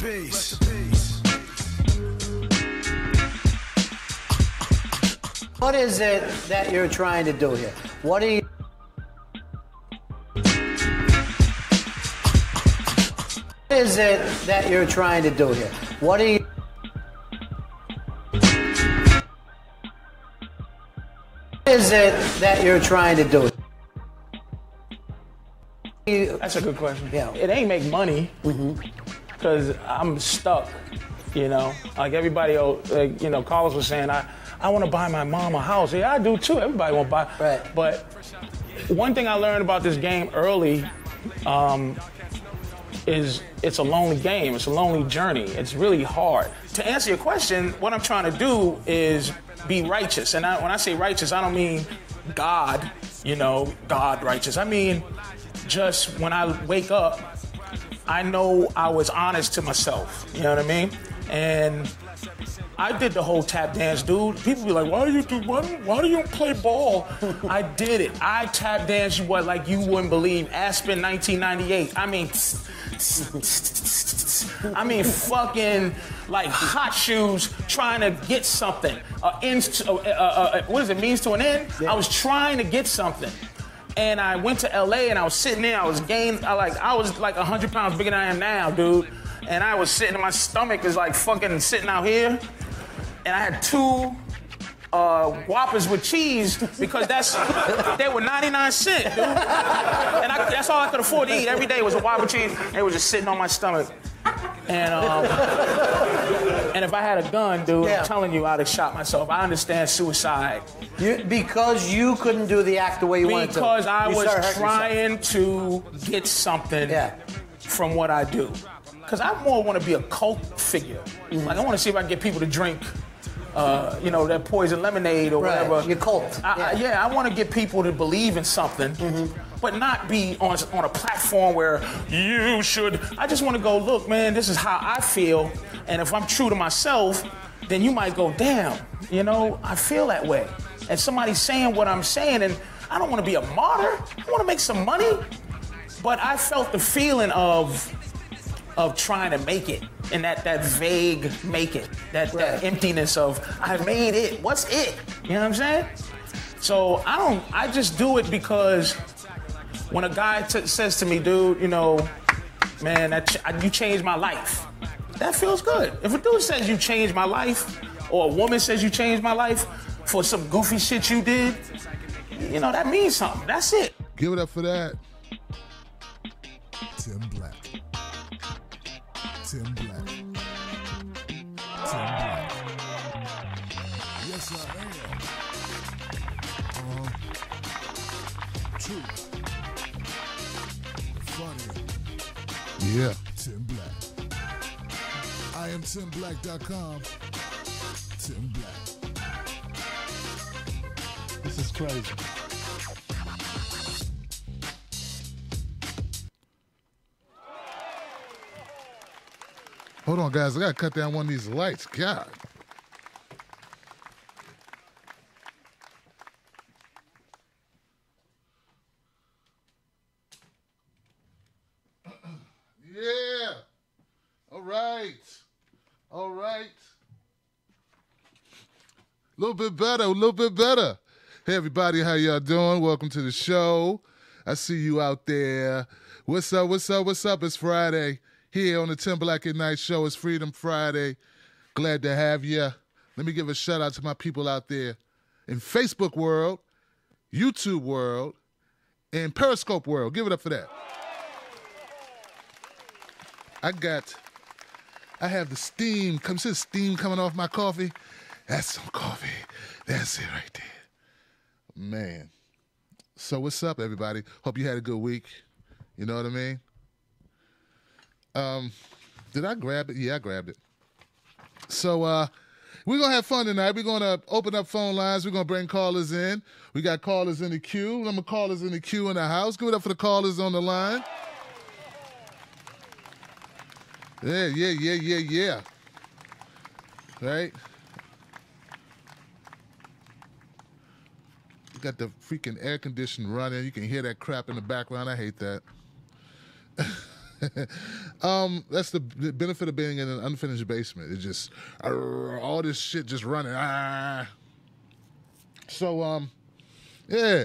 peace. What is it that you're trying to do here? What are you... What is it that you're trying to do here? What are you... What is it that you're trying to do? That's a good question. Yeah. It ain't make money because I'm stuck, you know. Like everybody, like, you know, Carlos was saying, I want to buy my mom a house. Yeah, I do too. Everybody want to buy. Right. But one thing I learned about this game early is it's a lonely game. It's a lonely journey. It's really hard. To answer your question, what I'm trying to do is be righteous. And when I say righteous, I don't mean God, you know, God righteous. I mean, just when I wake up, I know I was honest to myself. You know what I mean? And I did the whole tap dance, dude. People be like, why do you play ball? I did it. I tap danced like you wouldn't believe. Aspen 1998. I mean fucking like hot shoes trying to get something. What does it mean to an end? Yeah. I was trying to get something. And I went to LA and I was sitting there, I was like 100 pounds bigger than I am now, dude. And I was sitting, my stomach is like fucking sitting out here. And I had 2 Whoppers with cheese because they were 99 cents, dude. And that's all I could afford to eat every day was a Whopper cheese. And it was just sitting on my stomach. And if I had a gun, dude, I'm telling you, I'd have shot myself. I understand suicide. Because you couldn't do the act the way you wanted to. Because I was trying to get something from what I do. Because I more want to be a cult figure. Like, I want to see if I can get people to drink, you know, that poison lemonade or whatever. Your cult. I want to get people to believe in something, but not be on a platform where you should. I just want to go, look, man, this is how I feel. And if I'm true to myself, then you might go, damn, you know, I feel that way. And somebody's saying what I'm saying, and I don't want to be a martyr. I want to make some money. But I felt the feeling of trying to make it, and that vague make it, that emptiness of, I made it, what's it? You know what I'm saying? So I just do it because when a guy says to me, dude, you know, man, you changed my life, that feels good. If a dude says you changed my life, or a woman says you changed my life for some goofy shit you did, you know, that means something. That's it. Give it up for that. Tim Black. Tim Black. Tim Black. Yes, I am. True. Funny. Yeah. Tim Black. I am TimBlack.com. Tim Black. This is crazy. Hold on, guys. I got to cut down one of these lights. God. Yeah. All right. All right. A little bit better, a little bit better. Hey, everybody. How y'all doing? Welcome to the show. I see you out there. What's up, what's up, what's up? It's Friday. Here on the Tim Black at Night show. It's Freedom Friday. Glad to have you. Let me give a shout out to my people out there in Facebook world, YouTube world, and Periscope world. Give it up for that. I have the steam. See the steam coming off my coffee? That's some coffee. That's it right there. Man. So what's up, everybody? Hope you had a good week. You know what I mean? Did I grab it? Yeah, I grabbed it. So we're going to have fun tonight. We're going to open up phone lines. We're going to bring callers in. We got callers in the queue. I'm going to callers in the queue in the house. Give it up for the callers on the line. Yeah. Right? You got the freaking air conditioner running. You can hear that crap in the background. I hate that. That's the benefit of being in an unfinished basement. It's just all this shit just running. So yeah.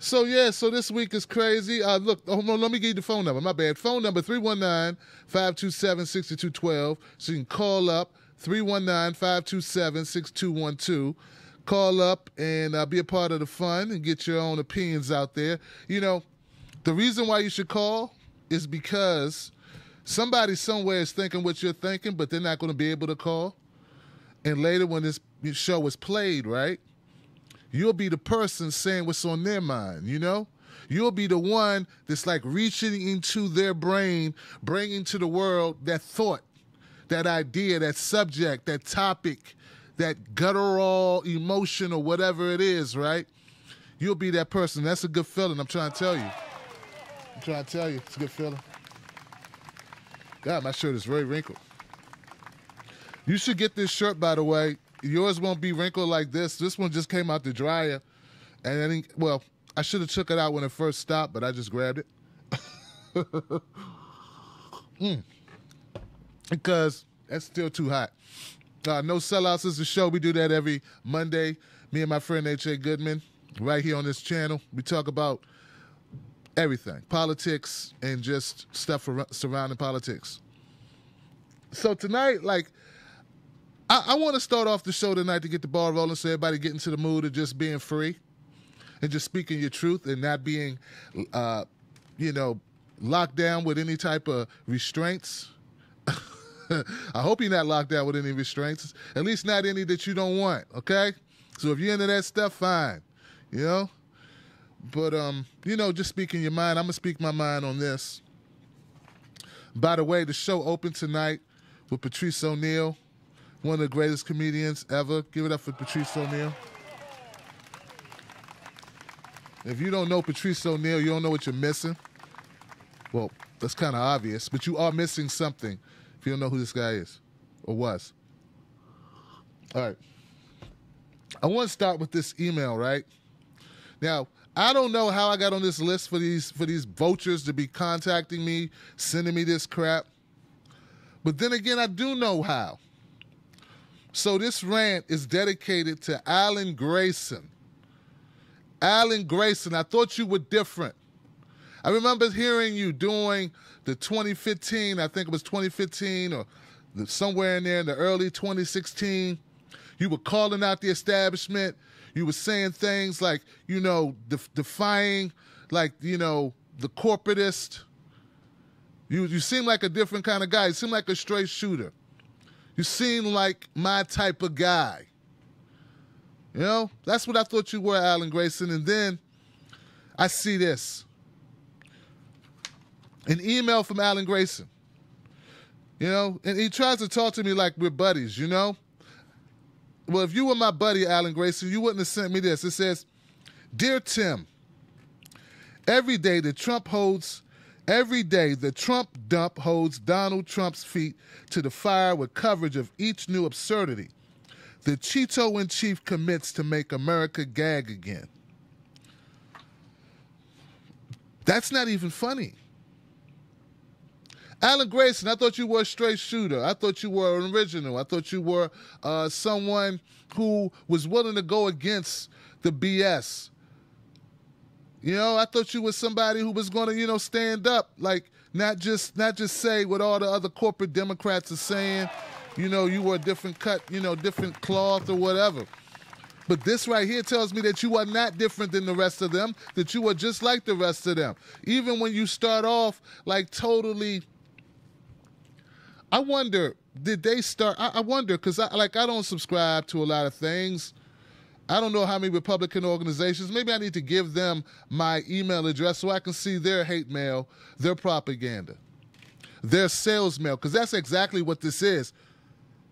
So this week is crazy. Look, hold on, let me give you the phone number. My bad. Phone number 319-527-6212. So you can call up 319-527-6212. Call up and be a part of the fun and get your own opinions out there. You know, the reason why you should call is because somebody somewhere is thinking what you're thinking, but they're not going to be able to call. And later when this show is played, right, you'll be the person saying what's on their mind, you know? You'll be the one that's like reaching into their brain, bringing to the world that thought, that idea, that subject, that topic, that guttural emotion or whatever it is, right? You'll be that person. That's a good feeling, I'm trying to tell you. It's a good feeling. God, my shirt is very wrinkled. You should get this shirt, by the way. Yours won't be wrinkled like this. This one just came out the dryer. And I should have took it out when it first stopped, but I just grabbed it. Because that's still too hot. No Sellouts is the show. We do that every Monday. Me and my friend H.A. Goodman, right here on this channel. We talk about everything. Politics and just stuff surrounding politics. So tonight, I want to start off the show tonight to get the ball rolling so everybody get into the mood of just being free and just speaking your truth and not being, locked down with any type of restraints. I hope you're not locked down with any restraints, at least not any that you don't want, okay? So if you're into that stuff, fine, you know? But, just speaking your mind, I'm going to speak my mind on this. By the way, the show opened tonight with Patrice O'Neal, one of the greatest comedians ever. Give it up for Patrice O'Neal. If you don't know Patrice O'Neal, you don't know what you're missing. Well, that's kind of obvious, but you are missing something if you don't know who this guy is or was. All right. I want to start with this email, right? Now, I don't know how I got on this list for these vultures to be contacting me, sending me this crap. But then again, I do know how. So this rant is dedicated to Alan Grayson. Alan Grayson, I thought you were different. I remember hearing you doing the 2015, I think it was 2015 or somewhere in there in the early 2016. You were calling out the establishment. You were saying things like, defying, the corporatist. You seem like a different kind of guy. You seem like a straight shooter. You seem like my type of guy. You know, that's what I thought you were, Alan Grayson. And then I see this. An email from Alan Grayson. And he tries to talk to me like we're buddies, Well, if you were my buddy, Alan Grayson, you wouldn't have sent me this. It says, "Dear Tim, every day the Trump dump holds Donald Trump's feet to the fire with coverage of each new absurdity. The Cheeto-in-chief commits to make America gag again." That's not even funny. Alan Grayson, I thought you were a straight shooter. I thought you were an original. I thought you were someone who was willing to go against the BS. I thought you were somebody who was going to, stand up, not just say what all the other corporate Democrats are saying. You were a different cut, different cloth or whatever. But this right here tells me that you are not different than the rest of them, that you are just like the rest of them. Even when you start off totally... I wonder, did they start... I wonder, because I don't subscribe to a lot of things. I don't know how many Republican organizations. Maybe I need to give them my email address so I can see their hate mail, their propaganda, their sales mail, because that's exactly what this is.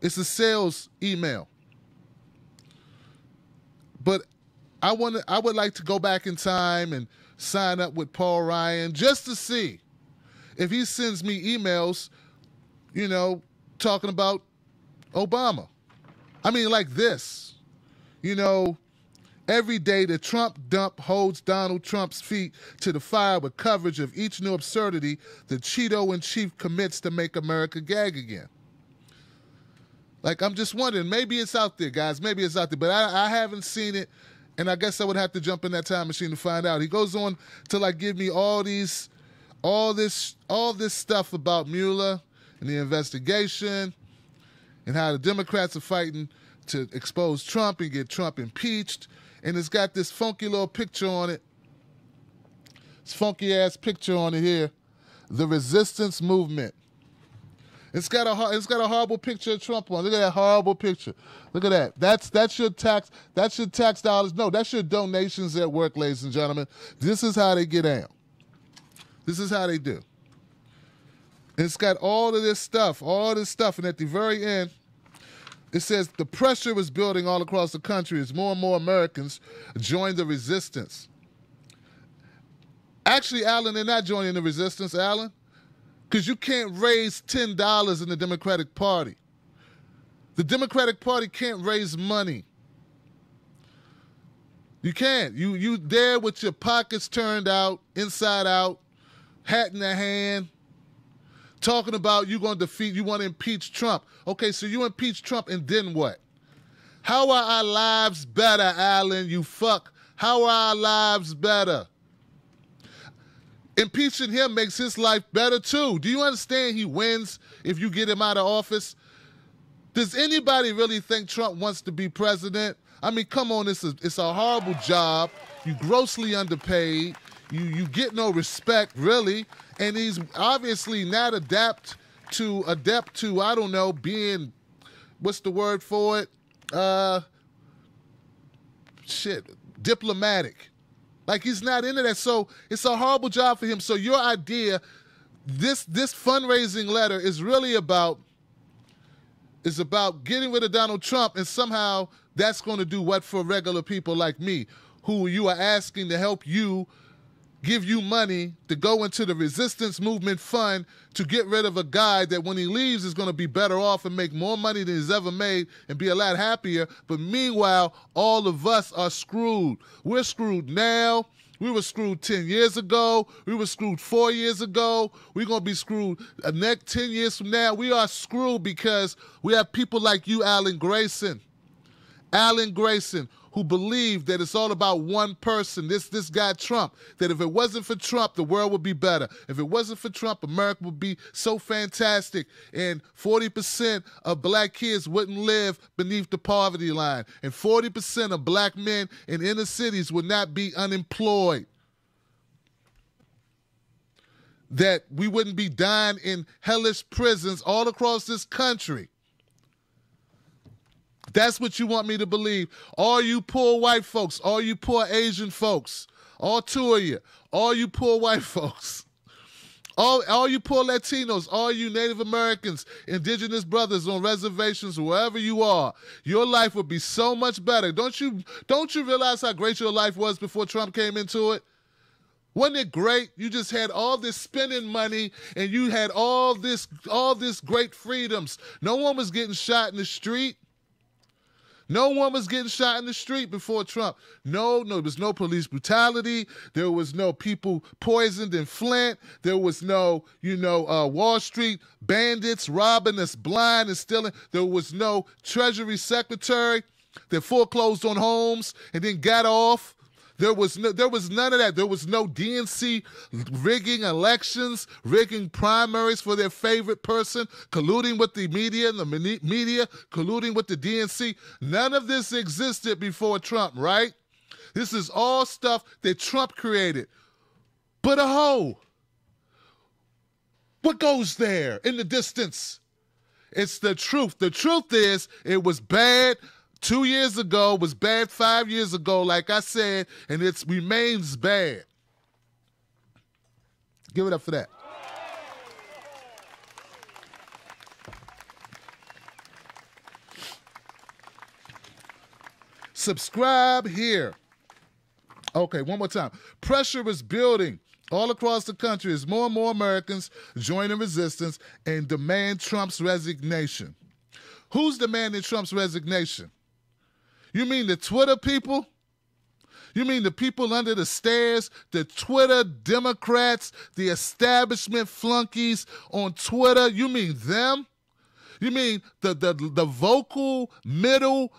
It's a sales email. But I would like to go back in time and sign up with Paul Ryan just to see if he sends me emails, talking about Obama. I mean, like this. Every day, the Trump dump holds Donald Trump's feet to the fire with coverage of each new absurdity the Cheeto-in-chief commits to make America gag again. Like, I'm just wondering, maybe it's out there, guys. Maybe it's out there, but I haven't seen it, and I guess I would have to jump in that time machine to find out. He goes on to, like, give me all this stuff about Mueller and the investigation and how the Democrats are fighting to expose Trump and get Trump impeached. And it's got this funky little picture on it. This funky-ass picture on it here. The resistance movement. It's got a horrible picture of Trump on. Look at that horrible picture. Look at that. That's your tax dollars. No, that's your donations at work, ladies and gentlemen. This is how they get down. This is how they do. And it's got all this stuff, and at the very end, it says the pressure is building all across the country as more and more Americans join the resistance. Actually, Alan, they're not joining the resistance, Alan. Because you can't raise $10 in the Democratic Party. The Democratic Party can't raise money. You can't. You there with your pockets turned out, inside out, hat in the hand, talking about you want to impeach Trump. Okay, so you impeach Trump and then what? How are our lives better, Alan, you fuck? How are our lives better? Impeaching him makes his life better too. Do you understand he wins if you get him out of office? Does anybody really think Trump wants to be president? I mean, come on, it's a horrible job. You grossly underpaid. You get no respect, really. And he's obviously not adept to, I don't know, being, what's the word for it? Diplomatic. Like, he's not into that. So it's a horrible job for him. So your idea, this fundraising letter is really about getting rid of Donald Trump, and somehow that's going to do what for regular people like me, who you are asking to help you, give you money to go into the resistance movement fund to get rid of a guy that when he leaves is going to be better off and make more money than he's ever made and be a lot happier. But meanwhile, all of us are screwed. We're screwed now. We were screwed 10 years ago. We were screwed 4 years ago. We're going to be screwed the next 10 years from now. We are screwed because we have people like you, Alan Grayson. Alan Grayson, who believe that it's all about one person, this guy Trump, that if it wasn't for Trump, the world would be better. If it wasn't for Trump, America would be so fantastic, and 40% of black kids wouldn't live beneath the poverty line, and 40% of black men in inner cities would not be unemployed. That we wouldn't be dying in hellish prisons all across this country. That's what you want me to believe. All you poor white folks, all you poor Asian folks, all two of you, all you poor white folks, all you poor Latinos, all you Native Americans, indigenous brothers on reservations, wherever you are, your life would be so much better. Don't you realize how great your life was before Trump came into it? Wasn't it great? You just had all this spending money and you had all this great freedoms. No one was getting shot in the street. No one was getting shot in the street before Trump. No, there was no police brutality. There was no people poisoned in Flint. There was no, Wall Street bandits robbing us blind and stealing. There was no Treasury Secretary that foreclosed on homes and then got off. There was none of that. There was no DNC rigging elections, rigging primaries for their favorite person, colluding with the media and the media, colluding with the DNC. None of this existed before Trump, right? This is all stuff that Trump created. But what goes there in the distance? It's the truth. The truth is it was bad 2 years ago, was bad 5 years ago, like I said, and it remains bad. Give it up for that. Subscribe here. Okay, one more time. Pressure is building all across the country as more and more Americans join the resistance and demand Trump's resignation. Who's demanding Trump's resignation? You mean the Twitter people? You mean the people under the stairs, the Twitter Democrats, the establishment flunkies on Twitter? You mean them? You mean the vocal middle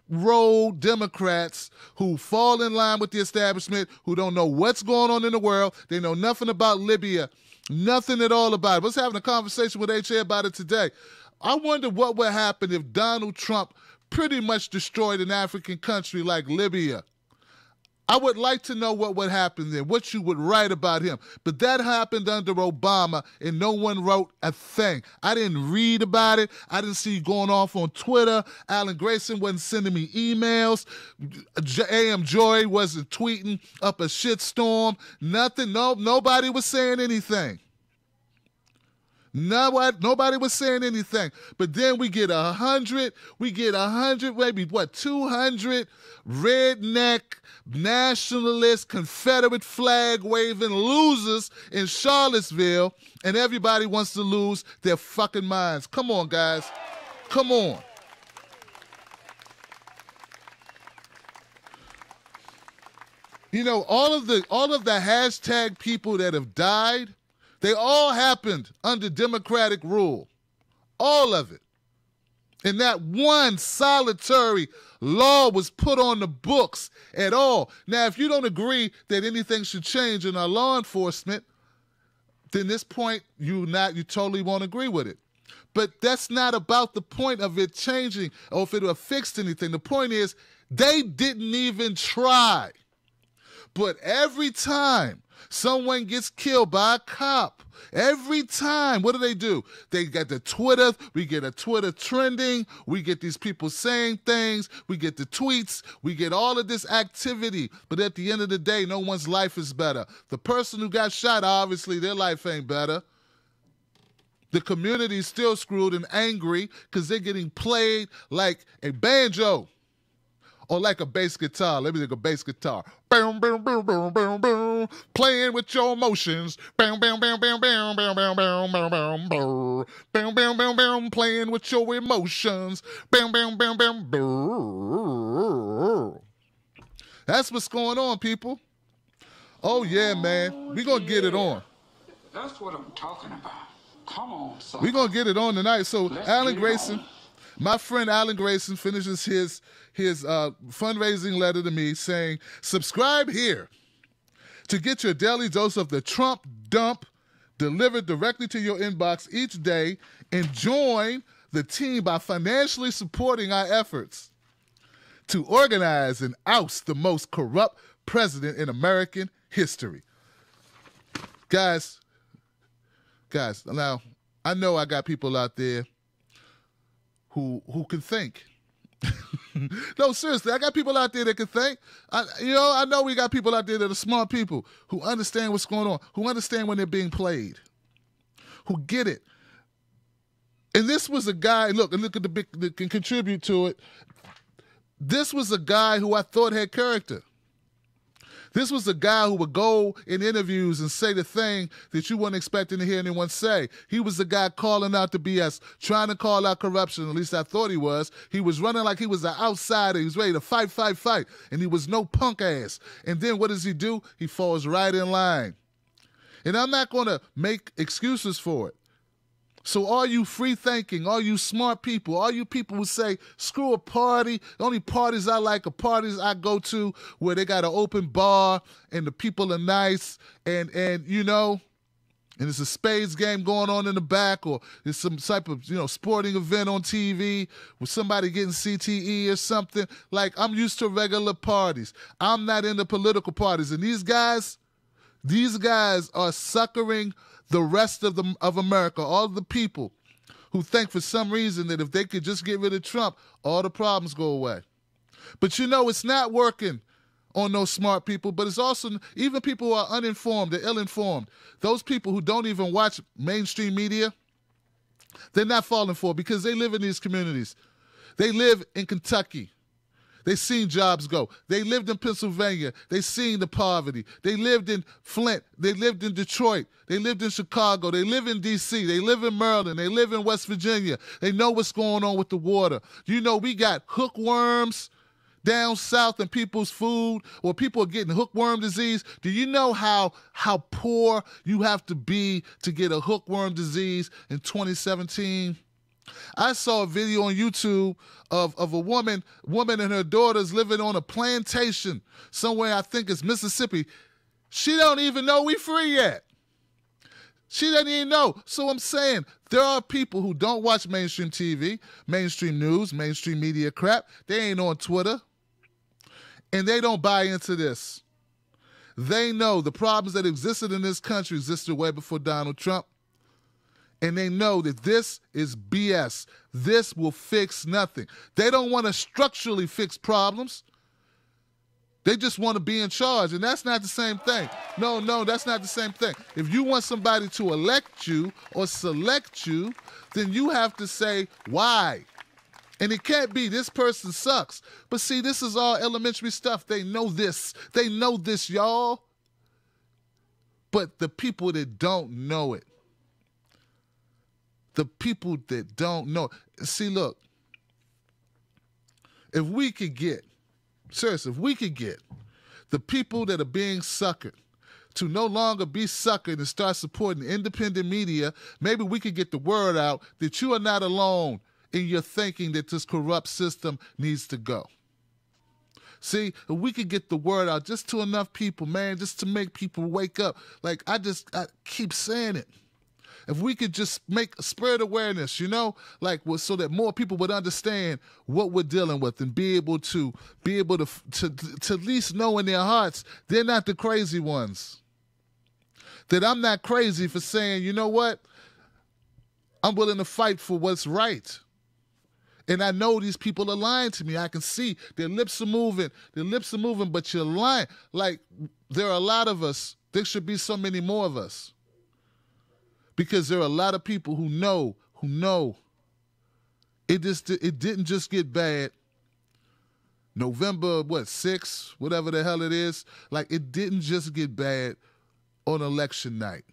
road Democrats who fall in line with the establishment, who don't know what's going on in the world. They know nothing about Libya, nothing at all about it. I was having a conversation with HA about it today. I wonder what would happen if Donald Trump pretty much destroyed an African country like Libya. I would like to know what would happen then, what you would write about him. But that happened under Obama, and no one wrote a thing. I didn't read about it. I didn't see you going off on Twitter. Alan Grayson wasn't sending me emails. A.M. Joy wasn't tweeting up a shitstorm. Nothing. Nobody was saying anything. Nobody was saying anything. But then we get 100, maybe 200 redneck, nationalist, Confederate flag waving losers in Charlottesville, and everybody wants to lose their fucking minds. Come on, guys. Come on. You know, all of the hashtag people that have died, they all happened under Democratic rule. All of it. And not one solitary law was put on the books at all. Now, if you don't agree that anything should change in our law enforcement, then this point you totally won't agree with it. But that's not about the point of it changing or if it will fix anything. The point is they didn't even try. But every time someone gets killed by a cop, every time, what do? They got the Twitter, we get a Twitter trending, we get these people saying things, we get the tweets, we get all of this activity. But at the end of the day, no one's life is better. The person who got shot, obviously, their life ain't better. The community's still screwed and angry because they're getting played like a banjo. Or like a bass guitar. Let me take a bass guitar. Boom, boom, boom, boom, boom, boom. Playing with your emotions. Boom, boom, boom, boom, boom, boom, boom, boom, boom, boom, boom. Boom, boom, boom, boom. Playing with your emotions. Boom, boom, boom, boom, boom. That's what's going on, people. Oh, yeah, man. We're going to get it on. That's what I'm talking about. Come on, son. We're going to get it on tonight. So, Alan Grayson, my friend Alan Grayson finishes his fundraising letter to me saying, subscribe here to get your daily dose of the Trump dump delivered directly to your inbox each day and join the team by financially supporting our efforts to organize and oust the most corrupt president in American history. Guys, now, I know I got people out there who can think. No, seriously, I got people out there that can think. I know we got people out there that are smart people who understand what's going on, who understand when they're being played, who get it. And this was a guy, look at the big that can contribute to it. This was a guy who I thought had character. This was a guy who would go in interviews and say the thing that you weren't expecting to hear anyone say. He was the guy calling out the BS, trying to call out corruption. At least I thought he was. He was running like he was an outsider. He was ready to fight. And he was no punk ass. And then what does he do? He falls right in line. And I'm not going to make excuses for it. So all you free-thinking, all you smart people, all you people who say, screw a party, the only parties I like are parties I go to where they got an open bar and the people are nice and there's a spades game going on in the back or there's some type of, sporting event on TV with somebody getting CTE or something. Like, I'm used to regular parties. I'm not into political parties. And these guys are suckering the rest of America, all the people who think for some reason that if they could just get rid of Trump, all the problems go away. But it's not working on those smart people, but it's also even people who are uninformed or ill-informed. Those people who don't even watch mainstream media, they're not falling for it because they live in these communities. They live in Kentucky. They seen jobs go. They lived in Pennsylvania. They seen the poverty. They lived in Flint. They lived in Detroit. They lived in Chicago. They live in D.C. They live in Maryland. They live in West Virginia. They know what's going on with the water. We got hookworms down south and people's food, or people are getting hookworm disease. Do you know how poor you have to be to get a hookworm disease in 2017? I saw a video on YouTube of a woman and her daughters living on a plantation somewhere, I think it's Mississippi. She don't even know we free yet. She doesn't even know. So I'm saying there are people who don't watch mainstream TV, mainstream news, mainstream media crap. They ain't on Twitter. And they don't buy into this. They know the problems that existed in this country existed way before Donald Trump. And they know that this is BS. This will fix nothing. They don't want to structurally fix problems. They just want to be in charge, and that's not the same thing. No, that's not the same thing. If you want somebody to elect you or select you, then you have to say why. And it can't be this person sucks. But see, this is all elementary stuff. They know this. They know this, y'all. But the people that don't know it, the people that don't know, see, look, if we could get the people that are being suckered to no longer be suckered and start supporting independent media, maybe we could get the word out that you are not alone in your thinking that this corrupt system needs to go. See, if we could get the word out just to enough people, man, just to make people wake up. Like, I keep saying it. If we could just spread awareness, like so that more people would understand what we're dealing with and be able to at least know in their hearts they're not the crazy ones. That I'm not crazy for saying, you know what? I'm willing to fight for what's right. And I know these people are lying to me. I can see their lips are moving. But you're lying. Like, there are a lot of us. There should be so many more of us. Because there are a lot of people who know it didn't just get bad November 6th, whatever the hell it is. Like, it didn't just get bad on election night.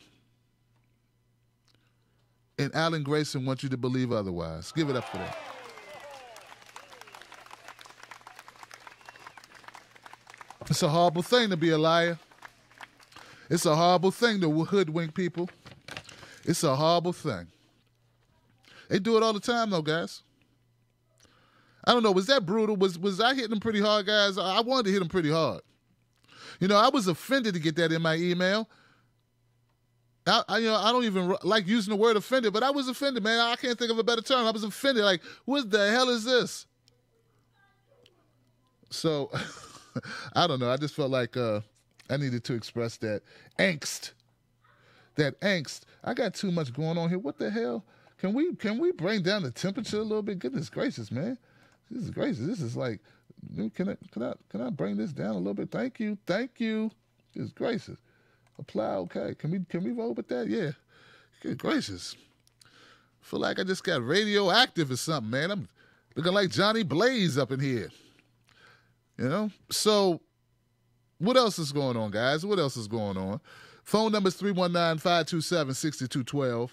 And Alan Grayson wants you to believe otherwise. Give it up for that. It's a horrible thing to be a liar. It's a horrible thing to hoodwink people. It's a horrible thing. They do it all the time, though, guys. I don't know. Was that brutal? Was I hitting them pretty hard, guys? I wanted to hit them pretty hard. I was offended to get that in my email. I don't even like using the word offended, but I was offended, man. I can't think of a better term. I was offended. Like, what the hell is this? So, I don't know. I just felt like I needed to express that angst. That angst. I got too much going on here. What the hell? Can we bring down the temperature a little bit? Goodness gracious, man. This is gracious. This is like, can I bring this down a little bit? Thank you. Goodness gracious. Apply, okay. Can we roll with that? Yeah. Good gracious. Feel like I just got radioactive or something, man. I'm looking like Johnny Blaze up in here. So what else is going on, guys? What else is going on? Phone number is 319-527-6212.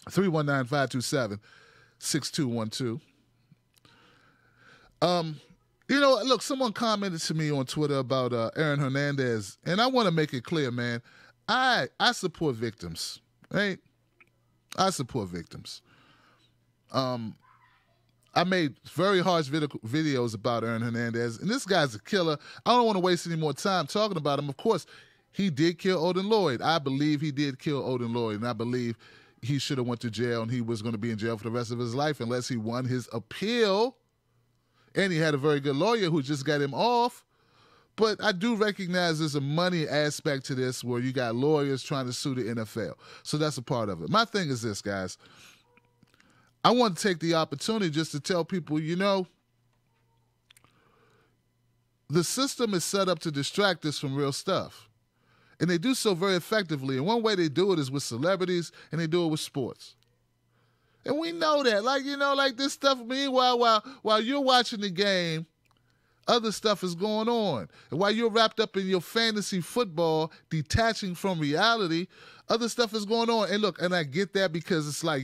319-527-6212. Look, someone commented to me on Twitter about Aaron Hernandez, and I want to make it clear, man. I support victims, right? I support victims. I made very harsh videos about Aaron Hernandez, and this guy's a killer. I don't want to waste any more time talking about him. Of course, he did kill Odin Lloyd. I believe he did kill Odin Lloyd, and I believe he should have went to jail, and he was going to be in jail for the rest of his life unless he won his appeal. And he had a very good lawyer who just got him off. But I do recognize there's a money aspect to this where you got lawyers trying to sue the NFL. So that's a part of it. My thing is this, guys. I want to take the opportunity just to tell people, the system is set up to distract us from real stuff. And they do so very effectively. And one way they do it is with celebrities, and they do it with sports. And we know that. Like this stuff, meanwhile, while you're watching the game, other stuff is going on. And while you're wrapped up in your fantasy football, detaching from reality, other stuff is going on. And look, and I get that because it's like,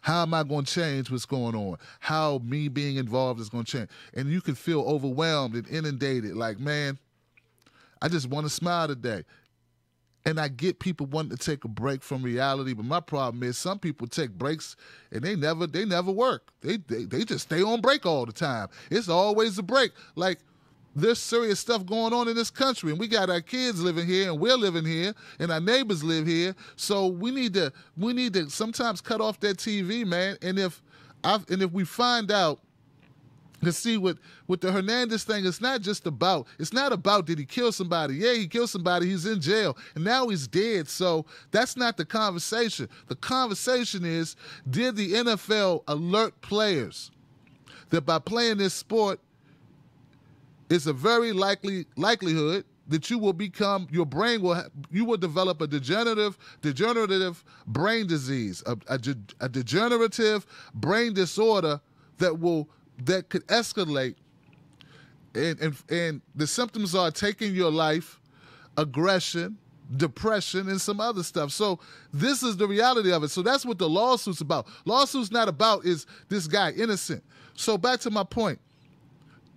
How am I going to change what's going on? How me being involved is going to change? And you can feel overwhelmed and inundated. Like, man, I just want to smile today. And I get people wanting to take a break from reality, but my problem is some people take breaks and they never work. They just stay on break all the time. It's always a break. Like, there's serious stuff going on in this country, and we got our kids living here, and we're living here, and our neighbors live here. So we need to sometimes cut off that TV, man. And if we find out, to see with the Hernandez thing, it's not about did he kill somebody? Yeah, he killed somebody. He's in jail, and now he's dead. So that's not the conversation. The conversation is, did the NFL alert players that by playing this sport, it's a very likelihood that you will develop a degenerative brain disease, a degenerative brain disorder that could escalate, and the symptoms are taking your life, aggression, depression, and some other stuff. So this is the reality of it. So that's what the lawsuit's about. Lawsuit's not about is this guy innocent. So back to my point.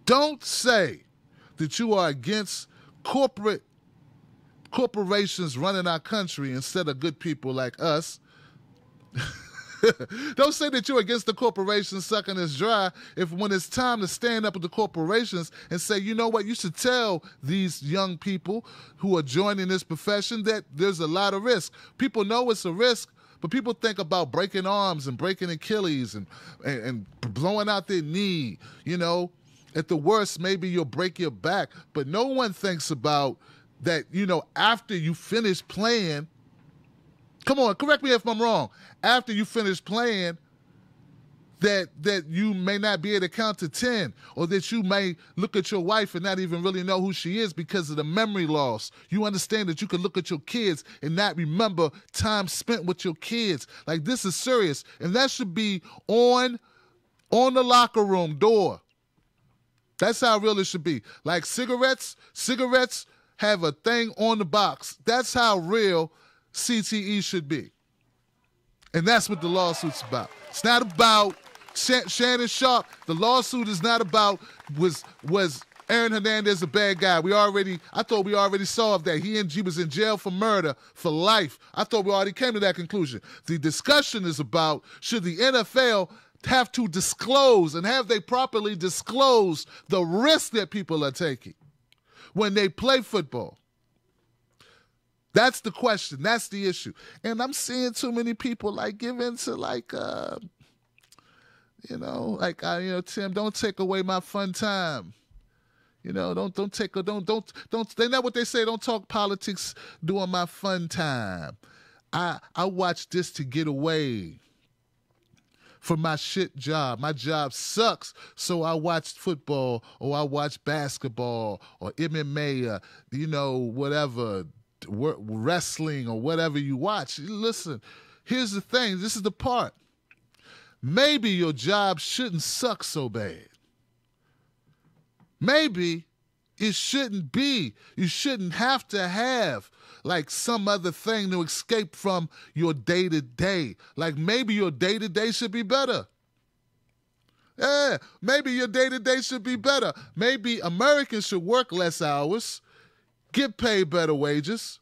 Don't say that you are against corporations running our country instead of good people like us. Don't say that you're against the corporations sucking us dry when it's time to stand up with the corporations and say, you know what, you should tell these young people who are joining this profession that there's a lot of risk. People know it's a risk, but people think about breaking arms and breaking Achilles and blowing out their knee. You know, at the worst, maybe you'll break your back. But no one thinks about that, you know, after you finish playing. Come on, correct me if I'm wrong. After you finish playing, that you may not be able to count to 10, or that you may look at your wife and not even really know who she is because of the memory loss. You understand that you can look at your kids and not remember time spent with your kids. Like, this is serious. And that should be on the locker room door. That's how real it should be. Like cigarettes have a thing on the box. That's how real CTE should be. And that's what the lawsuit's about. It's not about Shannon Sharp. The lawsuit is not about was Aaron Hernandez a bad guy. I thought we already solved that. He was in jail for murder for life. I thought we already came to that conclusion. The discussion is about, should the NFL have to disclose, and have they properly disclosed the risk that people are taking when they play football? That's the question. That's the issue. And I'm seeing too many people give into Tim, don't take away my fun time. Don't they know what they say? Don't talk politics during my fun time. I watch this to get away from my shit job. My job sucks, so I watch football, or I watch basketball, or MMA, whatever, wrestling, or whatever you watch. Listen, here's the thing. This is the part. Maybe your job shouldn't suck so bad. Maybe it shouldn't be. You shouldn't have to have some other thing to escape from your day-to-day. Maybe your day-to-day should be better. Yeah, maybe your day-to-day should be better. Maybe Americans should work less hours, get paid better wages,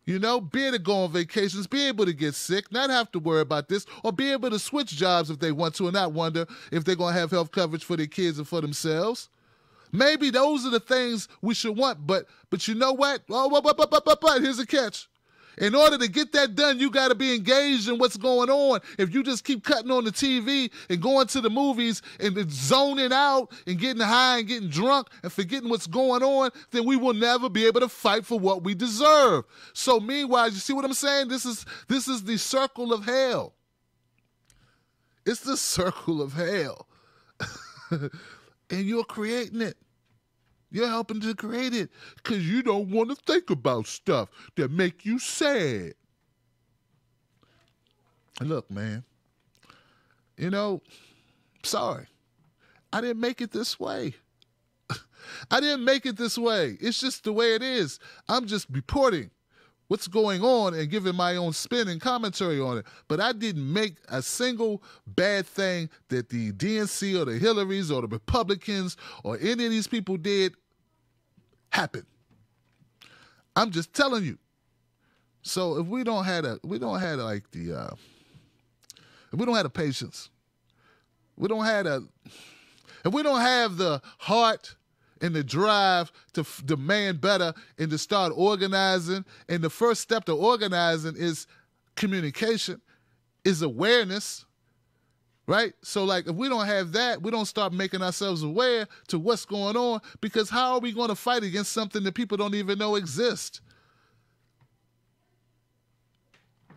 be able to go on vacations, be able to get sick, not have to worry about this, or be able to switch jobs if they want to and not wonder if they're going to have health coverage for their kids and for themselves. Maybe those are the things we should want, but you know what? But here's a catch. In order to get that done, you got to be engaged in what's going on. If you just keep cutting on the TV and going to the movies and zoning out and getting high and getting drunk and forgetting what's going on, then we will never be able to fight for what we deserve. So meanwhile, you see what I'm saying? This is the circle of hell. It's the circle of hell. And you're creating it. You're helping to create it because you don't want to think about stuff that make you sad. Look, man, sorry. I didn't make it this way. I didn't make it this way. It's just the way it is. I'm just reporting what's going on and giving my own spin and commentary on it. But I didn't make a single bad thing that the DNC or the Hillarys or the Republicans or any of these people did happen. I'm just telling you. So if we don't have the patience, if we don't have the heart and the drive to demand better and to start organizing, and the first step to organizing is communication, is awareness, right? So like if we don't have that, we don't start making ourselves aware to what's going on, because how are we going to fight against something that people don't even know exists?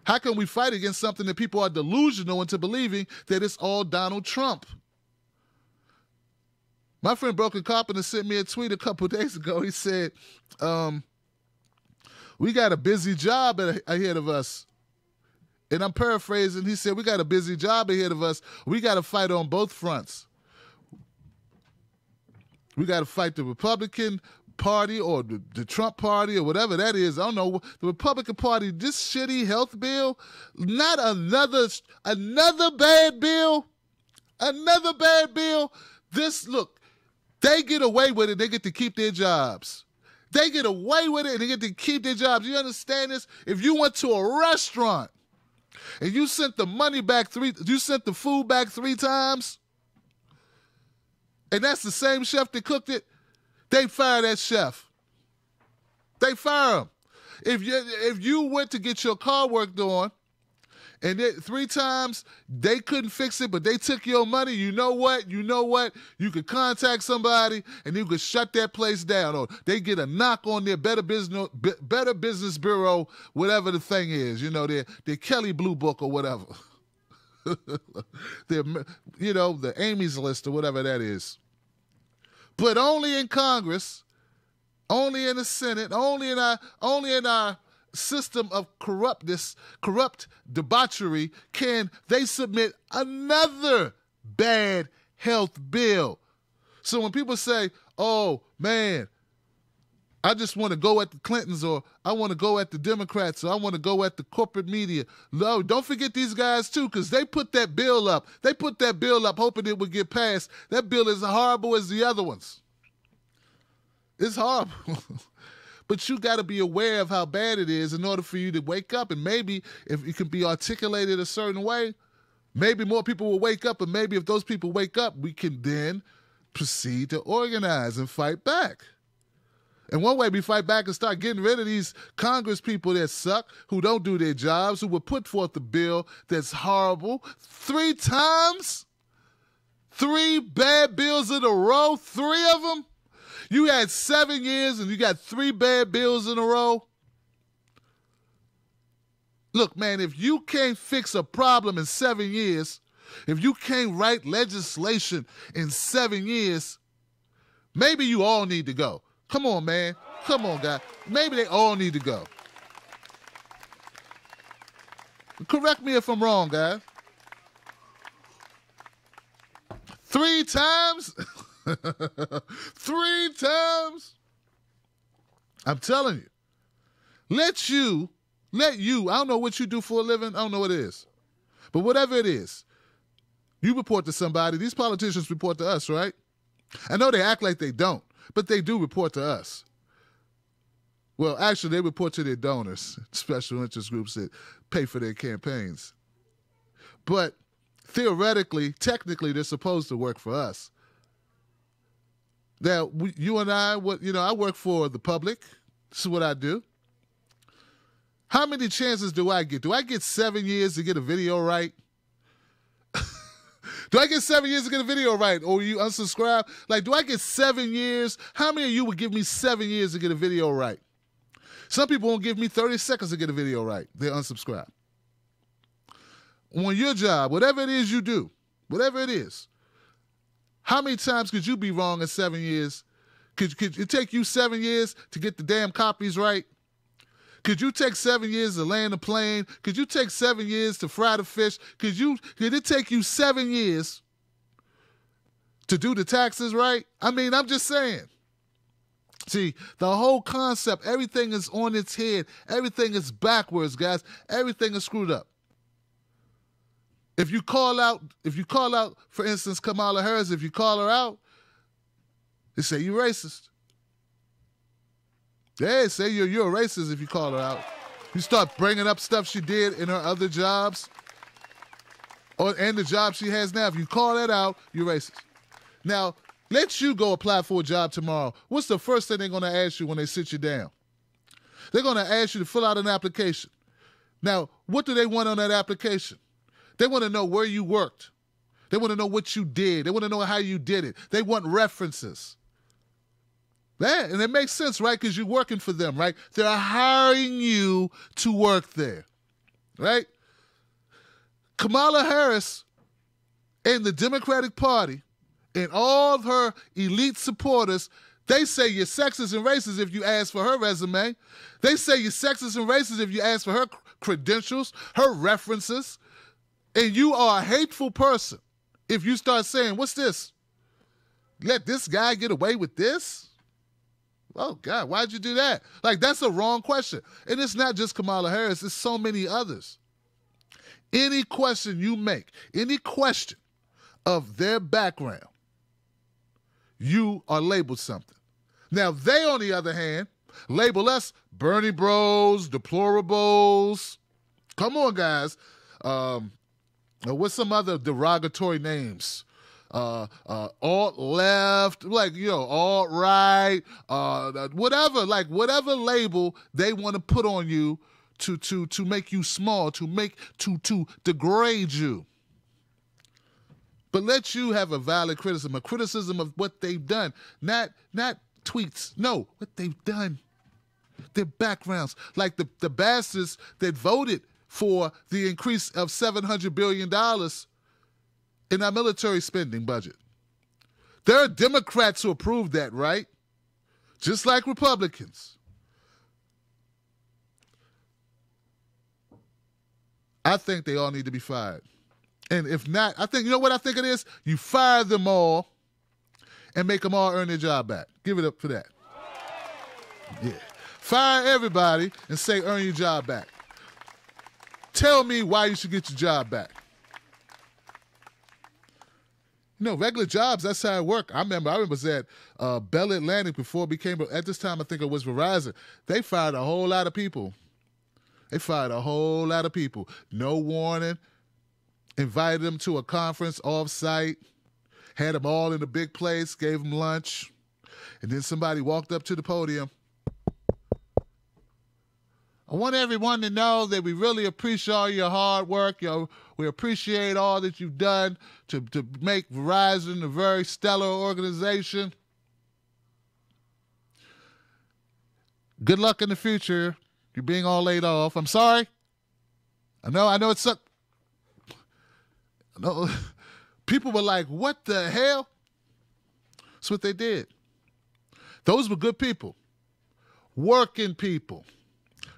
How can we fight against something that people are delusional into believing that it's all Donald Trump? My friend Broken Carpenter sent me a tweet a couple of days ago. He said, we got a busy job ahead of us. And I'm paraphrasing. He said, we got a busy job ahead of us. We got to fight on both fronts. We got to fight the Republican Party or the Trump Party or whatever that is. I don't know. The Republican Party, this shitty health bill, not another bad bill. Another bad bill. Look, they get away with it. They get to keep their jobs. They get away with it and they get to keep their jobs. You understand this? If you went to a restaurant and you sent the food back 3 times, and that's the same chef that cooked it, they fire that chef. They fire him. If you went to get your car worked on, and 3 times they couldn't fix it, but they took your money, you know what? You could contact somebody and you could shut that place down. Or they get a knock on their Better Business Bureau, whatever the thing is, their Kelly Blue Book or whatever. The Amy's List or whatever that is. But only in Congress, only in the Senate, only in our system of corrupt debauchery can they submit another bad health bill. So when people say, oh, man, I just want to go at the Clintons, or I want to go at the Democrats, or I want to go at the corporate media. No, don't forget these guys, too, because they put that bill up. They put that bill up hoping it would get passed. That bill is as horrible as the other ones. It's horrible. But you got to be aware of how bad it is in order for you to wake up. And maybe if it can be articulated a certain way, maybe more people will wake up. And maybe if those people wake up, we can then proceed to organize and fight back. And one way we fight back is start getting rid of these Congress people that suck, who don't do their jobs, who will put forth the bill that's horrible 3 times. 3 bad bills in a row, 3 of them. You had 7 years and you got 3 bad bills in a row. Look, man, if you can't fix a problem in 7 years, if you can't write legislation in 7 years, maybe you all need to go. Come on, man. Come on, guy. Maybe they all need to go. Correct me if I'm wrong, guys. 3 times? 3 times? I'm telling you. Let you, I don't know what you do for a living. I don't know what it is. But whatever it is, you report to somebody. These politicians report to us, right? I know they act like they don't, but they do report to us. Well, actually, they report to their donors, special interest groups that pay for their campaigns. But theoretically, technically, they're supposed to work for us. Now, you and I work for the public. This is what I do. How many chances do I get? Do I get 7 years to get a video right? Do I get 7 years to get a video right? Or you unsubscribe? Like, do I get 7 years? How many of you would give me 7 years to get a video right? Some people won't give me 30 seconds to get a video right. They unsubscribe. On your job, whatever it is you do, whatever it is, how many times could you be wrong in 7 years? Could it take you 7 years to get the damn copies right? Could you take 7 years to land a plane? Could you take 7 years to fry the fish? Could it take you 7 years to do the taxes right? I mean, I'm just saying. See, the whole concept, everything is on its head. Everything is backwards, guys. Everything is screwed up. If you call out, for instance, Kamala Harris, if you call her out, they say you're racist. They say you're a racist if you call her out. You start bringing up stuff she did in her other jobs and the job she has now. If you call that out, you're racist. Now, let you go apply for a job tomorrow. What's the first thing they're going to ask you when they sit you down? They're going to ask you to fill out an application. Now, what do they want on that application? They want to know where you worked. They want to know what you did. They want to know how you did it. They want references. Yeah, and it makes sense, right? Because you're working for them, right? They're hiring you to work there, right? Kamala Harris and the Democratic Party and all of her elite supporters, they say you're sexist and racist if you ask for her resume. They say you're sexist and racist if you ask for her credentials, her references. And you are a hateful person if you start saying, what's this? Let this guy get away with this? Oh, God, why'd you do that? Like, that's a wrong question. And it's not just Kamala Harris. It's so many others. Any question you make, any question of their background, you are labeled something. Now, they, on the other hand, label us Bernie Bros, deplorables. Come on, guys. What's some other derogatory names? Alt-left, alt-right, whatever, whatever label they want to put on you to make you small, to degrade you. But let you have a valid criticism, a criticism of what they've done, not tweets. No, what they've done, their backgrounds, like the bastards that voted for the increase of $700 billion in our military spending budget. There are Democrats who approved that, right? Just like Republicans. I think they all need to be fired. And if not, you know what I think it is? You fire them all and make them all earn their job back. Give it up for that. Yeah. Fire everybody and say earn your job back. Tell me why you should get your job back. You know, regular jobs, that's how it worked. I remember I was at Bell Atlantic before it became, at this time I think it was Verizon. They fired a whole lot of people. No warning. Invited them to a conference off-site. Had them all in a big place, gave them lunch. And then somebody walked up to the podium. I want everyone to know that we really appreciate all your hard work. We appreciate all that you've done to make Verizon a very stellar organization. Good luck in the future. You're being all laid off. I'm sorry. I know it sucked. No, people were like, what the hell? That's what they did. Those were good people, working people,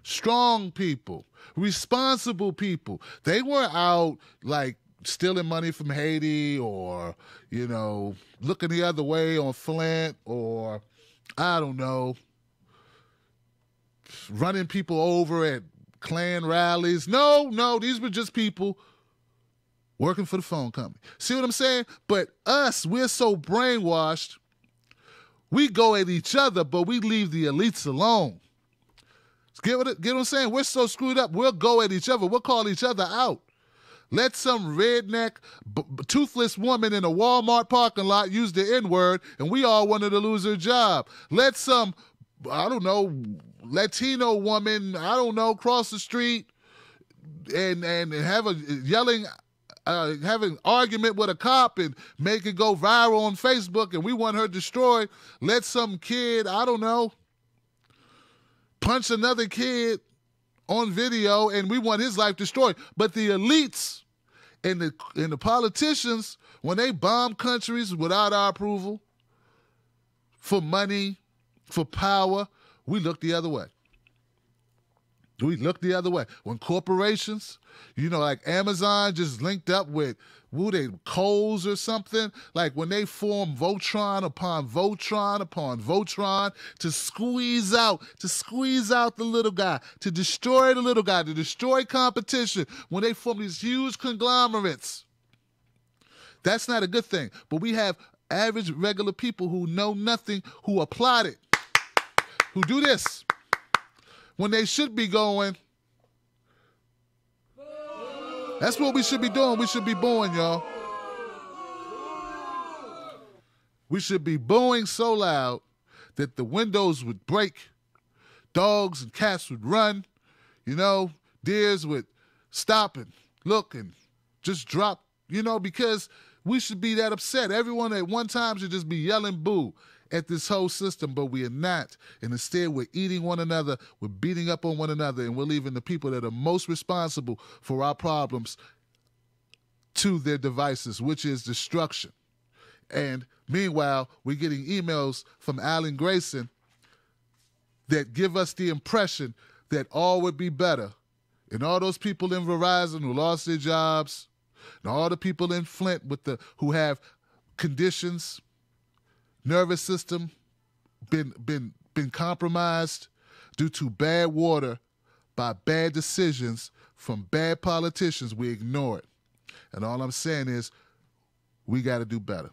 strong people, responsible people. They weren't out like stealing money from Haiti or, looking the other way on Flint or, I don't know, running people over at Klan rallies. No, these were just people working for the phone company. See what I'm saying? But us, we're so brainwashed, we go at each other, but we leave the elites alone. Get what I'm saying? We're so screwed up, we'll go at each other. We'll call each other out. Let some redneck, toothless woman in a Walmart parking lot use the N-word, and we all wanted to lose her job. Let some, Latino woman, cross the street and have a yelling, have an argument with a cop and make it go viral on Facebook, and we want her destroyed. Let some kid, punch another kid on video, and we want his life destroyed. But the elites and the politicians, when they bomb countries without our approval, for money, for power, we look the other way. We look the other way. When corporations, like Amazon just linked up with Kohl's or something, like when they form Voltron upon Voltron upon Voltron to squeeze out the little guy, to destroy the little guy, to destroy competition, when they form these huge conglomerates, that's not a good thing. But we have average, regular people who know nothing, who applaud it, who do this, when they should be going. That's what we should be doing. We should be booing, y'all. We should be booing so loud that the windows would break, dogs and cats would run, deers would stop and look and just drop, because we should be that upset. Everyone at one time should just be yelling boo at this whole system, but we are not. And instead, we're eating one another, we're beating up on one another, and we're leaving the people that are most responsible for our problems to their devices, which is destruction. And meanwhile, we're getting emails from Alan Grayson that give us the impression that all would be better. And all those people in Verizon who lost their jobs, and all the people in Flint who have conditions, nervous system been compromised due to bad water by bad decisions from bad politicians, we ignore it. And all I'm saying is we got to do better.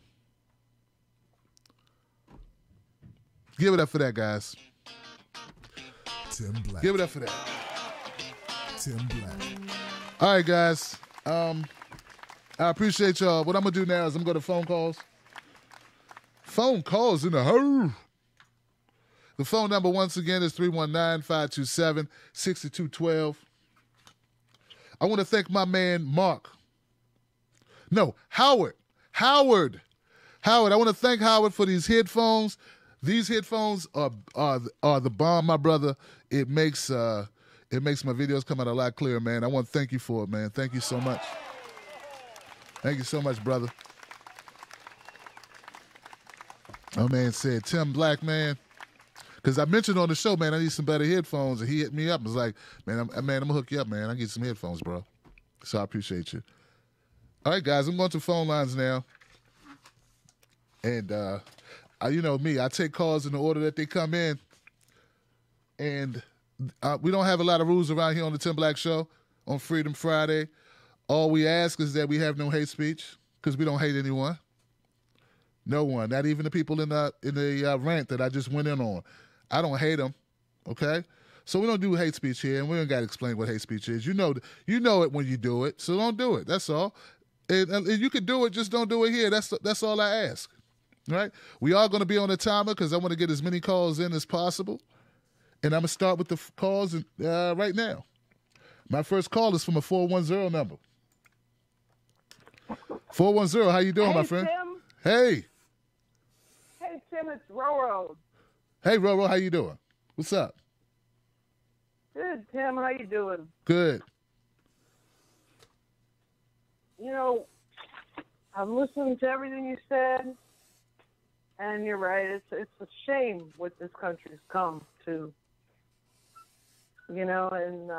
Give it up for that, guys. Tim Black. Give it up for that. Tim Black. All right, guys. I appreciate y'all. What I'm going to do now is I'm going to phone calls. Phone calls in the hole. The phone number, once again, is 319-527-6212. I want to thank my man, Howard. Howard, I want to thank Howard for these headphones. These headphones are the bomb, my brother. It makes my videos come out a lot clearer, man. I want to thank you for it, man. Thank you so much. Thank you so much, brother. My man said, Tim Black, man. Because I mentioned on the show, man, I need some better headphones. And he hit me up and was like, man, I'm going to hook you up, man. I get some headphones, bro. So I appreciate you. All right, guys, I'm going to phone lines now. And, you know me, I take calls in the order that they come in. And we don't have a lot of rules around here on the Tim Black Show on Freedom Friday. All we ask is that we have no hate speech because we don't hate anyone. No one, not even the people in the rant that I just went in on. I don't hate them, okay? So we don't do hate speech here, and we don't got to explain what hate speech is. You know it when you do it, so don't do it. That's all. And you can do it, just don't do it here. That's all I ask, right? We are going to be on a timer because I want to get as many calls in as possible, and I'm going to start with the calls right now. My first call is from a 410 number. 410, how you doing, my friend? Tim. Hey. Hey, Tim, it's Roro. Hey, Roro, how you doing? What's up? Good, Tim. How you doing? Good. You know, I'm listening to everything you said, and you're right. It's a shame what this country's come to. You know, and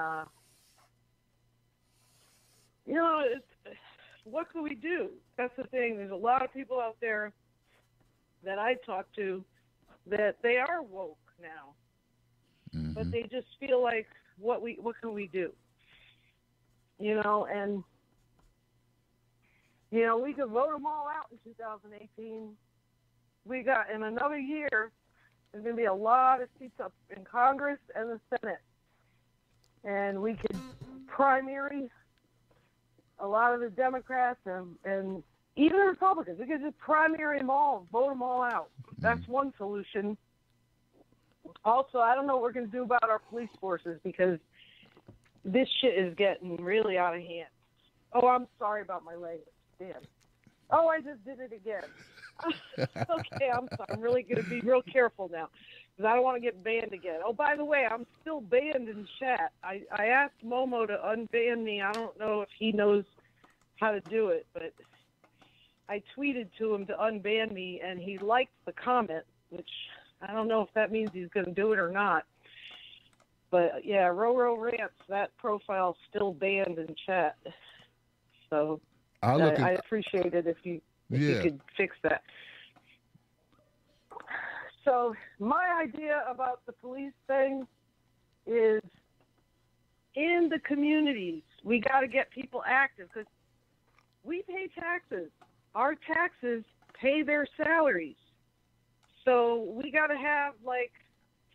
what can we do? That's the thing. There's a lot of people out there that I talk to that they are woke now, but they just feel like, what can we do? You know, and we could vote them all out in 2018. We got, in another year, there's going to be a lot of seats up in Congress and the Senate, and we could primary a lot of the Democrats and even the Republicans. We could just primary them all, vote them all out. That's one solution. Also, I don't know what we're going to do about our police forces because this shit is getting really out of hand. Oh, I'm sorry about my language. Damn. Oh, I just did it again. Okay, I'm sorry. I'm really going to be real careful now because I don't want to get banned again. Oh, by the way, I'm still banned in chat. I asked Momo to unban me. I don't know if he knows how to do it, but I tweeted to him to unban me, and he liked the comment, which I don't know if that means he's going to do it or not. But yeah, Roro Rants, that profile's still banned in chat. So I appreciate it if you could fix that. So my idea about the police thing is in the communities, we got to get people active because we pay taxes. Our taxes pay their salaries. So we got to have like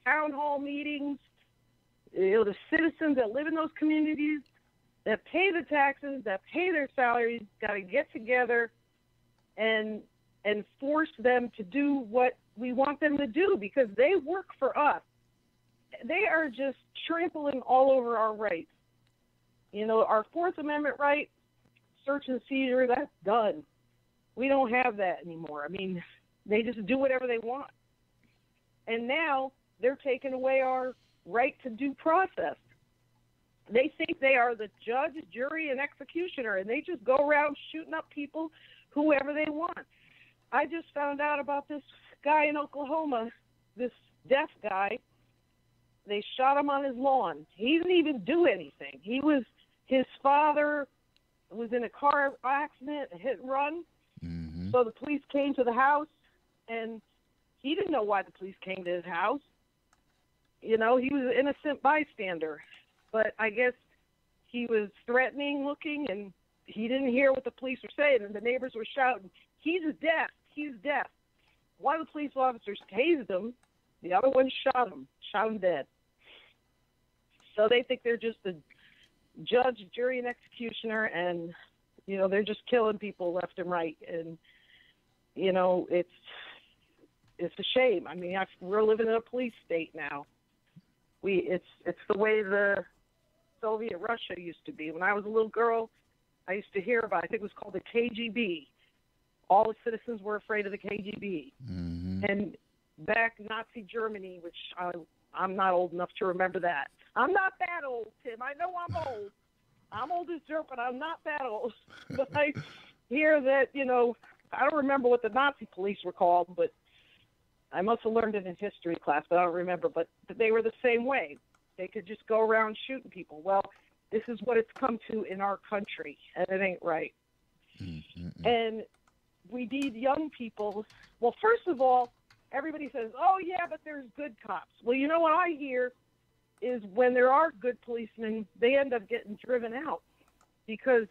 town hall meetings. The citizens that live in those communities that pay the taxes, that pay their salaries, got to get together and force them to do what we want them to do because they work for us. They are just trampling all over our rights. You know, our Fourth Amendment right, search and seizure, that's done. We don't have that anymore. I mean, they just do whatever they want. And now they're taking away our right to due process. They think they are the judge, jury, and executioner, and they just go around shooting up people, whoever they want. I just found out about this guy in Oklahoma, this deaf guy. They shot him on his lawn. He didn't even do anything. His father was in a car accident, a hit and run. Mm-hmm. So the police came to the house, and he didn't know why the police came to his house. You know, he was an innocent bystander. But I guess he was threatening looking, and he didn't hear what the police were saying, and the neighbors were shouting, he's deaf, he's deaf. One of the police officers tased him. The other one shot him dead. So they think they're just the judge, jury, and executioner, and, you know, they're just killing people left and right. And, you know, it's a shame. I mean, we're living in a police state now. It's the way the Soviet Russia used to be. When I was a little girl, I used to hear about, I think it was called the KGB. All the citizens were afraid of the KGB. Mm-hmm. And back Nazi Germany, which I'm not old enough to remember that. I'm not that old, Tim. I know I'm old. I'm old as dirt, but I'm not that old. But I hear that, you know, I don't remember what the Nazi police were called, but I must have learned it in history class, but I don't remember. But they were the same way. They could just go around shooting people. Well, this is what it's come to in our country, and it ain't right. Mm-hmm. And we need young people. Well, first of all, everybody says, oh, yeah, but there's good cops. Well, you know what I hear is when there are good policemen, they end up getting driven out because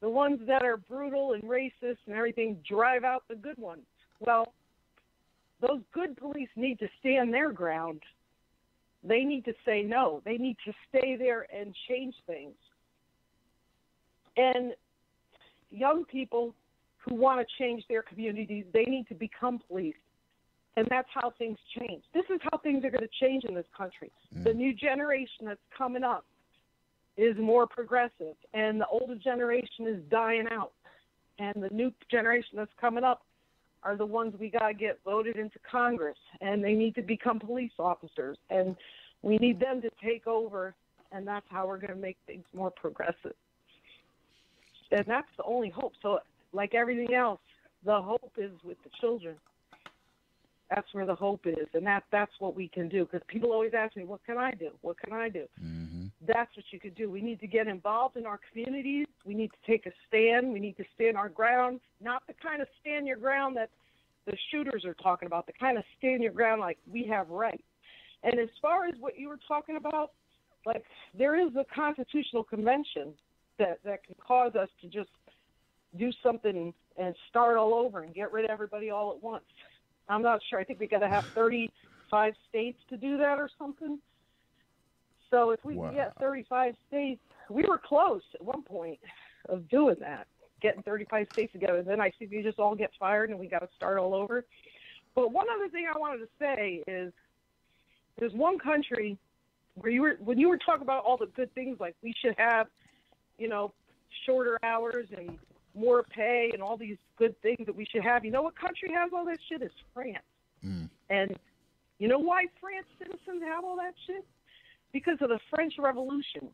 the ones that are brutal and racist and everything drive out the good ones. Well, those good police need to stand their ground. They need to say no. They need to stay there and change things. And young people who want to change their communities, they need to become police. And that's how things change. This is how things are going to change in this country. The new generation that's coming up is more progressive, and the older generation is dying out. And the new generation that's coming up are the ones we got to get voted into Congress, and they need to become police officers. And we need them to take over, and that's how we're going to make things more progressive. And that's the only hope. So like everything else, the hope is with the children. That's where the hope is, and that's what we can do. Because people always ask me, what can I do? What can I do? Mm-hmm. That's what you could do. We need to get involved in our communities. We need to take a stand. We need to stand our ground, not the kind of stand your ground that the shooters are talking about, the kind of stand your ground like we have rights. And as far as what you were talking about, like there is a constitutional convention that can cause us to just do something and start all over and get rid of everybody all at once. I'm not sure. I think we got to have 35 states to do that or something. So if we can get 35 states, we were close at one point of doing that, getting 35 states together. Then I see we just all get fired and we got to start all over. But one other thing I wanted to say is there's one country where when you were talking about all the good things, like we should have, you know, shorter hours and more pay and all these good things that we should have. You know what country has all that shit? Is France. And you know why France citizens have all that shit? Because of the French Revolution.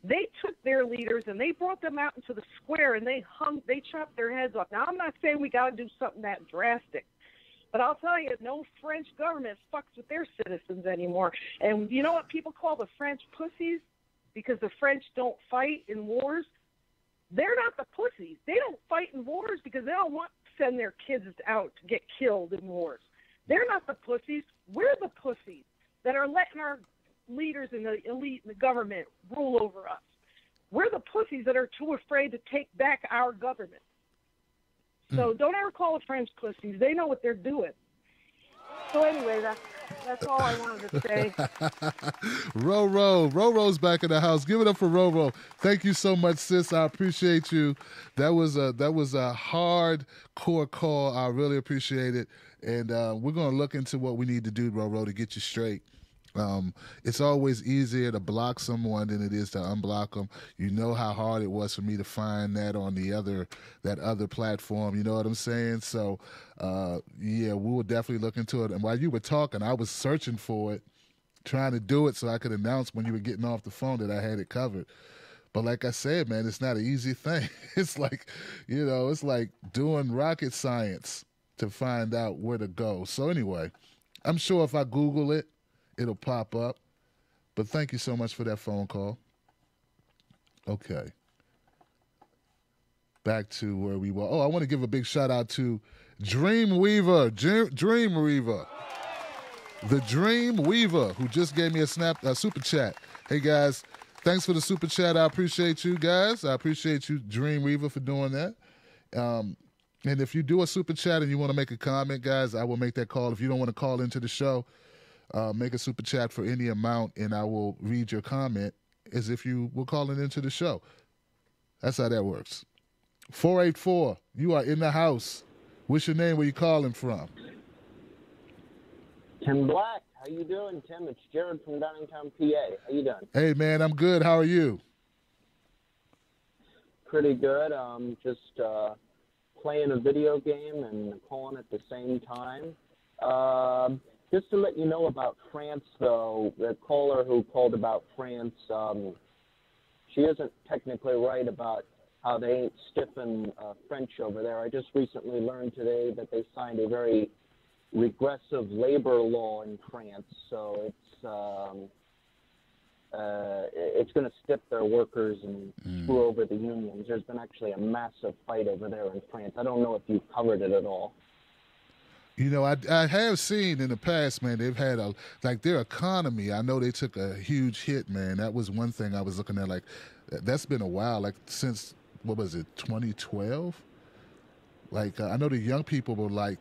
They took their leaders and they brought them out into the square and they chopped their heads off. Now, I'm not saying we got to do something that drastic, But I'll tell you, no French government fucks with their citizens anymore. And you know what people call the French pussies? Because the French don't fight in wars. They're not the pussies. They don't fight in wars because they don't want to send their kids out to get killed in wars. They're not the pussies. We're the pussies that are letting our leaders in the elite in the government rule over us. We're the pussies that are too afraid to take back our government. So don't ever call the French pussies. They know what they're doing. So anyway, that's all I wanted to say. Roro's back in the house. Give it up for Roro. Thank you so much, sis. I appreciate you. That was a hardcore call. I really appreciate it. And we're going to look into what we need to do, Roro, to get you straight. It's always easier to block someone than it is to unblock them. You know how hard it was for me to find that on that other platform. You know what I'm saying? So, yeah, we will definitely look into it. And while you were talking, I was searching for it, trying to do it so I could announce when you were getting off the phone that I had it covered. But like I said, man, it's not an easy thing. It's like, it's like doing rocket science to find out where to go. So anyway, I'm sure if I Google it, it'll pop up. But thank you so much for that phone call. Okay. Back to where we were. Oh, I want to give a big shout out to Dreamweaver. Dreamweaver. The Dreamweaver, who just gave me a super chat. Hey, guys, thanks for the super chat. I appreciate you guys. I appreciate you, Dreamweaver, for doing that. And if you do a super chat and you want to make a comment, guys, I will make that call. If you don't want to call into the show, make a super chat for any amount, and I will read your comment as if you were calling into the show. That's how that works. 484, you are in the house. What's your name? Where you calling from? Tim Black. How you doing, Tim? It's Jared from Downingtown, PA. How you doing? Hey, man, I'm good. How are you? Pretty good. Just playing a video game and calling at the same time. Just to let you know about France, though, the caller who called about France, she isn't technically right about how they ain't stiffing French over there. I just recently learned today that they signed a very regressive labor law in France, so it's going to stiff their workers and screw over the unions. There's been actually a massive fight over there in France. I don't know if you've covered it at all. I have seen in the past, man, they've had their economy. I know they took a huge hit, man. That was one thing I was looking at. Like, that's been a while, like since, 2012? Like, I know the young people were like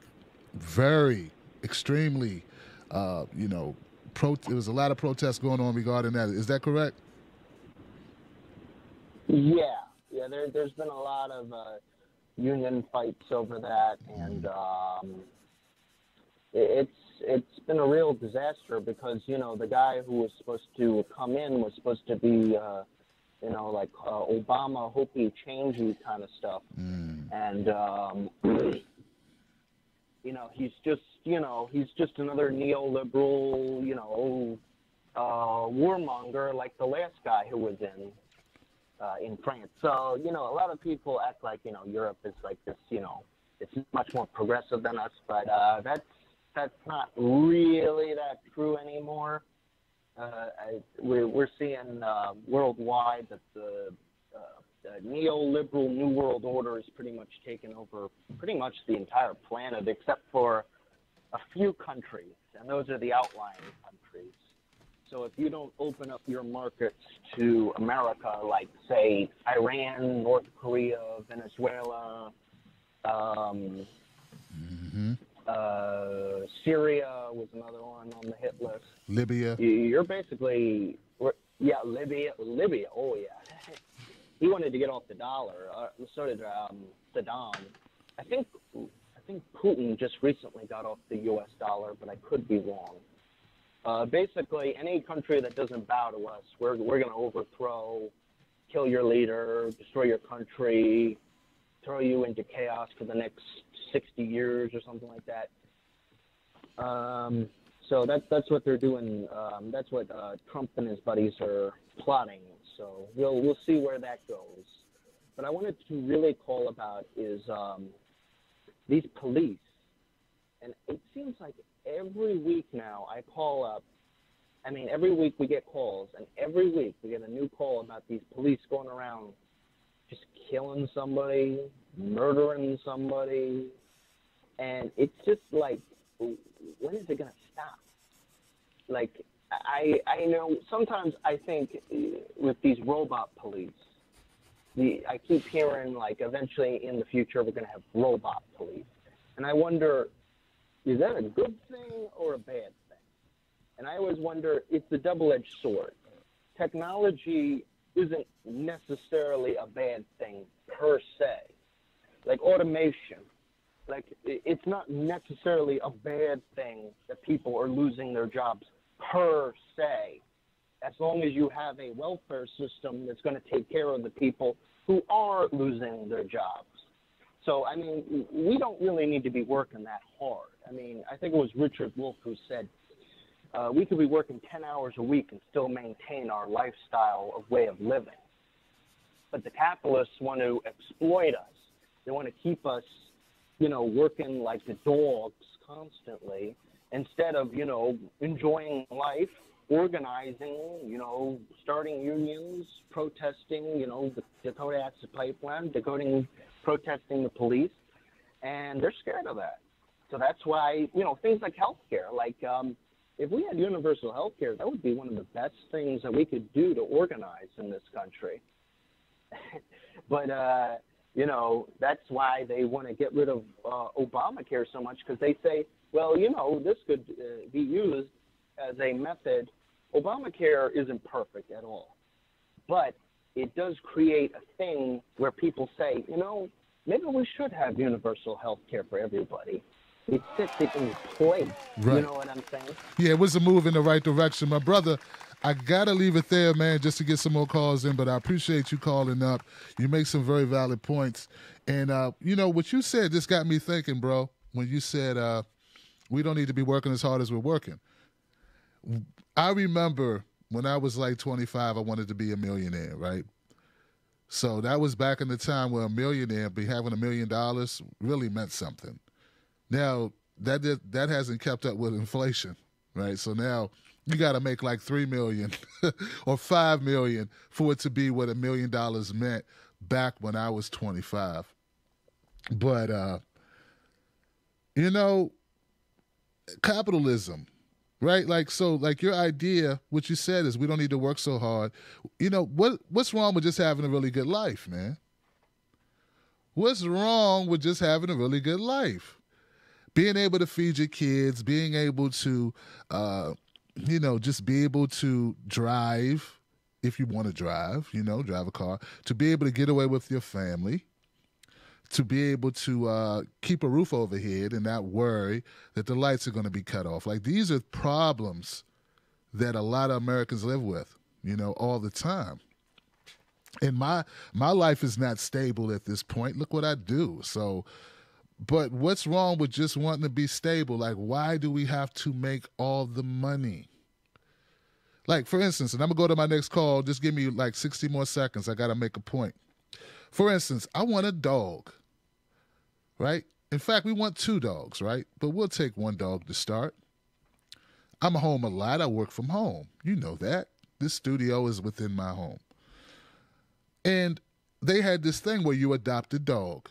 very, extremely, there was a lot of protests going on regarding that. Is that correct? Yeah. There's been a lot of union fights over that, and it's been a real disaster because the guy who was supposed to come in was supposed to be Obama hopey changey kind of stuff, and he's just another neoliberal warmonger like the last guy who was in France. So a lot of people act like Europe is like this, it's much more progressive than us, but that's not really that true anymore. We're seeing worldwide that the neoliberal New World Order is pretty much taken over pretty much the entire planet except for a few countries, and those are the outlying countries. So if you don't open up your markets to America, like, say, Iran, North Korea, Venezuela, Syria was another one on the hit list. Libya. You're basically, Libya. Oh yeah, he wanted to get off the dollar. So did Saddam. I think Putin just recently got off the U.S. dollar, but I could be wrong. Basically, any country that doesn't bow to us, we're going to overthrow, kill your leader, destroy your country, throw you into chaos for the next 60 years or something like that. So that's what they're doing. That's what Trump and his buddies are plotting. So we'll see where that goes. But I wanted to really call about is these police And it seems like every week now I call up. I mean, every week we get calls, and every week we get a new call about these police going around just killing somebody, murdering somebody. And it's just like, when is it going to stop? Like, I know sometimes I think with these robot police, I keep hearing, like, eventually in the future we're going to have robot police. And I wonder, is that a good thing or a bad thing? And I always wonder, it's a double-edged sword. Technology isn't necessarily a bad thing per se. Like automation, like it's not necessarily a bad thing that people are losing their jobs per se, as long as you have a welfare system that's going to take care of the people who are losing their jobs. So, I mean, we don't really need to be working that hard. I mean, I think it was Richard Wolff who said, we could be working 10 hours a week and still maintain our lifestyle of way of living. But the capitalists want to exploit us. They want to keep us, working like the dogs constantly instead of, enjoying life, organizing, starting unions, protesting, the Dakota Access Pipeline, protesting the police. And they're scared of that. So that's why, things like healthcare, like, if we had universal health care, that would be one of the best things that we could do to organize in this country. But, that's why they want to get rid of Obamacare so much, because they say, well, this could be used as a method. Obamacare isn't perfect at all, but it does create a thing where people say, maybe we should have universal health care for everybody. It sets it in place. Right. You know what I'm saying? Yeah, it was a move in the right direction. My brother, I got to leave it there, man, just to get some more calls in, but I appreciate you calling up. You make some very valid points. And, what you said just got me thinking, bro, when you said we don't need to be working as hard as we're working. I remember when I was like 25, I wanted to be a millionaire, right? So that was back in the time where a millionaire, having $1 million really meant something. Now, that hasn't kept up with inflation, right? So now you got to make like $3 million or $5 million for it to be what $1 million meant back when I was 25. But, capitalism, right? Like your idea, what you said is we don't need to work so hard. What's wrong with just having a really good life, man? What's wrong with just having a really good life? Being able to feed your kids, being able to, just be able to drive if you want to drive, drive a car, to be able to get away with your family, to be able to keep a roof over head and not worry that the lights are going to be cut off. Like, these are problems that a lot of Americans live with, all the time. And my life is not stable at this point. Look what I do. So, but what's wrong with just wanting to be stable? Like, why do we have to make all the money? Like, for instance, and I'm going to go to my next call. Just give me like 60 more seconds. I got to make a point. For instance, I want a dog, right? In fact, we want 2 dogs, right? But we'll take 1 dog to start. I'm home a lot. I work from home. You know that. This studio is within my home. And they had this thing where you adopt a dog.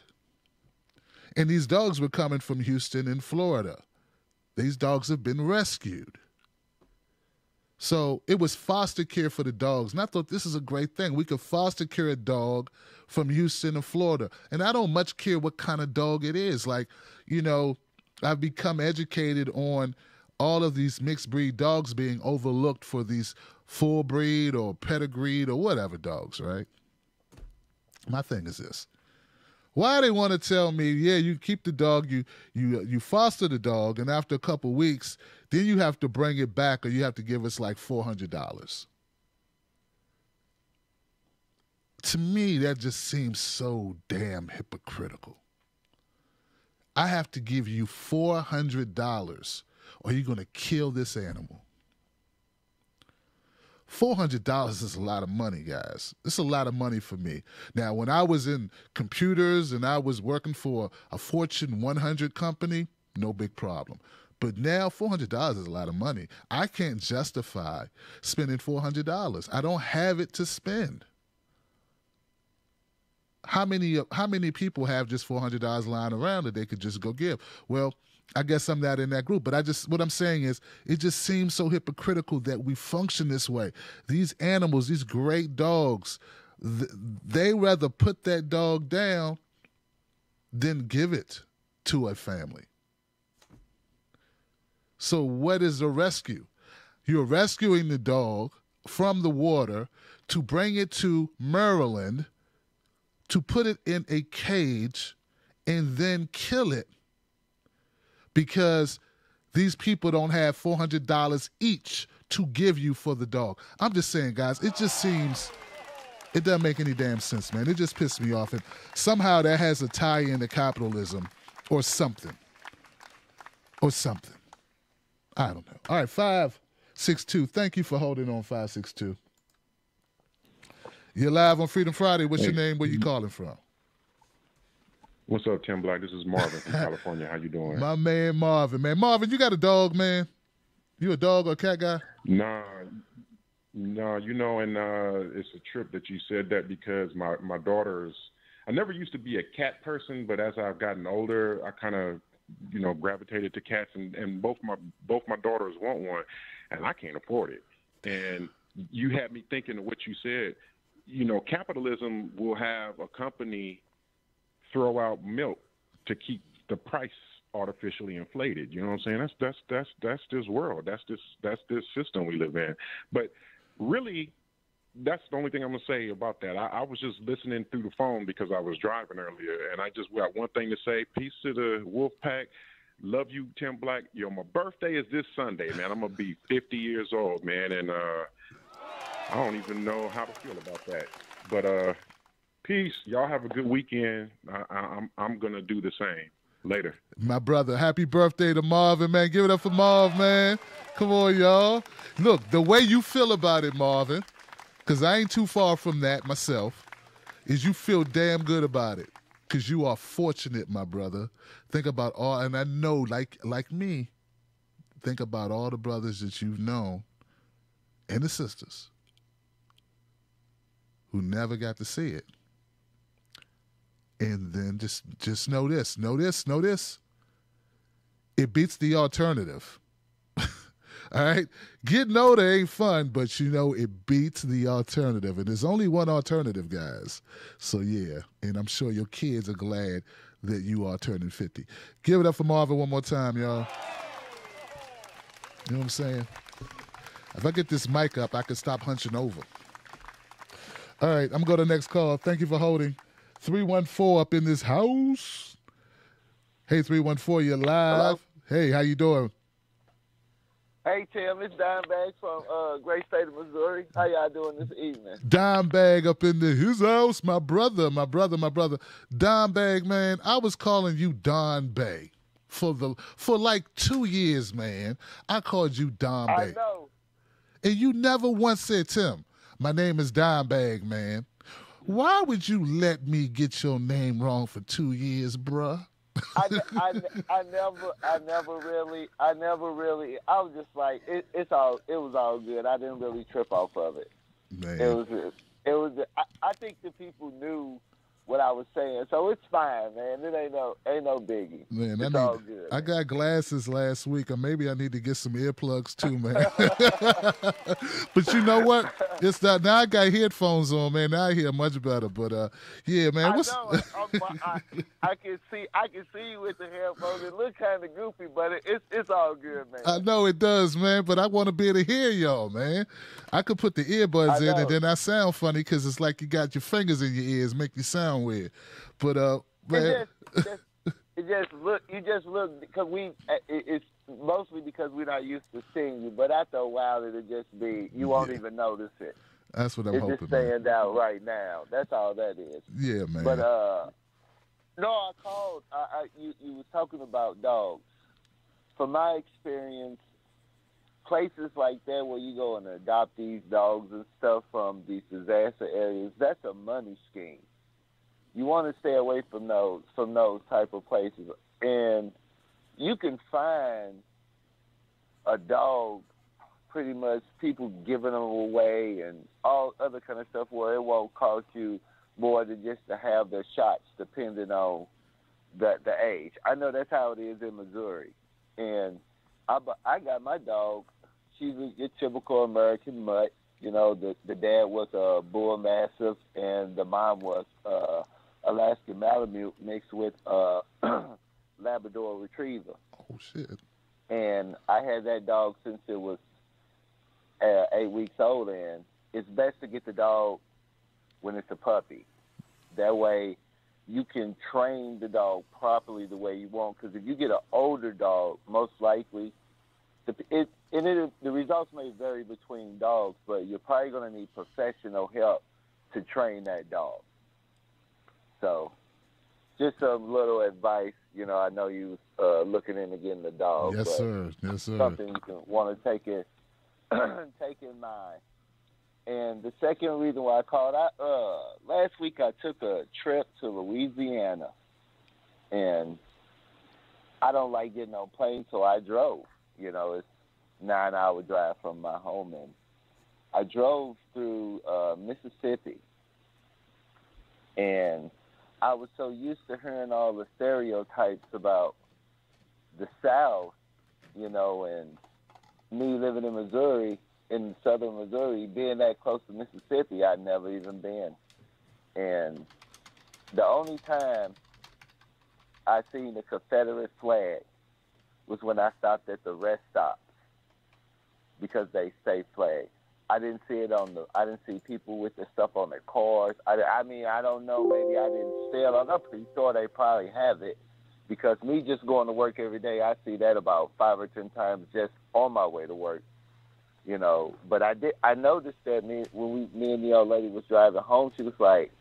And these dogs were coming from Houston and Florida. These dogs have been rescued. So it was foster care for the dogs. And I thought this is a great thing. We could foster care a dog from Houston and Florida. And I don't much care what kind of dog it is. Like, I've become educated on all of these mixed breed dogs being overlooked for these full breed or pedigreed or whatever dogs, right? My thing is this. Why they want to tell me, yeah, you keep the dog, you foster the dog, and after a couple of weeks, then you have to bring it back or you have to give us like $400. To me, that just seems so damn hypocritical. I have to give you $400 or you're going to kill this animal. $400 is a lot of money, guys. It's a lot of money for me. Now, when I was in computers and I was working for a Fortune 100 company, no big problem. But now $400 is a lot of money. I can't justify spending $400. I don't have it to spend. How many people have just $400 lying around that they could just go give? Well, I guess I'm not in that group, but what I'm saying is it just seems so hypocritical that we function this way. These animals, these great dogs, they rather put that dog down than give it to a family. So what is a rescue? You're rescuing the dog from the water to bring it to Maryland, to put it in a cage and then kill it because these people don't have $400 each to give you for the dog. I'm just saying, guys, it doesn't make any damn sense, man. It just pissed me off. And somehow that has a tie into capitalism or something. I don't know. All right, 562. Thank you for holding on, 562. You're live on Freedom Friday. What's your name? Where you calling from? What's up, Tim Black? This is Marvin from California. How you doing? My man Marvin, man. Marvin, you got a dog, man? You a dog or a cat guy? Nah, you know, and it's a trip that you said that because my daughter's, I never used to be a cat person, but as I've gotten older, I kind of, you know, gravitated to cats, and both my daughters want one, and I can't afford it. And you had me thinking of what you said. You know, capitalism will have a company throw out milk to keep the price artificially inflated. You know what I'm saying? That's this world. That's this system we live in. But really, that's the only thing I'm gonna say about that. I was just listening through the phone because I was driving earlier, and I just got one thing to say: peace to the Wolf Pack. Love you, Tim Black. Yo, my birthday is this Sunday, man. I'm gonna be 50 years old, man, and I don't even know how to feel about that. But peace. Y'all have a good weekend. I'm gonna do the same. Later. My brother, happy birthday to Marvin, man. Give it up for Marv, man. Come on, y'all. Look, the way you feel about it, Marvin, because I ain't too far from that myself, is you feel damn good about it. Because you are fortunate, my brother. Think about all, and I know, like me, think about all the brothers that you've known and the sisters who never got to see it. And then just know this. It beats the alternative. All right? Getting older ain't fun, but you know it beats the alternative. And there's only one alternative, guys. So, yeah. And I'm sure your kids are glad that you are turning 50. Give it up for Marvin one more time, y'all. You know what I'm saying? If I get this mic up, I can stop hunching over. All right, I'm going to go to the next call. Thank you for holding. 314 up in this house. Hey, 314, you're live. Hello? Hey, how you doing? Hey, Tim, it's Dimebag from great state of Missouri. How y'all doing this evening? Dimebag up in his house. My brother. Dimebag, man, I was calling you Don Bay for like 2 years, man. I called you Don Bay. I know. And you never once said, Tim, my name is Dimebag, man. Why would you let me get your name wrong for 2 years, bruh? I never really. I was just like, it was all good. I didn't really trip off of it. Man. It was. I think the people knew what I was saying, so it's fine, man. It ain't no biggie. Man, it's all good. I got glasses last week, or maybe I need to get some earplugs too, man. But you know what? It's that now I got headphones on, man. Now I hear much better. But yeah, man. I can see you with the headphones. It looks kind of goofy, but it's all good, man. I know it does, man. But I want to be able to hear y'all, man. I could put the earbuds in, and then I sound funny because it's like you got your fingers in your ears, make you sound weird. But man, you just look because it's mostly because we're not used to seeing you. But after a while, it'll just be you won't even notice it. That's what I'm hoping. It's just stand out right now. That's all that is. Yeah, man. But no, I called. You was talking about dogs. From my experience, places like that where you go and adopt these dogs and stuff from these disaster areas, that's a money scheme. You want to stay away from those type of places. And you can find a dog, pretty much people giving them away and all other kind of stuff where it won't cost you more than just to have their shots, depending on the age. I know that's how it is in Missouri. And I got my dog. She's a typical American mutt. You know, the dad was a bull mastiff and the mom was Alaskan Malamute mixed with Labrador Retriever. Oh, shit. And I had that dog since it was 8 weeks old, and it's best to get the dog when it's a puppy. That way you can train the dog properly the way you want, because if you get an older dog, most likely, the results may vary between dogs, but you're probably going to need professional help to train that dog. So just some little advice. You know, I know you looking into getting the dog. Yes, but sir. Yes, sir. Something you can want to take in mind. And the second reason why I called, last week I took a trip to Louisiana, and I don't like getting on planes, so I drove. You know, it's 9-hour drive from my home, and I drove through Mississippi, and I was so used to hearing all the stereotypes about the South, you know, and me living in Missouri, in southern Missouri, being that close to Mississippi, I'd never even been. And the only time I seen the Confederate flag was when I stopped at the rest stops because they say flag. I didn't see people with the stuff on their cars. I mean, I don't know, maybe I didn't steal it. I'm pretty sure they probably have it, because me just going to work every day, I see that about 5 or 10 times just on my way to work. You know, but I noticed that me and the old lady was driving home, she was like,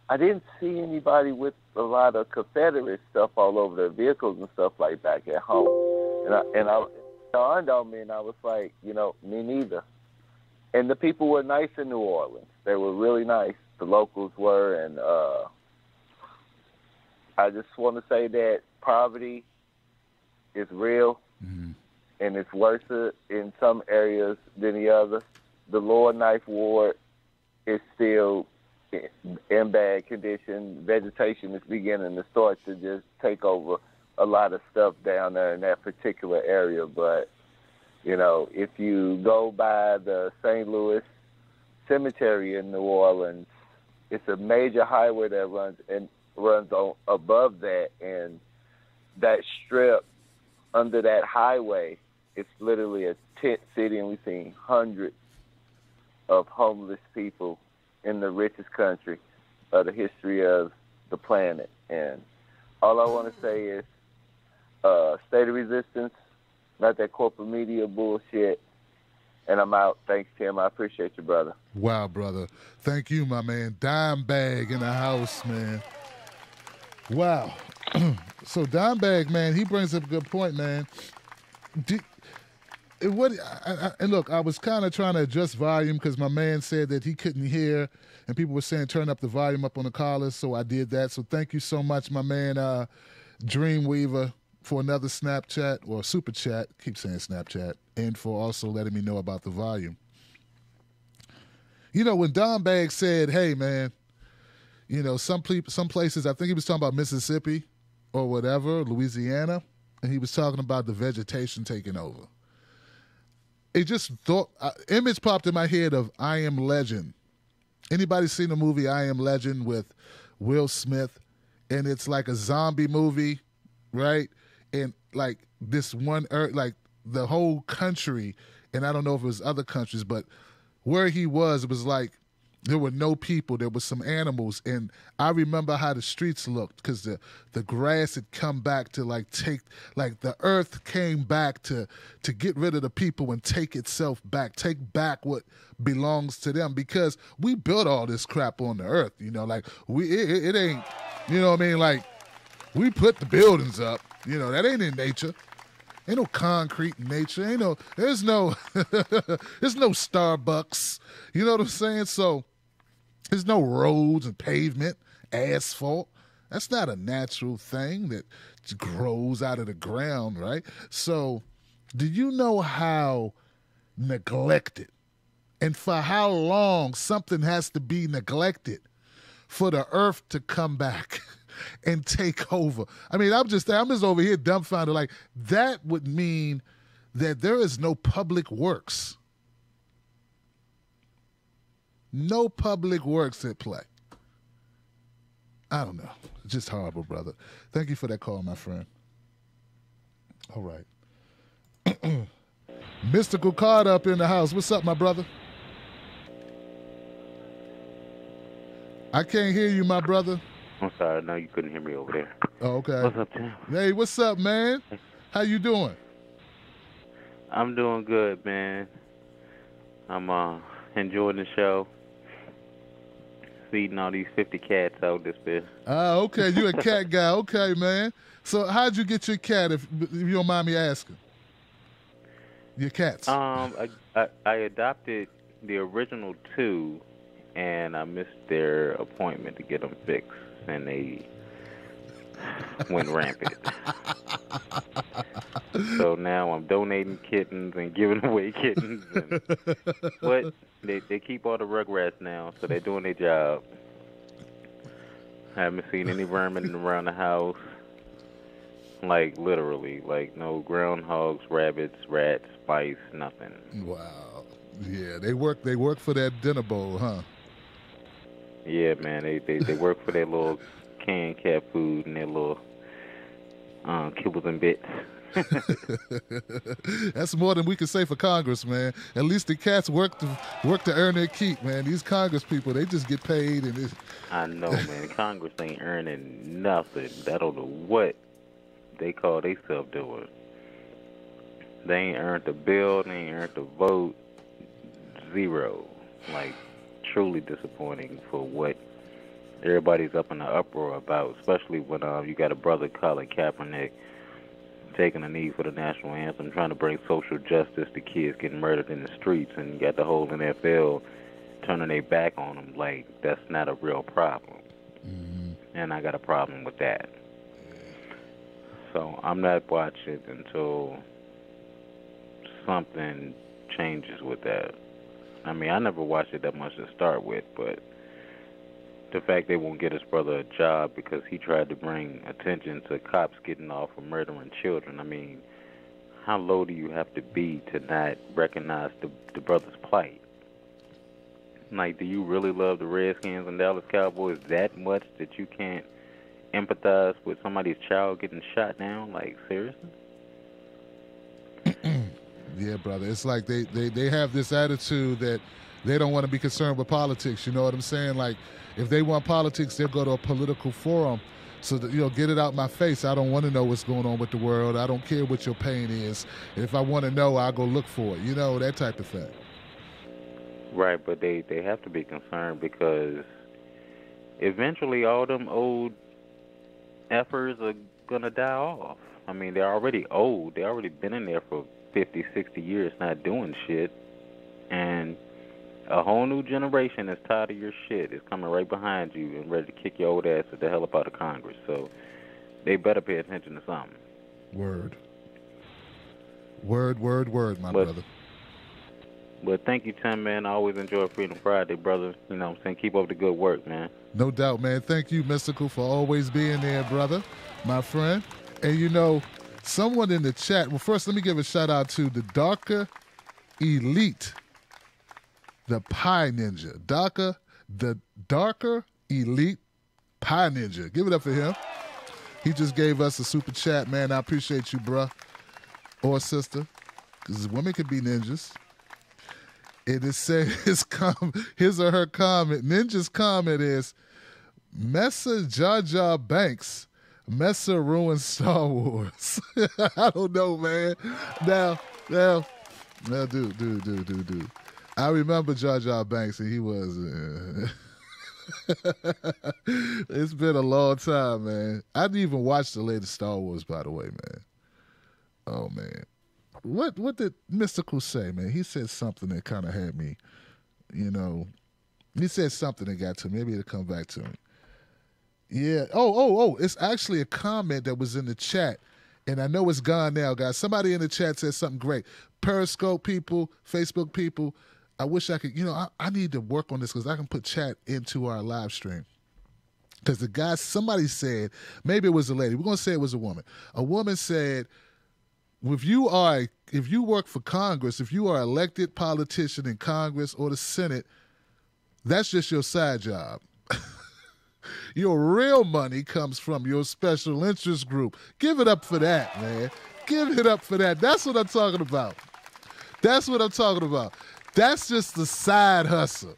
I didn't see anybody with a lot of Confederate stuff all over their vehicles and stuff like back at home. And I dawned on me, and I was like, you know, me neither. And the people were nice in New Orleans. They were really nice. The locals were, and I just want to say that poverty is real. Mm-hmm. And it's worse in some areas than the other. The Lower Ninth Ward is still in bad condition. Vegetation is beginning to start to just take over a lot of stuff down there in that particular area. But, you know, if you go by the St. Louis Cemetery in New Orleans, it's a major highway that runs on above that, and that strip under that highway, it's literally a tent city, and we've seen hundreds of homeless people in the richest country of the history of the planet. And all I want to say is state of resistance, not that corporate media bullshit. And I'm out. Thanks, Tim. I appreciate you, brother. Wow, brother. Thank you, my man. Dime Bag in the house, man. Wow. So Dime Bag, man, he brings up a good point, man. And look, I was kind of trying to adjust volume because my man said that he couldn't hear, and people were saying turn up the volume up on the callers, so I did that. So thank you so much, my man Dreamweaver, for another Snapchat or Super Chat. Keep saying Snapchat, and for also letting me know about the volume. You know, when Don Bag said, "Hey, man, you know, some places," I think he was talking about Mississippi or whatever, Louisiana, and he was talking about the vegetation taking over. It just image popped in my head of I Am Legend. Anybody seen the movie I Am Legend with Will Smith? And it's like a zombie movie, right? And like this one, like the whole country, and I don't know if it was other countries, but where he was, it was like there were no people. There were some animals, and I remember how the streets looked because the grass had come back to the earth came back to get rid of the people and take itself back, take back what belongs to them, because we built all this crap on the earth. You know, like it ain't, you know what I mean? Like we put the buildings up. You know, that ain't in nature. Ain't no concrete in nature. There's no Starbucks. You know what I'm saying? So there's no roads and pavement, asphalt. That's not a natural thing that grows out of the ground, right? So, do you know how neglected and for how long something has to be neglected for the earth to come back and take over? I mean, I'm just over here dumbfounded. Like, that would mean that there is no public works. No public works at play. I don't know. It's just horrible, brother. Thank you for that call, my friend. All right. Mystical Card up in the house. What's up, my brother? I can't hear you, my brother. I'm sorry. No, you couldn't hear me over there. Oh, okay. What's up, Tim? Hey, what's up, man? How you doing? I'm doing good, man. I'm enjoying the show. Feeding all these 50 cats out this bit. Okay. You a cat guy. Okay, man. So how'd you get your cat, if you don't mind me asking? Your cats. I adopted the original two, and I missed their appointment to get them fixed, and they went rampant. So now I'm donating kittens and giving away kittens. But they keep all the rugrats now, so they're doing their job. I haven't seen any vermin around the house. Like, literally. Like, no groundhogs, rabbits, rats, mice, nothing. Wow. Yeah, they work for that dinner bowl, huh? Yeah, man. They work for their little canned cat food and their little kibbles and bits. That's more than we can say for Congress, man. At least the cats work to earn their keep, man. These Congress people, they just get paid. I know, man. Congress ain't earning nothing. I don't know what they call themselves doing. They ain't earned the bill. They ain't earned the vote. Zero. Like, truly disappointing for what everybody's up in the uproar about, especially when you got a brother, Colin Kaepernick, taking a knee for the national anthem, trying to bring social justice to kids getting murdered in the streets, and you got the whole NFL turning their back on them like that's not a real problem. Mm-hmm. And I got a problem with that. So I'm not watching until something changes with that. I mean, I never watched it that much to start with, but the fact they won't get his brother a job because he tried to bring attention to cops getting off for murdering children. I mean, how low do you have to be to not recognize the brother's plight? Like, do you really love the Redskins and Dallas Cowboys that much that you can't empathize with somebody's child getting shot down? Like, seriously? Yeah, brother. It's like they have this attitude that they don't want to be concerned with politics. You know what I'm saying? Like, if they want politics, they'll go to a political forum. So that, get it out my face. I don't want to know what's going on with the world. I don't care what your pain is. If I want to know, I'll go look for it. That type of thing. Right, but they have to be concerned because eventually all them old effers are going to die off. I mean, they're already old. They already been in there for 50, 60 years not doing shit. And a whole new generation is tired of your shit. Is coming right behind you and ready to kick your old ass the hell up out of Congress. So they better pay attention to something. Word, my brother. But thank you, Tim, man. I always enjoy Freedom Friday, brother. You know what I'm saying? Keep up the good work, man. No doubt, man. Thank you, Mystical, for always being there, brother, my friend. And, someone in the chat, well, first let me give a shout-out to the Darker Elite, the Pie Ninja. The Darker Elite Pie Ninja. Give it up for him. He just gave us a super chat, man. I appreciate you, bruh or sister, because women can be ninjas. And it says his or her comment. Ninja's comment is, Messa Jar Jar Banks. Messa ruined Star Wars. I don't know, man. Now, dude. I remember Jar Jar Banks, and he was. It's been a long time, man. I didn't even watch the latest Star Wars, by the way, man. Oh, man. What did Mystical say, man? He said something that kind of had me, He said something that got to me. Maybe it'll come back to me. Yeah. Oh. It's actually a comment that was in the chat, and I know it's gone now, guys. Somebody in the chat said something great. Periscope people, Facebook people, I wish I could, I need to work on this because I can put chat into our live stream. Because the guy, somebody said, maybe it was a lady. We're going to say it was a woman. A woman said, if you work for Congress, if you are an elected politician in Congress or the Senate, that's just your side job. Your real money comes from your special interest group. Give it up for that, man. Give it up for that. That's what I'm talking about. That's what I'm talking about. That's just the side hustle.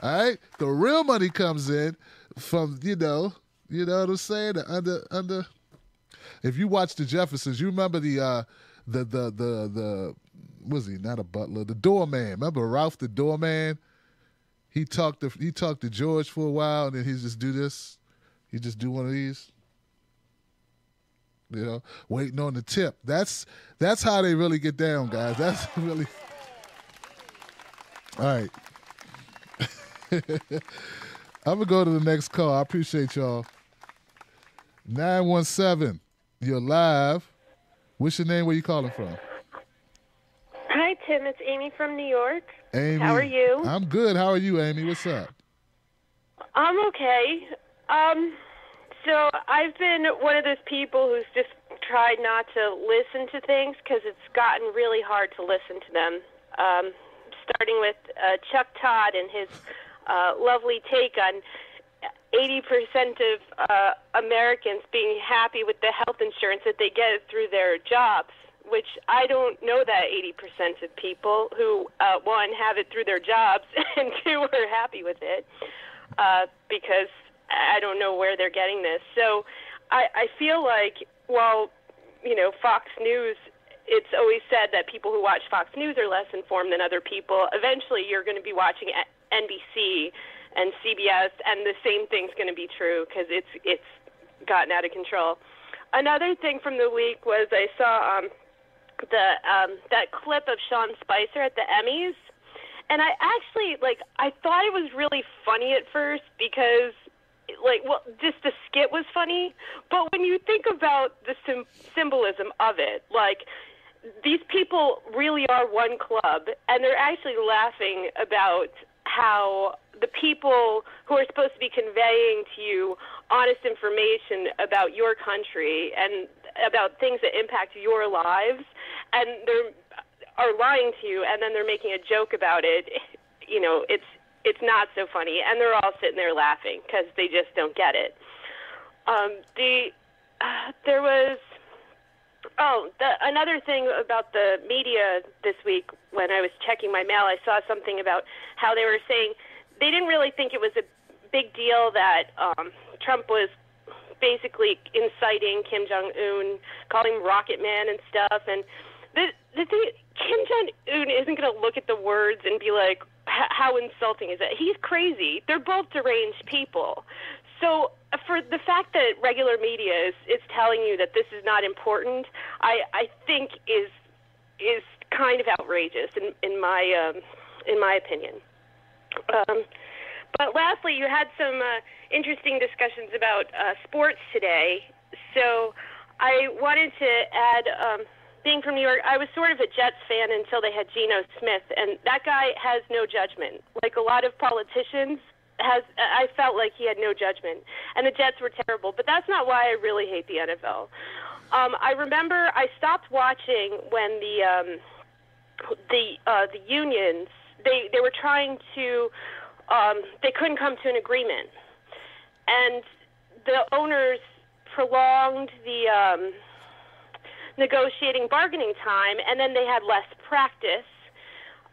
All right? The real money comes in from, you know what I'm saying? The under. If you watch the Jeffersons, you remember the was he not a butler? The doorman. Remember Ralph the doorman? He talked to George for a while, and then he just do this. He just do one of these. Waiting on the tip. That's how they really get down, guys. That's really. All right. I'm going to go to the next call. I appreciate y'all. 917, you're live. What's your name? Where you calling from? Hi, Tim. It's Amy from New York. Amy. How are you? I'm good. How are you, Amy? What's up? I'm okay. So I've been one of those people who's just tried not to listen to things because it's gotten really hard to listen to them. Starting with Chuck Todd and his lovely take on 80% of Americans being happy with the health insurance that they get through their jobs, which I don't know that 80% of people who, one, have it through their jobs, and two, are happy with it, because I don't know where they're getting this. So I feel like, Fox News, it's always said that people who watch Fox News are less informed than other people. Eventually, you're going to be watching NBC and CBS, and the same thing's going to be true because it's gotten out of control. Another thing from the week was I saw that clip of Sean Spicer at the Emmys, and I actually I thought it was really funny at first because just the skit was funny, but when you think about the symbolism of it, these people really are one club, and they're actually laughing about how the people who are supposed to be conveying to you honest information about your country and about things that impact your lives, and they are lying to you, and then they're making a joke about it, it's not so funny, and they're all sitting there laughing because they just don't get it. There was another thing about the media this week. When I was checking my mail, I saw something about how they were saying they didn't really think it was a big deal that Trump was basically inciting Kim Jong-un, calling him Rocket Man and stuff. And the thing, Kim Jong-un isn't going to look at the words and be like, how insulting is that? He's crazy. They're both deranged people. So for the fact that regular media is telling you that this is not important, I think is kind of outrageous in my opinion. But lastly, you had some interesting discussions about sports today. So I wanted to add, being from New York, I was sort of a Jets fan until they had Geno Smith, and that guy has no judgment. Like a lot of politicians, I felt like he had no judgment, and the Jets were terrible. But that's not why I really hate the NFL. I remember I stopped watching when the unions they were trying to they couldn't come to an agreement, and the owners prolonged the negotiating bargaining time, and then they had less practice.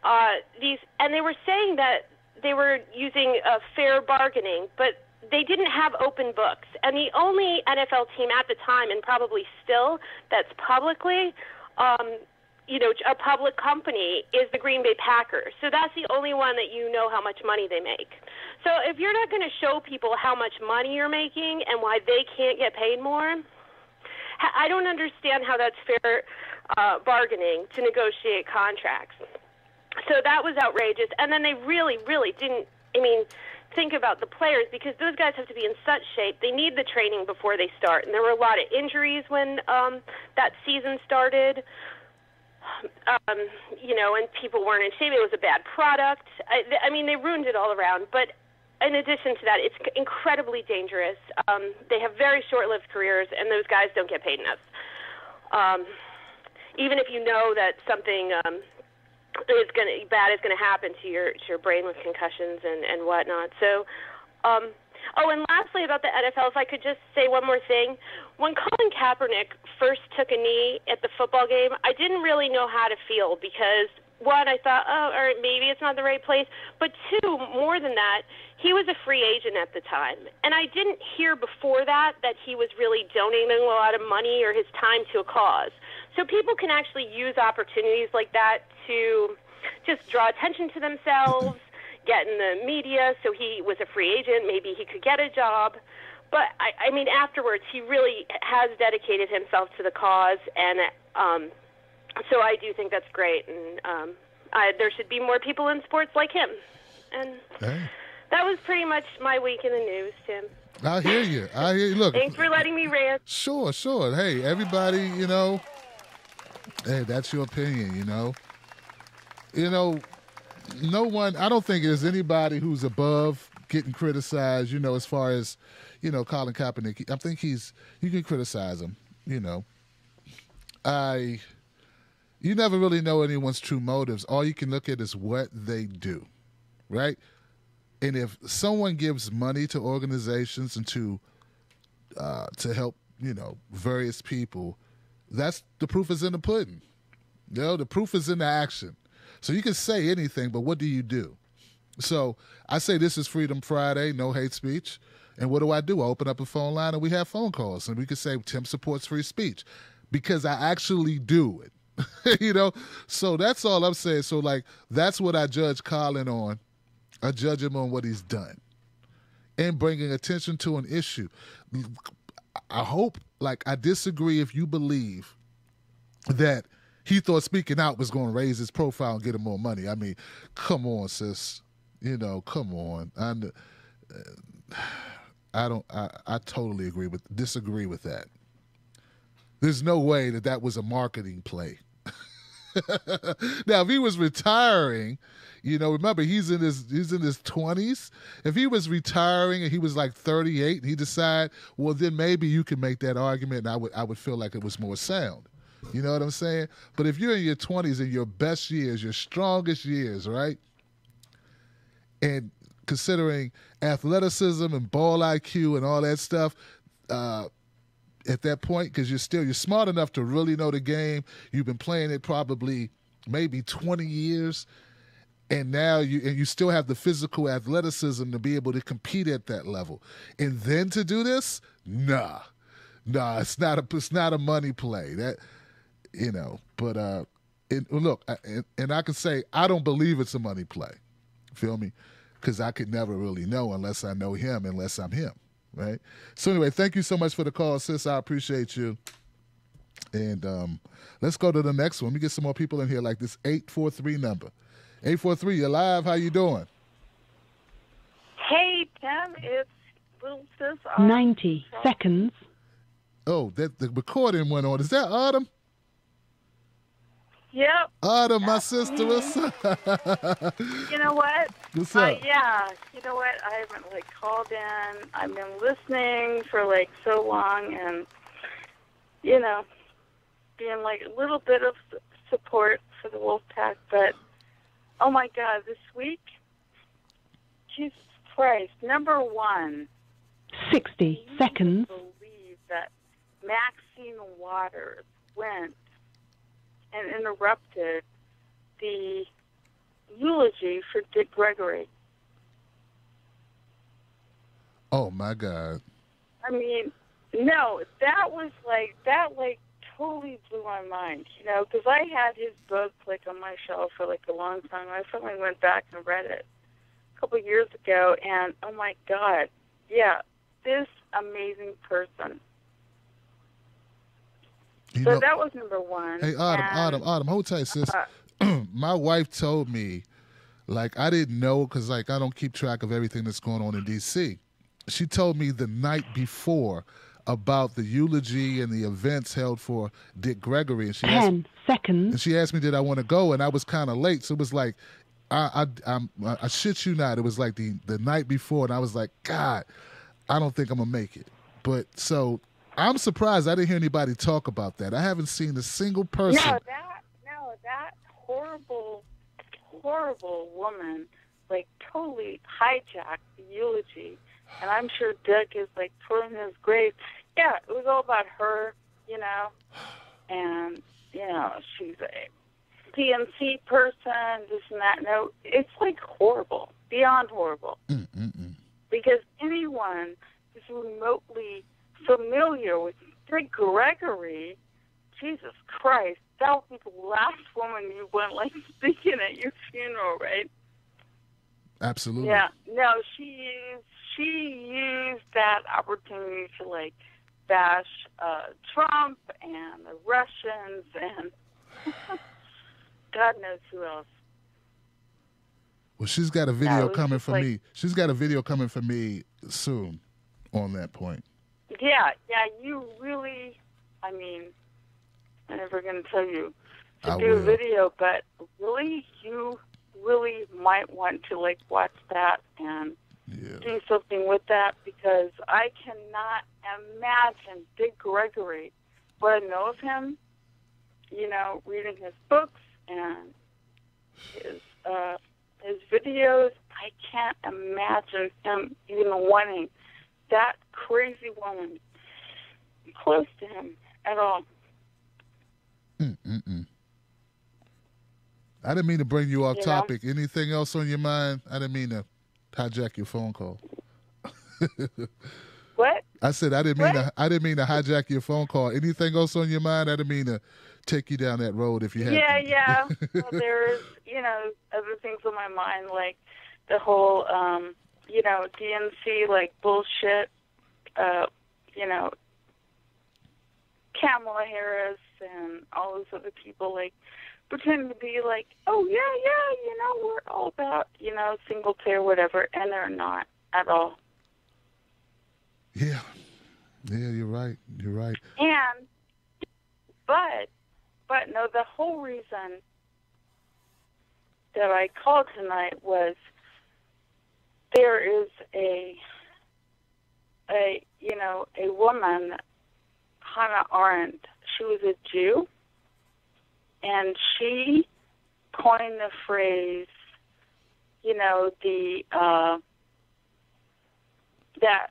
And they were saying that they were using fair bargaining, but they didn't have open books. And the only NFL team at the time, and probably still, that's publicly, a public company is the Green Bay Packers. So that's the only one that you know how much money they make. So if you're not going to show people how much money you're making and why they can't get paid more, I don't understand how that's fair bargaining to negotiate contracts. So that was outrageous. And then they really, really didn't, think about the players, because those guys have to be in such shape. They need the training before they start. And there were a lot of injuries when that season started. And people weren't in shape. It was a bad product. I mean, they ruined it all around. But in addition to that, it's incredibly dangerous. They have very short-lived careers, and those guys don't get paid enough. Even if you know that something bad is going to happen to your brain with concussions and whatnot. So, and lastly about the NFL, if I could just say one more thing. When Colin Kaepernick first took a knee at the football game, I didn't really know how to feel because, one, I thought, all right, maybe it's not the right place. But two, more than that, he was a free agent at the time. And I didn't hear before that he was really donating a lot of money or his time to a cause. So people can actually use opportunities like that to just draw attention to themselves, get in the media. So he was a free agent. Maybe he could get a job. But, I mean, afterwards, he really has dedicated himself to the cause. And so I do think that's great. And there should be more people in sports like him. And that was pretty much my week in the news, Tim. I hear you. Look. Thanks for letting me rant. Sure. Hey, everybody, hey, that's your opinion, no one, I don't think there's anybody who's above getting criticized, as far as, Colin Kaepernick. I think you can criticize him, you never really know anyone's true motives. All you can look at is what they do, right? And if someone gives money to organizations and to help, various people, that's the proof is in the pudding. The proof is in the action. So you can say anything, but what do you do? So I say this is Freedom Friday, no hate speech. And what do? I open up a phone line and we have phone calls. And we can say Tim supports free speech because I actually do it. So that's all I'm saying. So, that's what I judge Colin on. I judge him on what he's done and bringing attention to an issue. I hope, I disagree if you believe that he thought speaking out was going to raise his profile and get him more money. I mean, come on, sis. Come on. I totally disagree with that. There's no way that was a marketing play. Now, if he was retiring, remember he's in his 20s. If he was retiring and he was 38 and he decided, well, then maybe you can make that argument, and I would feel like it was more sound. You know what I'm saying? But if you're in your 20s, in your best years, your strongest years, right? And considering athleticism and ball IQ and all that stuff, at that point, because you're smart enough to really know the game. You've been playing it probably maybe 20 years, and now you still have the physical athleticism to be able to compete at that level. And then to do this, nah, it's not a money play. That but look, and I can say I don't believe it's a money play. Feel me? Because I could never really know unless I know him, unless I'm him. Right. So anyway, thank you so much for the call, sis. I appreciate you. And let's go to the next one. Let me get some more people in here, like this 843 number. 843, you're live. How you doing? Hey, Tim, it's little sis. 90 seconds. Oh, the recording went on. Is that Autumn? Yep. Autumn, my sister. What's up? You know what? What's up? Yeah. You know what? I haven't called in. I've been listening for so long, and being a little bit of support for the Wolfpack. But oh my God, this week, Jesus Christ! Number one. 60 seconds. Believe that Maxine Waters went and interrupted the eulogy for Dick Gregory. Oh my God! I mean, no, that was totally blew my mind, because I had his book on my shelf for a long time. I finally went back and read it a couple of years ago, and oh my God, yeah, this amazing person. So that was number one. Hey, Autumn, hold tight, sis. My wife told me Like, I didn't know because, like, I don't keep track of everything that's going on in D.C. She told me the night before about the eulogy and the events held for Dick Gregory. And she 10 seconds. And she asked me, did I want to go? And I was kind of late. So it was like, I shit you not. It was like the night before. And I was like, God, I don't think I'm going to make it. But so I'm surprised I didn't hear anybody talk about that. I haven't seen a single person. No, that horrible woman, like, totally hijacked the eulogy. And I'm sure Dick is, like, twirling his grave. Yeah, it was all about her, you know. And, you know, she's a DNC person, this and that. No, it's, like, horrible, beyond horrible. Because anyone who's remotely familiar with Dick Gregory, Jesus Christ, that would be the last woman you want, like, speaking at your funeral, right? Absolutely. Yeah. No, she used that opportunity to, like, bash Trump and the Russians and God knows who else. Well, she's got a video coming for me. She's got a video coming for me soon on that point. Yeah, you really, I mean, I'm never going to tell you to do a video, but really, you really might want to, like, watch that and do something with that, because I cannot imagine Dick Gregory, what I know of him, you know, reading his books and his videos. I can't imagine him even wanting that crazy woman close to him at all. I didn't mean to bring you off topic. Anything else on your mind? I didn't mean to hijack your phone call. What? I said I didn't mean to hijack your phone call. Anything else on your mind? I didn't mean to take you down that road if you had. Yeah. Well, there's, you know, other things on my mind, like the whole, you know, DNC, like, bullshit, you know, Kamala Harris and all those other people, like, pretend to be like, oh, yeah, you know, we're all about, you know, single payer, whatever, and they're not at all. Yeah, you're right. And, but no, the whole reason that I called tonight was there is a you know, a woman, Hannah Arendt. She was a Jew, and she coined the phrase, you know, that,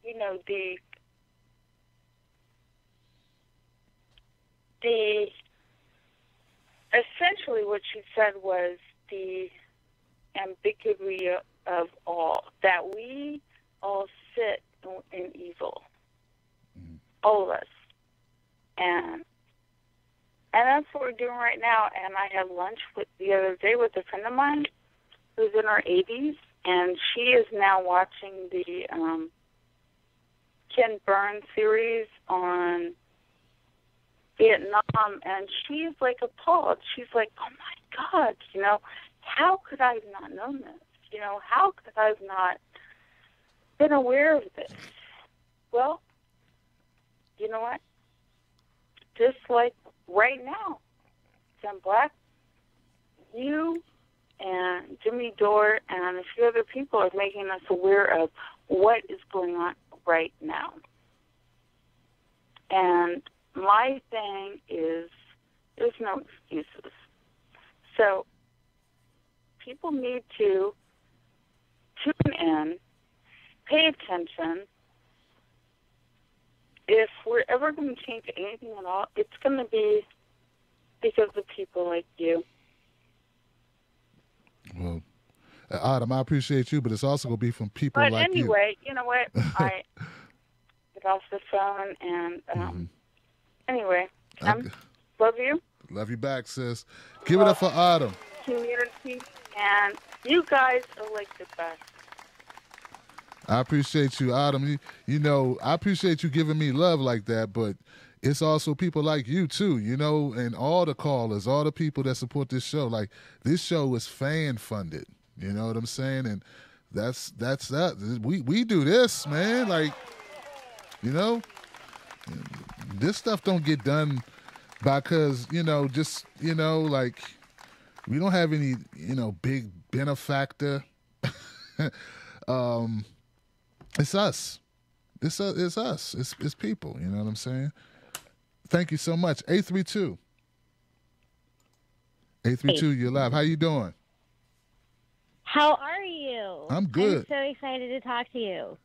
you know, the essentially what she said was the ambiguity of all, that we all sit in evil, all of us, and that's what we're doing right now. And I had lunch the other day with a friend of mine who's in her 80s, and she is now watching the Ken Burns series on Vietnam, and she's, like, appalled. She's like, oh my God, you know, how could I have not known this? You know, how could I have not been aware of this? Well, you know what? Just like right now, Tim Black, you and Jimmy Dore and a few other people are making us aware of what is going on right now. And my thing is, there's no excuses. So people need to tune in, pay attention. If we're ever going to change anything at all, it's going to be because of people like you. Well, Adam, I appreciate you, but it's also going to be from people like you. But anyway, you know what? I get off the phone and anyway, love you. Love you back, sis. Give it up for Adam. Community, and you guys are like the best. I appreciate you, Adam. You know, I appreciate you giving me love like that, but it's also people like you too, you know, and all the callers, all the people that support this show. Like, this show is fan funded. You know what I'm saying? And that's that. We do this, man. Like, you know, this stuff don't get done because, you know, just, you know, like, we don't have any, you know, big benefactor. It's us. It's us. It's people. You know what I'm saying? Thank you so much. 832. 832, you're live. How you doing? How are you? I'm good. I'm so excited to talk to you.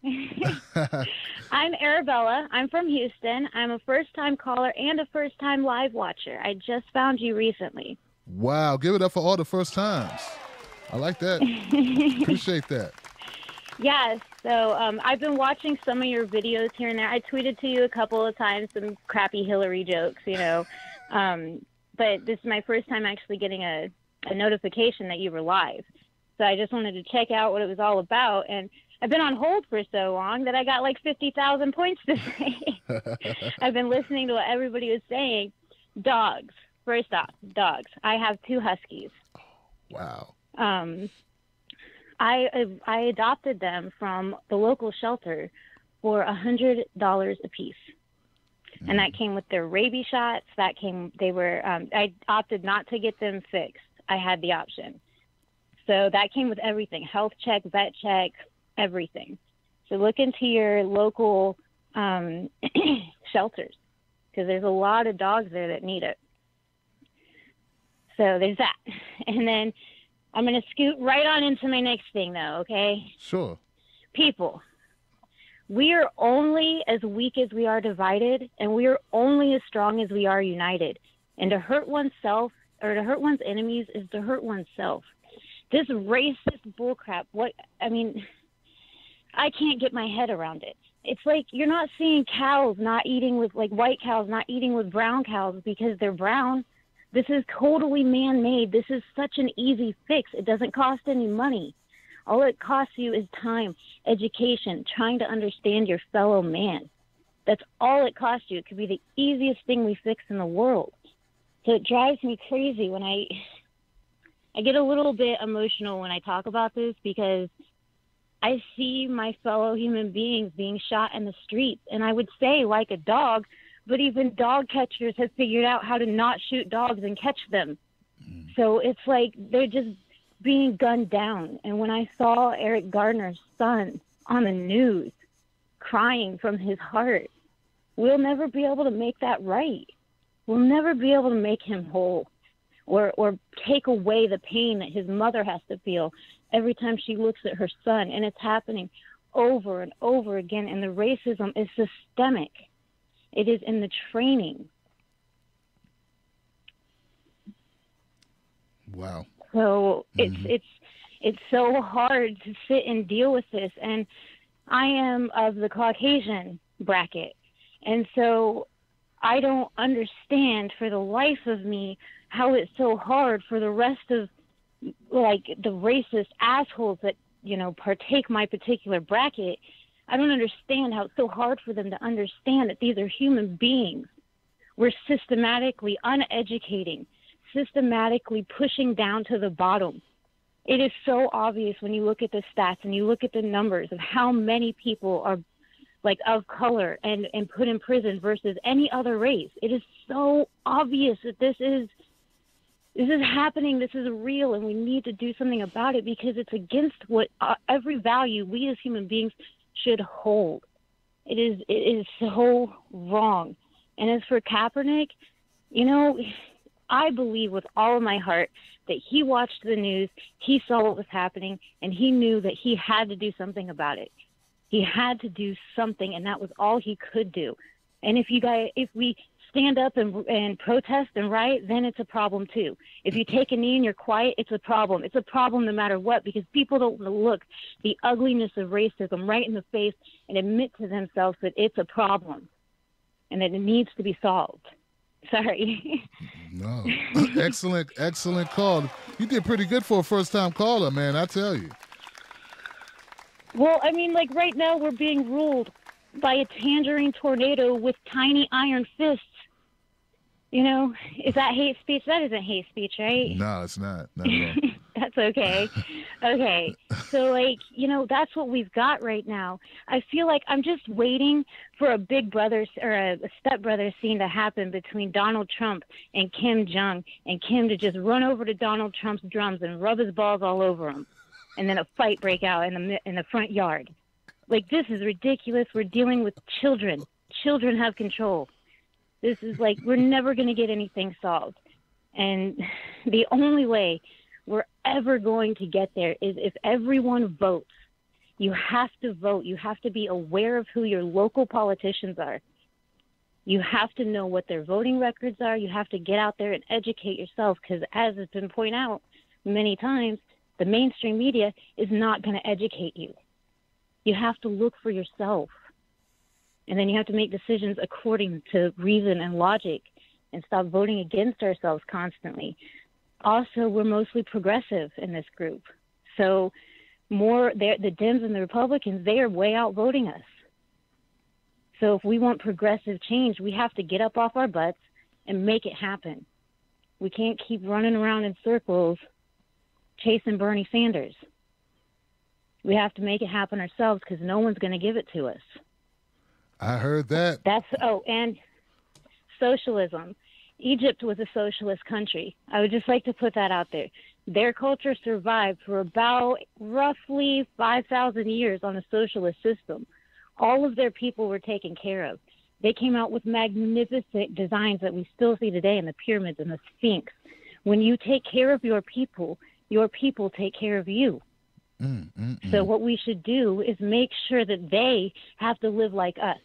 I'm Arabella. I'm from Houston. I'm a first-time caller and a first-time live watcher. I just found you recently. Wow. Give it up for all the first times. I like that. Appreciate that. Yes. So I've been watching some of your videos here and there. I tweeted to you a couple of times some crappy Hillary jokes, you know. But this is my first time actually getting a notification that you were live. So I just wanted to check out what it was all about. And I've been on hold for so long that I got like 50,000 points to say. I've been listening to what everybody was saying. Dogs. First off, dogs. I have 2 huskies. Wow. I adopted them from the local shelter for $100 a piece. And that came with their rabies shots. I opted not to get them fixed. I had the option. So that came with everything, health check, vet check, everything. So look into your local shelters, because there's a lot of dogs there that need it. So there's that. And then I'm going to scoot right on into my next thing, though, okay? Sure. People. We are only as weak as we are divided, and we are only as strong as we are united. And to hurt oneself or to hurt one's enemies is to hurt oneself. This racist bullcrap, I can't get my head around it. It's like you're not seeing cows not eating with, like, white cows not eating with brown cows because they're brown. This is totally man-made. This is such an easy fix. It doesn't cost any money. All it costs you is time, education, trying to understand your fellow man. That's all it costs you. It could be the easiest thing we fix in the world. So it drives me crazy when I get a little bit emotional when I talk about this, because I see my fellow human beings being shot in the streets. And I would say like a dog, but even dog catchers have figured out how to not shoot dogs and catch them. So it's like they're just being gunned down. And when I saw Eric Gardner's son on the news crying from his heart, we'll never be able to make that right. We'll never be able to make him whole, or take away the pain that his mother has to feel every time she looks at her son. And it's happening over and over again. And the racism is systemic. It is in the training. Wow. So it's so hard to sit and deal with this. And I am of the Caucasian bracket. And so I don't understand for the life of me how it's so hard for the rest of, like, the racist assholes that, you know, partake my particular bracket. I don't understand how it's so hard for them to understand that these are human beings. We're systematically uneducating, systematically pushing down to the bottom. It is so obvious when you look at the stats and you look at the numbers of how many people are, like, of color and put in prison versus any other race. It is so obvious that this is happening. This is real, and we need to do something about it, because it's against what every value we as human beings should hold. It is so wrong. And as for Kaepernick, you know, I believe with all of my heart that he watched the news, he saw what was happening, and he knew that he had to do something about it. He had to do something, and that was all he could do. And if we stand up and protest and riot, then it's a problem too. If you take a knee and you're quiet, it's a problem. It's a problem no matter what, because people don't look the ugliness of racism right in the face and admit to themselves that it's a problem and that it needs to be solved. Sorry. No. Excellent call. You did pretty good for a first-time caller, man, I tell you. Well, I mean, like, right now we're being ruled by a tangerine tornado with tiny iron fists. You know, is that hate speech? That isn't hate speech, right? No, it's not. Not at all. That's okay. Okay. So, like, you know, that's what we've got right now. I feel like I'm just waiting for a big brother or a stepbrother scene to happen between Donald Trump and Kim Jong, and Kim to just run over to Donald Trump's drums and rub his balls all over him, and then a fight break out in the front yard. Like, this is ridiculous. We're dealing with children. Children have control. This is like, we're never going to get anything solved. And the only way we're ever going to get there is if everyone votes. You have to vote. You have to be aware of who your local politicians are. You have to know what their voting records are. You have to get out there and educate yourself, because as has been pointed out many times, the mainstream media is not going to educate you. You have to look for yourself. And then you have to make decisions according to reason and logic and stop voting against ourselves constantly. Also, we're mostly progressive in this group. So the Dems and the Republicans, they are way outvoting us. So if we want progressive change, we have to get up off our butts and make it happen. We can't keep running around in circles chasing Bernie Sanders. We have to make it happen ourselves, because no one's going to give it to us. I heard that. And socialism. Egypt was a socialist country. I would just like to put that out there. Their culture survived for about roughly 5,000 years on a socialist system. All of their people were taken care of. They came out with magnificent designs that we still see today in the pyramids and the Sphinx. When you take care of your people take care of you. So what we should do is make sure that they have to live like us.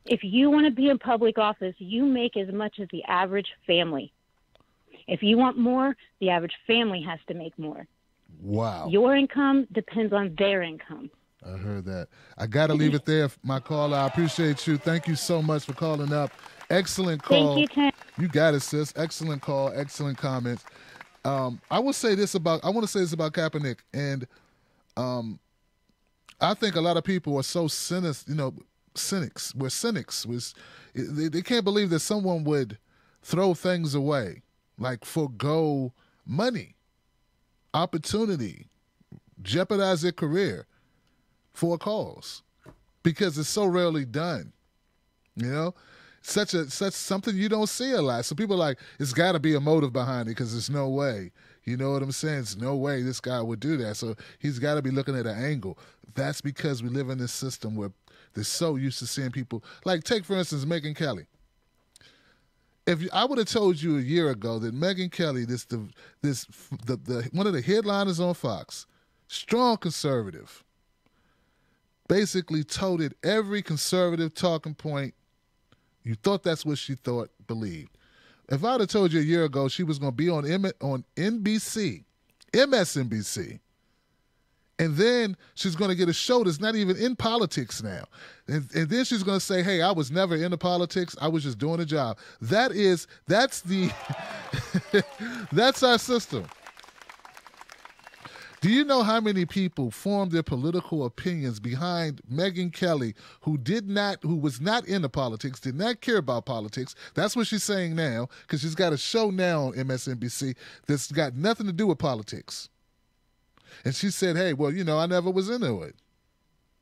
If you want to be in public office, you make as much as the average family. If you want more, the average family has to make more. Wow. Your income depends on their income. I heard that. I got to leave it there, my caller. I appreciate you. Thank you so much for calling up. Excellent call. Thank you, Tim. You got it, sis. Excellent call. Excellent comments. I want to say this about Kaepernick, and I think a lot of people are so cynics. We're cynics. They can't believe that someone would throw things away, like forgo money, opportunity, jeopardize their career for a cause, because it's so rarely done. You know, such something you don't see a lot. So people are like, it's got to be a motive behind it, because there's no way. You know what I'm saying? There's no way this guy would do that. So he's got to be looking at an angle. That's because we live in this system where they're so used to seeing people. Like, take, for instance, Megyn Kelly. I would have told you a year ago that Megyn Kelly, one of the headliners on Fox, strong conservative, basically toted every conservative talking point. You thought that's what she believed. If I would have told you a year ago she was going to be on NBC, MSNBC, and then she's going to get a show that's not even in politics now, and then she's going to say, hey, I was never into politics, I was just doing a job. That's that's our system. Do you know how many people formed their political opinions behind Megyn Kelly, who was not into politics, did not care about politics? That's what she's saying now, because she's got a show now on MSNBC that's got nothing to do with politics. And she said, hey, well, I never was into it.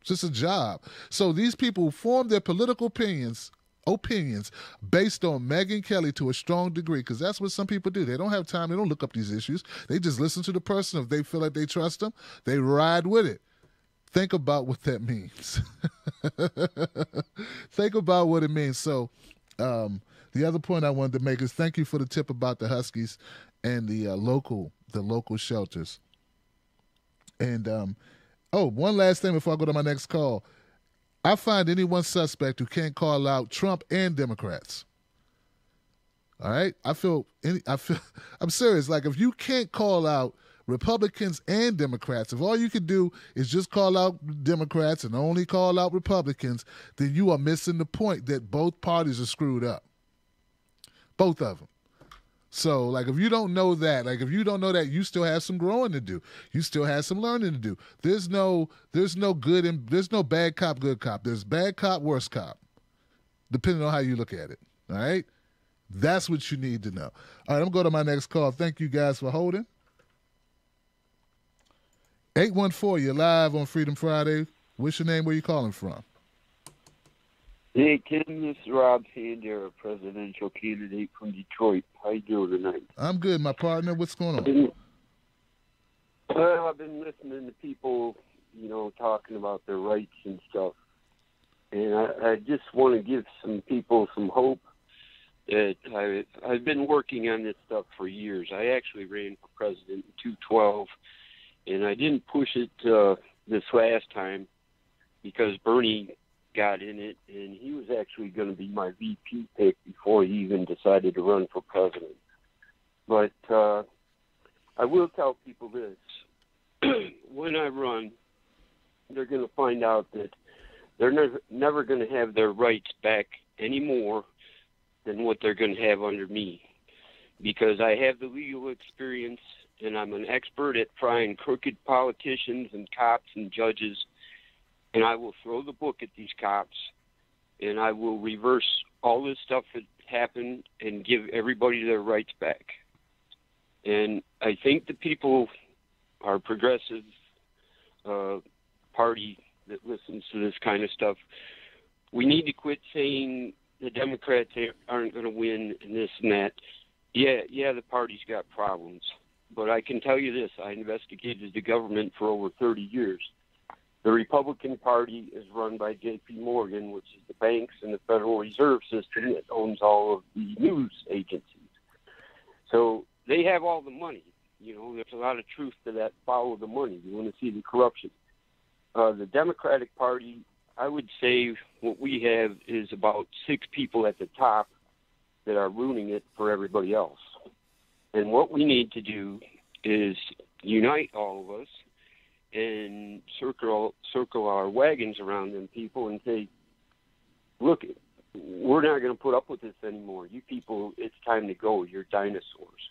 It's just a job. So these people formed their political opinions based on Megyn Kelly to a strong degree, because that's what some people do. They don't have time. They don't look up these issues. They just listen to the person. If they feel like they trust them, they ride with it. Think about what that means. Think about what it means. So the other point I wanted to make is thank you for the tip about the Huskies and the local shelters. And one last thing before I go to my next call. I find anyone suspect who can't call out Trump and Democrats. All right? I'm serious. Like, if you can't call out Republicans and Democrats, if all you can do is just call out Democrats and only call out Republicans, then you are missing the point that both parties are screwed up. Both of them. So, like, if you don't know that, you still have some growing to do. You still have some learning to do. There's no good and there's no bad cop, good cop. There's bad cop, worse cop, depending on how you look at it. All right? That's what you need to know. All right, I'm going to go to my next call. Thank you guys for holding. 814, you're live on Freedom Friday. What's your name? Where you calling from? Hey, Kim, this is Rob Sander, a presidential candidate from Detroit. How you doing tonight? I'm good, my partner. What's going on? Well, I've been listening to people, talking about their rights and stuff. And I just want to give some people some hope that I've been working on this stuff for years. I actually ran for president in 2012, and I didn't push it this last time because Bernie got in it, and he was actually going to be my VP pick before he even decided to run for president. But I will tell people this. When I run, they're going to find out that they're never going to have their rights back any more than what they're going to have under me, because I have the legal experience, and I'm an expert at trying crooked politicians and cops and judges, and I will throw the book at these cops, and I will reverse all this stuff that happened and give everybody their rights back. And I think the people, our progressive party that listens to this kind of stuff, we need to quit saying the Democrats aren't going to win and this and that. Yeah, the party's got problems. But I can tell you this, I investigated the government for over 30 years. The Republican Party is run by J.P. Morgan, which is the banks and the Federal Reserve System that owns all of the news agencies. So they have all the money. There's a lot of truth to that. Follow the money. You want to see the corruption. The Democratic Party, I would say what we have is about 6 people at the top that are ruining it for everybody else. And what we need to do is unite all of us and circle our wagons around them people and say, look, we're not going to put up with this anymore. You people, it's time to go. You're dinosaurs.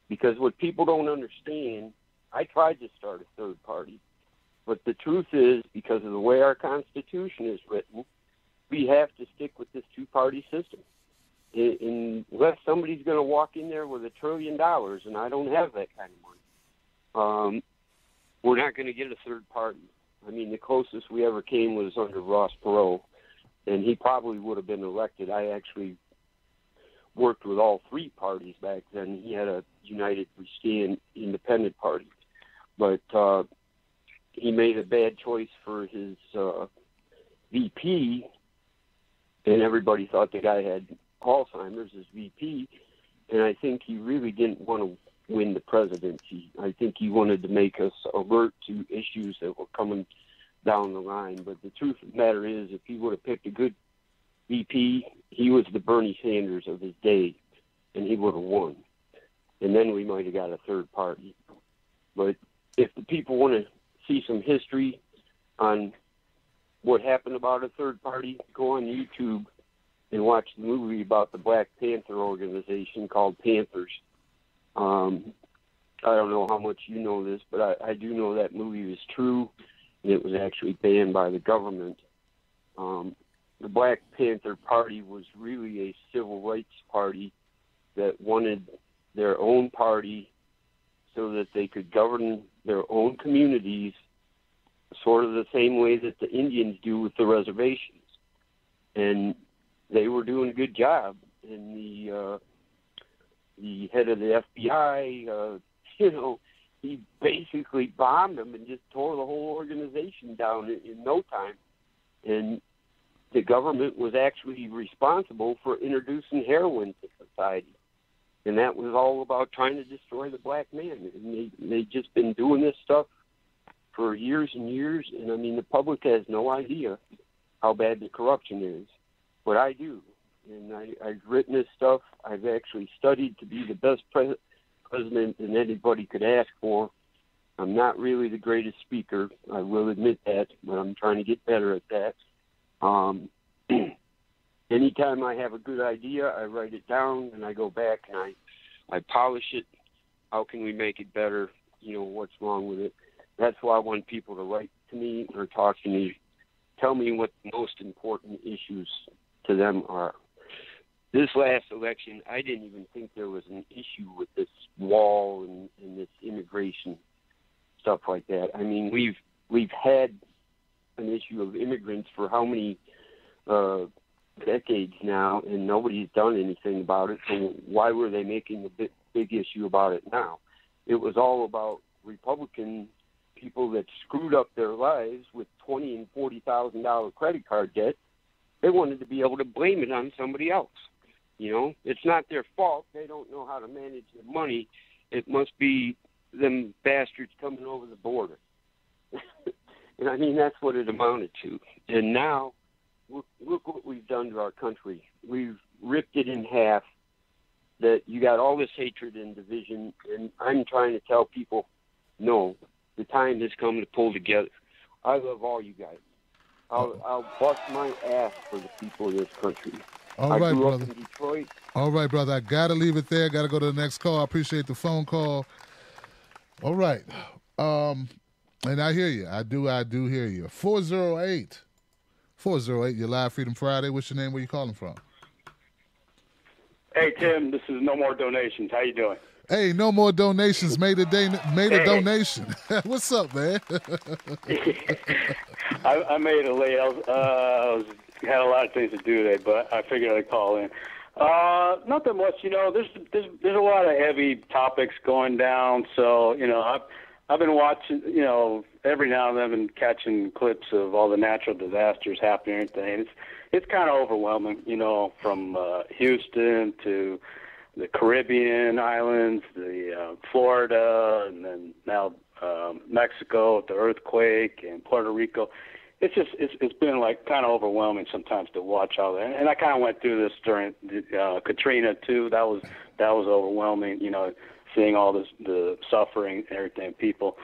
Because what people don't understand, I tried to start a third party, but the truth is, because of the way our Constitution is written, we have to stick with this two-party system. Unless somebody's going to walk in there with $1 trillion, and I don't have that kind of money, we're not going to get a third party. I mean, the closest we ever came was under Ross Perot, and he probably would have been elected. I actually worked with all 3 parties back then. He had a United We Stand independent party. But he made a bad choice for his VP, and everybody thought the guy had Alzheimer's as VP, and I think he really didn't want to win the presidency. I think he wanted to make us alert to issues that were coming down the line. But the truth of the matter is, if he would have picked a good VP, he was the Bernie Sanders of his day, and he would have won. And then we might have got a third party. But if the people want to see some history on what happened about a third party, go on YouTube and watch the movie about the Black Panther organization called Panthers. I don't know how much you know this, but I do know that movie is true, and it was actually banned by the government. The Black Panther Party was really a civil rights party that wanted their own party so that they could govern their own communities sort of the same way that the Indians do with the reservations. And they were doing a good job. And the head of the FBI, he basically bombed them and just tore the whole organization down in no time. And the government was actually responsible for introducing heroin to society. And that was all about trying to destroy the black man. And they've just been doing this stuff for years and years. And, I mean, the public has no idea how bad the corruption is. But I do. And I've written this stuff. I've actually studied to be the best president that anybody could ask for. I'm not really the greatest speaker. I will admit that, but I'm trying to get better at that. Anytime I have a good idea, I write it down, and I go back and I I polish it. How can we make it better? You know, what's wrong with it? That's why I want people to write to me or talk to me. Tell me what the most important issues to them are. This last election, I didn't even think there was an issue with this wall and this immigration stuff like that. I mean, we've had an issue of immigrants for how many decades now, and nobody's done anything about it. So why were they making a big issue about it now? It was all about Republican people that screwed up their lives with $20,000 and $40,000 credit card debt. They wanted to be able to blame it on somebody else. You know, it's not their fault. They don't know how to manage their money. It must be them bastards coming over the border. And I mean, that's what it amounted to. And now, look what we've done to our country. We've ripped it in half. That you got all this hatred and division, and I'm trying to tell people, no, the time has come to pull together. I love all you guys. I'll bust my ass for the people of this country. All right, I grew brother. up in Detroit. All right, brother. I got to leave it there. Got to go to the next call. I appreciate the phone call. All right. And I hear you. I do hear you. 408. Your Live Freedom Friday. What's your name? Where you calling from? Hey, Tim. This is No More Donations. How you doing? Hey, No More Donations. Made a donation. What's up, man? I made it late. I had a lot of things to do today, but I figured I'd call in. Nothing much. You know, there's a lot of heavy topics going down. So, you know, I've been watching. You know, every now and then I've been catching clips of all the natural disasters happening and everything. It's kind of overwhelming. You know, from Houston to the Caribbean islands, the Florida, and then now Mexico, the earthquake, and Puerto Rico. It's been like kind of overwhelming sometimes to watch all that. And I kind of went through this during Katrina too. That was overwhelming. You know, seeing all the suffering and everything, people.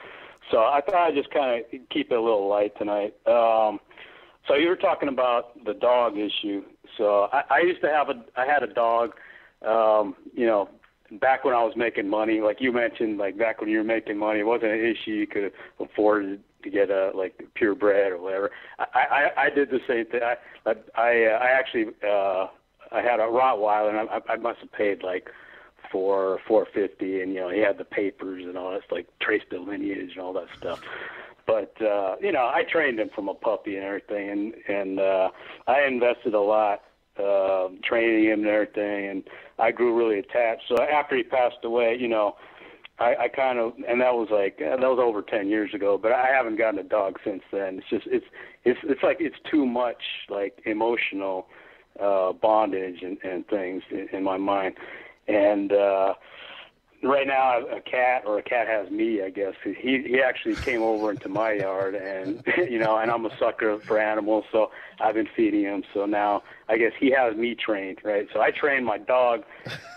So I thought I'd just kind of keep it a little light tonight. So you were talking about the dog issue. So I used to I had a dog. You know, back when I was making money, like you mentioned, like back when you were making money, it wasn't an issue. You could afford to get like purebred or whatever. I did the same thing. I actually I had a Rottweiler, and I must have paid like $450, and you know he had the papers and all that, like trace the lineage and all that stuff. But you know, I trained him from a puppy and everything, and I invested a lot training him and everything, and I grew really attached. So after he passed away, you know, I kind of, and that was over 10 years ago, but I haven't gotten a dog since then. It's just it's like it's too much like emotional bondage and things in my mind. And right now a cat has me, I guess. He actually came over into my yard, and you know, and I'm a sucker for animals, so I've been feeding him. So now I guess he has me trained, right? So I trained my dog,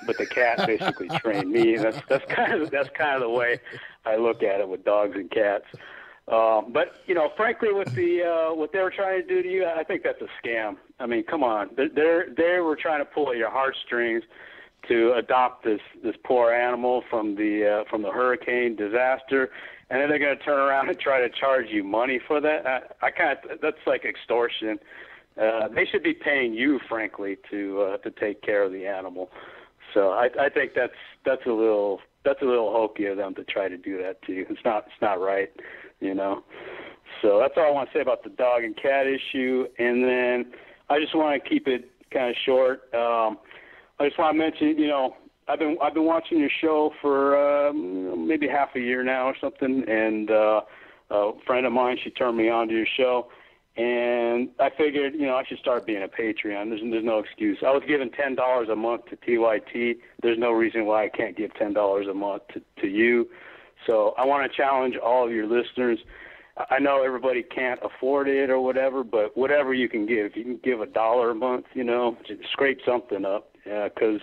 but the cat basically trained me. And that's kind of the way I look at it with dogs and cats. But you know, frankly, with what they were trying to do to you, I think that's a scam. I mean, come on, they were trying to pull at your heartstrings to adopt this poor animal from the hurricane disaster, and then they're going to turn around and try to charge you money for that. That's like extortion. They should be paying you, frankly, to take care of the animal. So I think that's a little hokey of them to try to do that to you. It's not right, you know. So that's all I want to say about the dog and cat issue. And then I just want to keep it kind of short. I just want to mention, you know, I've been watching your show for maybe half a year now or something, and a friend of mine, she turned me on to your show, and I figured, you know, I should start being a Patreon. There's no excuse. I was giving $10 a month to TYT. There's no reason why I can't give $10 a month to you. So I want to challenge all of your listeners. I know everybody can't afford it or whatever, but whatever you can give. If you can give $1 a month, you know, just scrape something up. Because,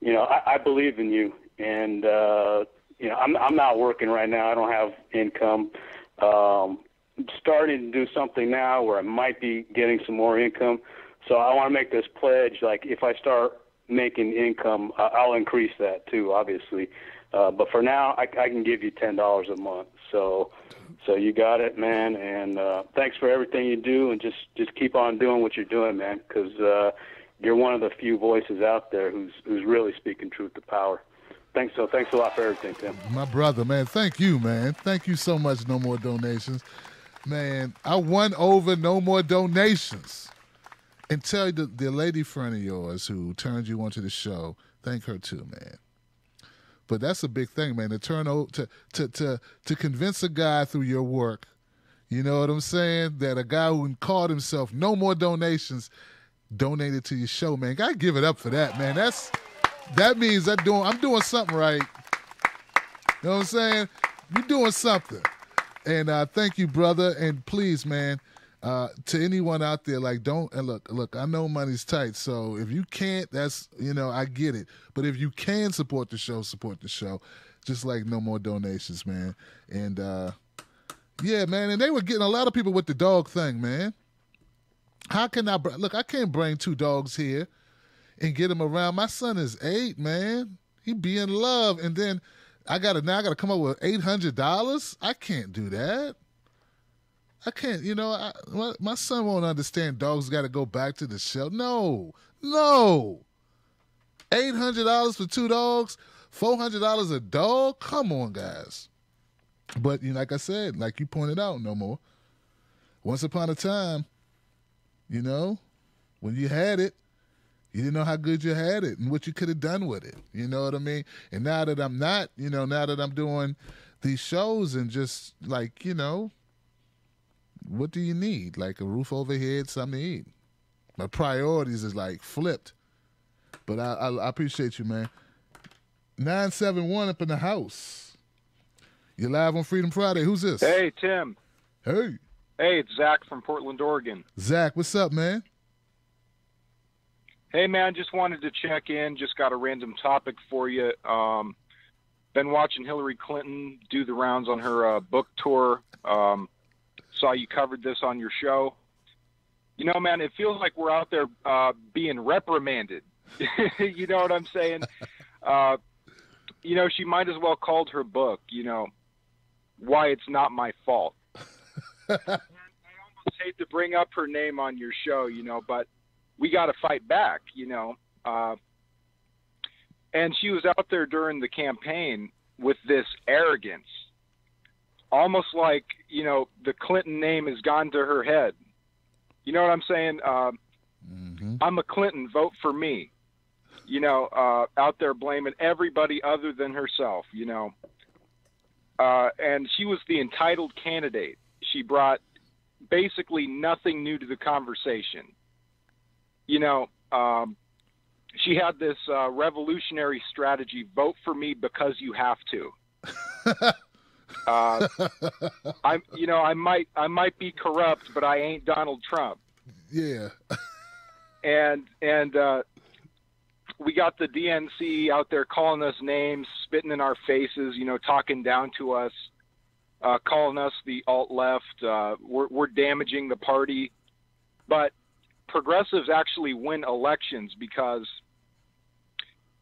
you know, I believe in you, and you know, I'm not working right now. I don't have income. I'm starting to do something now where I might be getting some more income. So I want to make this pledge. Like, if I start making income, I'll increase that too, obviously. But for now, I can give you $10 a month. So you got it, man. And thanks for everything you do, and just keep on doing what you're doing, man, because you're one of the few voices out there who's really speaking truth to power. Thanks a lot for everything, Tim. My brother, man, thank you, man. Thank you so much, No More Donations. Man, I won over No More Donations. And tell you the lady friend of yours who turned you onto the show, thank her too, man. But that's a big thing, man, to turn over, to convince a guy through your work, you know what I'm saying, that a guy who called himself No More Donations donated to your show, man. Gotta give it up for that, man. That means I'm doing something right. You know what I'm saying? You're doing something. And thank you, brother. And please, man, to anyone out there, like, don't, and look, I know money's tight, so if you can't, that's, I get it. But if you can support the show, just like No More Donations, man. And, yeah, man, and they were getting a lot of people with the dog thing, man. How can I can't bring 2 dogs here and get them around. My son is 8, man. He be in love. And then I gotta come up with $800? I can't do that. I can't, my son won't understand dogs got to go back to the shelter. No. $800 for 2 dogs, $400 a dog? Come on, guys. But, like I said, like you pointed out, No More, once upon a time, when you had it, you didn't know how good you had it and what you could have done with it. You know what I mean? And now that I'm not, now that I'm doing these shows and just like, what do you need? Like a roof over your head, something to eat. My priorities is like flipped. But I appreciate you, man. 971 up in the house. You're live on Freedom Friday. Who's this? Hey, Tim. Hey. Hey, it's Zach from Portland, Oregon. Zach, what's up, man? Hey, man, just wanted to check in. Just got a random topic for you. Been watching Hillary Clinton do the rounds on her book tour. Saw you covered this on your show. Man, it feels like we're out there being reprimanded. You know what I'm saying? She might as well called her book, Why It's Not My Fault. I almost hate to bring up her name on your show, but we got to fight back, and she was out there during the campaign with this arrogance, almost like, the Clinton name has gone to her head. You know what I'm saying? I'm a Clinton, vote for me. Out there blaming everybody other than herself, and she was the entitled candidate. She brought basically nothing new to the conversation. She had this revolutionary strategy: vote for me because you have to. I might be corrupt, but I ain't Donald Trump. Yeah. and we got the DNC out there calling us names, spitting in our faces, talking down to us, calling us the alt-left. We're damaging the party. But progressives actually win elections because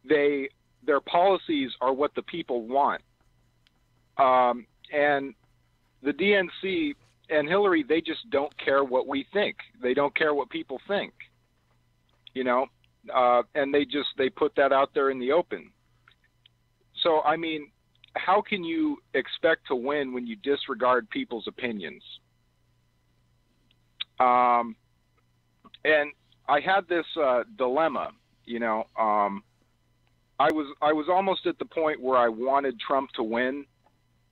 their policies are what the people want. And the DNC and Hillary, they just don't care what we think. They don't care what people think, and they put that out there in the open. So, I mean, how can you expect to win when you disregard people's opinions? And I had this dilemma, I was almost at the point where I wanted Trump to win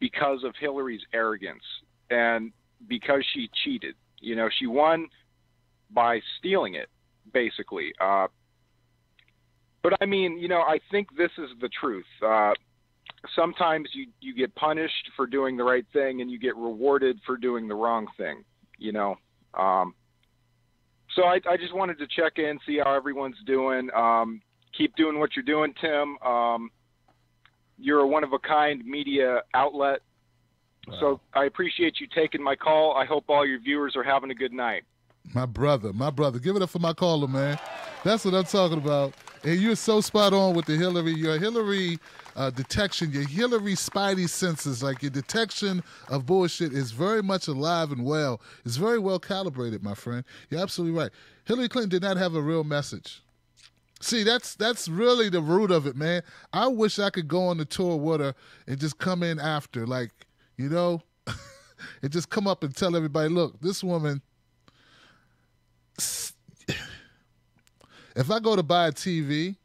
because of Hillary's arrogance and because she cheated. She won by stealing it, basically. But I mean, I think this is the truth. Sometimes you get punished for doing the right thing and you get rewarded for doing the wrong thing, So I just wanted to check in, see how everyone's doing. Keep doing what you're doing, Tim. You're a one-of-a-kind media outlet. Wow. So I appreciate you taking my call. I hope all your viewers are having a good night. My brother. Give it up for my caller, man. That's what I'm talking about. And you're so spot on with the Hillary. Your Hillary detection, your Hillary spidey senses, like your detection of bullshit is very much alive and well. It's very well calibrated, my friend. You're absolutely right. Hillary Clinton did not have a real message. See, that's really the root of it, man. I wish I could go on the tour with her and just come in after, like, you know, and just come up and tell everybody, look, this woman, if I go to buy a TV,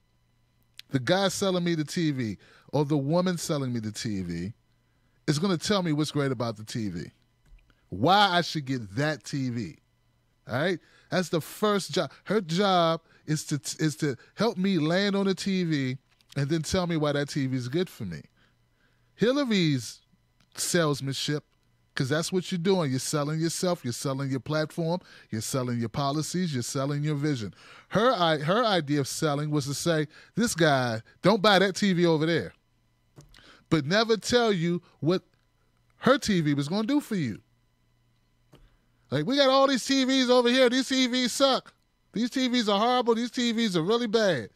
the guy selling me the TV or the woman selling me the TV is going to tell me what's great about the TV, why I should get that TV. All right? That's the first job. Her job is to help me land on the TV and then tell me why that TV is good for me. Hillary's salesmanship, because that's what you're doing. You're selling yourself. You're selling your platform. You're selling your policies. You're selling your vision. Her idea of selling was to say, this guy, don't buy that TV over there, but never tell you what her TV was going to do for you. Like, we got all these TVs over here. These TVs suck. These TVs are horrible. These TVs are really bad.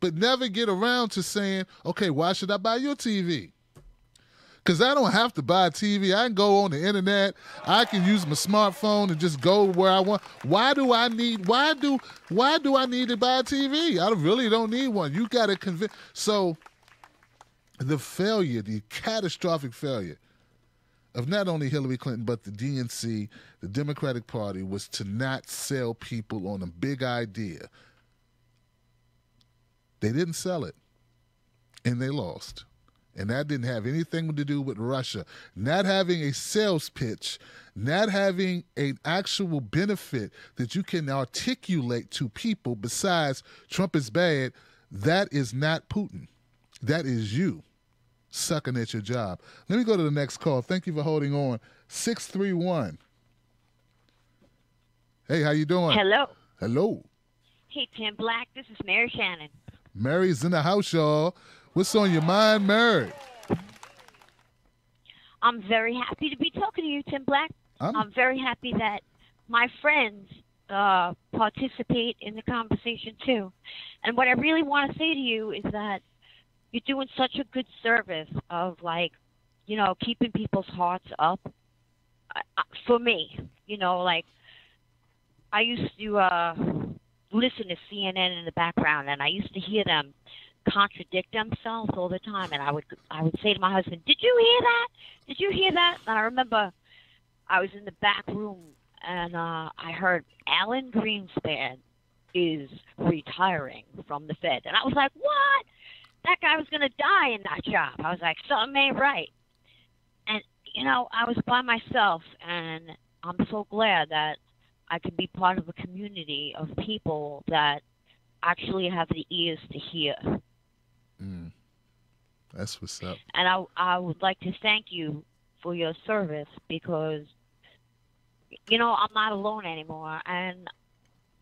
But never get around to saying, okay, why should I buy your TV? Because I don't have to buy a TV. I can go on the internet. I can use my smartphone and just go where I want. Why do I need to buy a TV? I really don't need one. You got to convince. So the failure, the catastrophic failure of not only Hillary Clinton, but the DNC, the Democratic Party, was to not sell people on a big idea. They didn't sell it, and they lost. And that didn't have anything to do with Russia. Not having a sales pitch, not having an actual benefit that you can articulate to people besides Trump is bad, that is not Putin. That is you sucking at your job. Let me go to the next call. Thank you for holding on. 631. Hey, how you doing? Hello. Hello. Hey, Tim Black. This is Mary Shannon. Mary's in the house, y'all. What's on your mind, Mary? I'm very happy to be talking to you, Tim Black. I'm very happy that my friends participate in the conversation, too. And what I really want to say to you is that you're doing such a good service of, like, you know, keeping people's hearts up. For me, you know, like, I used to listen to CNN in the background, and I used to hear them contradict themselves all the time. And I would say to my husband, "Did you hear that? Did you hear that?" And I remember I was in the back room, and I heard Alan Greenspan is retiring from the Fed, and I was like, "What? That guy was going to die in that job." I was like, something ain't right. And, you know, I was by myself, and I'm so glad that I could be part of a community of people that actually have the ears to hear. That's what's up. And I would like to thank you for your service because, you know, I'm not alone anymore. And,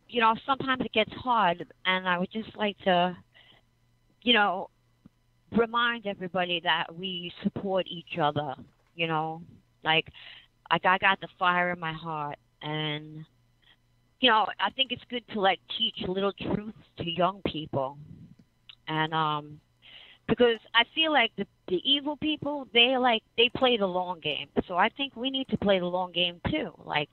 you know, sometimes it gets hard, and I would just like to, you know, remind everybody that we support each other, you know. Like I got the fire in my heart, and, you know, I think it's good to, like, teach little truths to young people. And because I feel like the evil people, they play the long game. So I think we need to play the long game too. Like,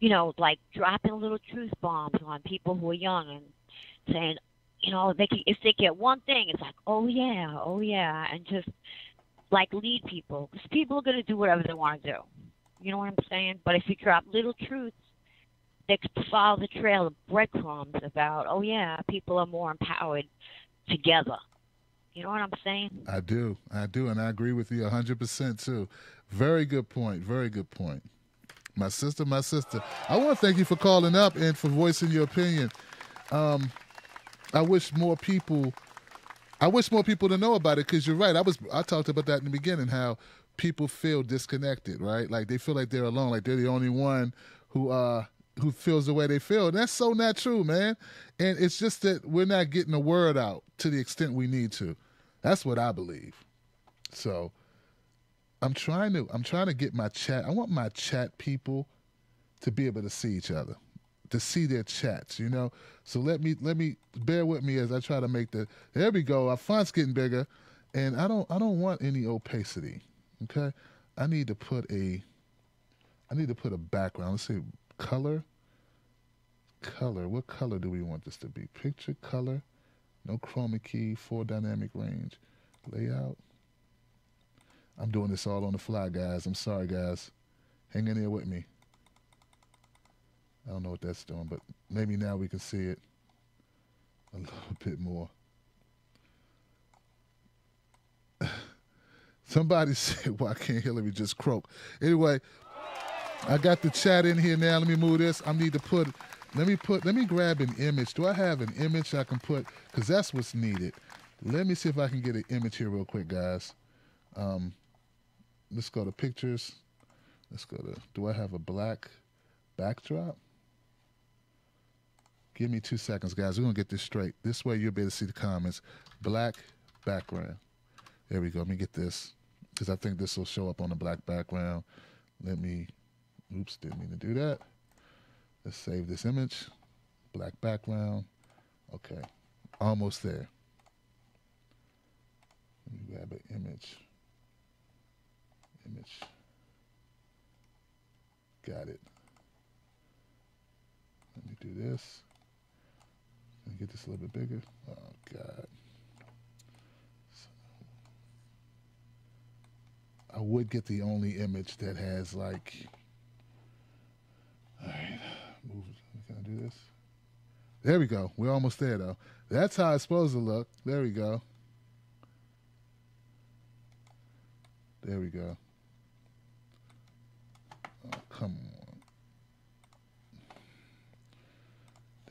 you know, like dropping little truth bombs on people who are young and saying, you know, if they get one thing, it's like, oh yeah, and just like lead people, because people are going to do whatever they want to do. You know what I'm saying? But if you drop little truths, they could follow the trail of breadcrumbs about, oh yeah, people are more empowered together. You know what I'm saying? I do, and I agree with you 100% too. Very good point. My sister. I want to thank you for calling up and for voicing your opinion. I wish more people to know about it, because you're right. I talked about that in the beginning, how people feel disconnected, right? Like they feel like they're alone, like they're the only one who feels the way they feel. And that's so not true, man. And it's just that we're not getting the word out to the extent we need to. That's what I believe. So I'm trying to get my chat. I want my chat people to be able to see each other, to see their chats, you know. So let me bear with me as I try to make the. There we go. Our font's getting bigger, and I don't want any opacity. Okay, I need to put a background. Let's see, color. What color do we want this to be? Picture color, no chroma key, 4 dynamic range, layout. I'm doing this all on the fly, guys. I'm sorry, guys. Hang in there with me. I don't know what that's doing, but maybe now we can see it a little bit more. Somebody said, why can't Hillary just croak? Anyway, I got the chat in here now. Let me move this. Let me grab an image. Do I have an image I can put? Because that's what's needed. Let me see if I can get an image here real quick, guys. Let's go to pictures. Let's go to, do I have a black backdrop? Give me 2 seconds, guys. We're going to get this straight. This way you'll be able to see the comments. Black background. There we go. Let me get this, because I think this will show up on the black background. Oops, didn't mean to do that. Let's save this image. Black background. Okay, almost there. Let me grab an image. Got it. Let me do this. Let me get this a little bit bigger. Oh, God. I would get the only image that has, like, all right, move. Can I do this? There we go. We're almost there, though. That's how it's supposed to look. There we go. There we go. Oh, come on.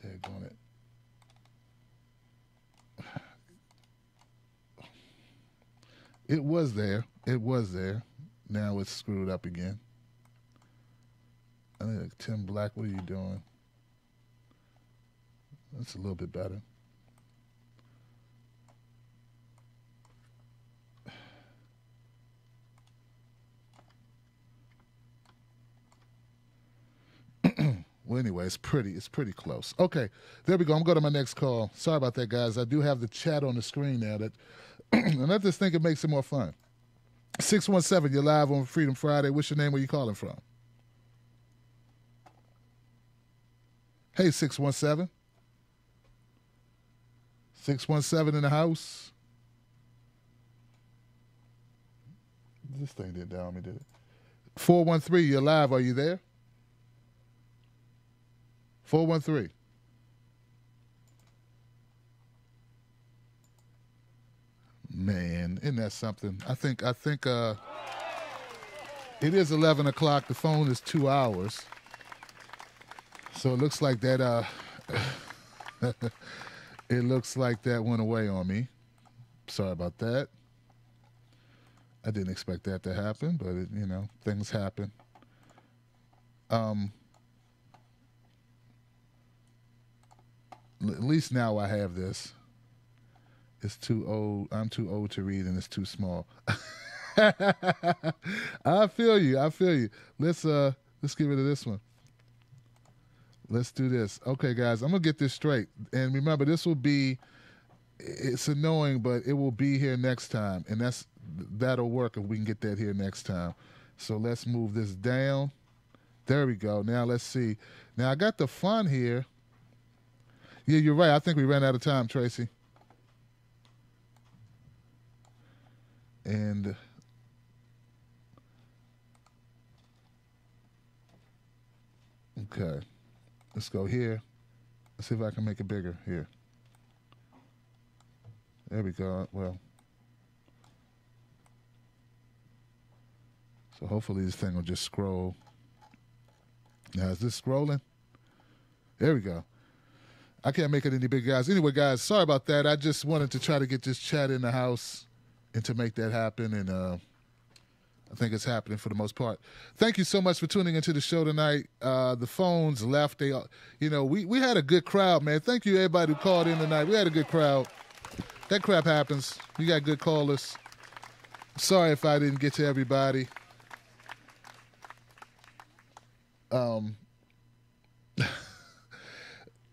Daggone it. It was there. Now it's screwed up again. I think Tim Black, what are you doing? That's a little bit better. Well, anyway, it's pretty close. Okay, there we go. I'm going to my next call. Sorry about that, guys. I do have the chat on the screen now. And I just think it makes it more fun. 617, you're live on Freedom Friday. What's your name? Where you calling from? Hey, 617. 617 in the house. This thing didn't down me, did it? 413, you're live. Are you there? 413. Man, isn't that something? I think it is 11 o'clock. The phone is 2 hours. So it looks like that it looks like that went away on me. Sorry about that. I didn't expect that to happen, but things happen. At least now I have this. It's too old. I'm too old to read, and it's too small. I feel you. Let's get rid of this one. Let's do this. Okay, guys, I'm gonna get this straight. And remember, it's annoying, but it will be here next time, and that'll work if we can get that here next time. So let's move this down. There we go. Now let's see. Now I got the font here. Yeah, you're right. I think we ran out of time, Tracy. And okay, let's go here. Let's see if I can make it bigger here. There we go. Well, so hopefully this thing will just scroll. Now, is this scrolling? There we go. I can't make it any bigger, guys. Anyway, guys, sorry about that. I just wanted to try to get this chat in the house and to make that happen, and I think it's happening for the most part. Thank you so much for tuning into the show tonight. The phones left. We had a good crowd, man. Thank you, everybody who called in tonight. We had a good crowd. That crap happens. We got good callers. Sorry if I didn't get to everybody.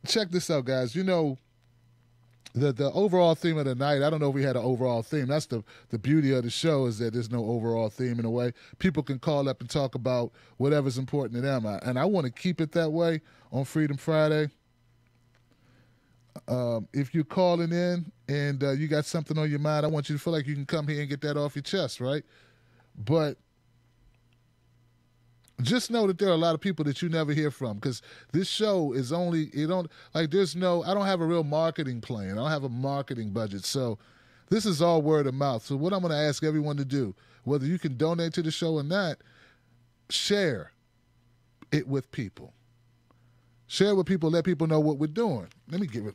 check this out, guys. You know, the overall theme of the night, I don't know if we had an overall theme. That's the beauty of the show, is that there's no overall theme in a way. People can call up and talk about whatever's important to them. And I want to keep it that way on Freedom Friday. If you're calling in and you got something on your mind, I want you to feel like you can come here and get that off your chest, right? But just know that there are a lot of people that you never hear from, because this show is only, I don't have a real marketing plan. I don't have a marketing budget. So this is all word of mouth. So what I'm going to ask everyone to do, whether you can donate to the show or not, share it with people. Share it with people, let people know what we're doing.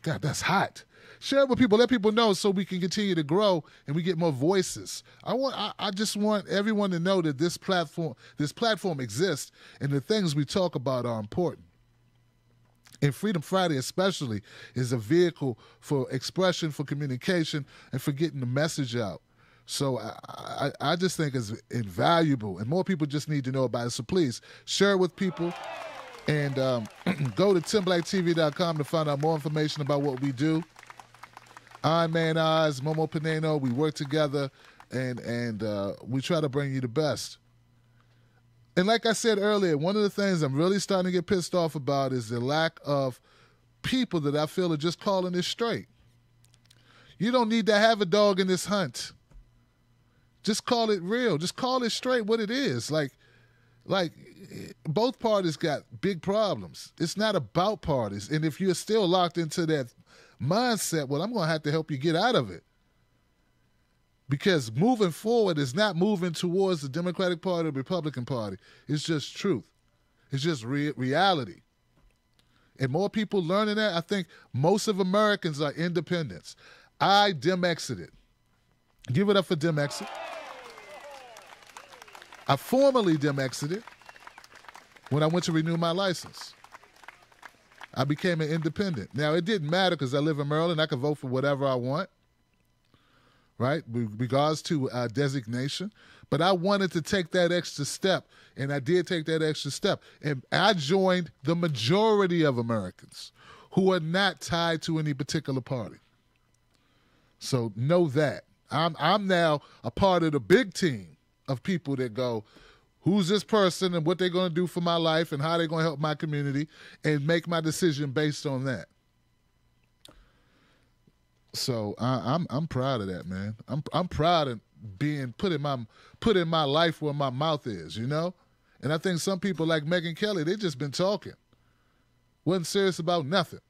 God, that's hot. Share it with people, let people know, so we can continue to grow and we get more voices. I just want everyone to know that this platform exists, and the things we talk about are important. And Freedom Friday especially is a vehicle for expression, for communication, and for getting the message out. So I just think it's invaluable, and more people just need to know about it. So please share it with people. And go to TimBlackTV.com to find out more information about what we do. Iron Man Oz, Momo Pineno, we work together, and we try to bring you the best. And like I said earlier, one of the things I'm really starting to get pissed off about is the lack of people that I feel are just calling this straight. You don't need to have a dog in this hunt. Just call it real. Just call it straight what it is. Like both parties got big problems. It's not about parties. And if you're still locked into that mindset, well, I'm going to have to help you get out of it. Because moving forward is not moving towards the Democratic Party or the Republican Party. It's just truth. It's just reality. And more people learning that. I think most of Americans are independents. I Dem-exited. Give it up for Dem-exit. I formally Dem-exited when I went to renew my license. I became an independent. Now, it didn't matter because I live in Maryland. I could vote for whatever I want, right, regards to designation. But I wanted to take that extra step, and I did take that extra step. And I joined the majority of Americans who are not tied to any particular party. So know that. I'm now a part of the big team of people that go, who's this person and what they're going to do for my life and how they're going to help my community, and make my decision based on that. So I'm proud of that, man. I'm proud of being put in my life where my mouth is, you know? And I think some people like Megyn Kelly, they just been talking. Wasn't serious about nothing.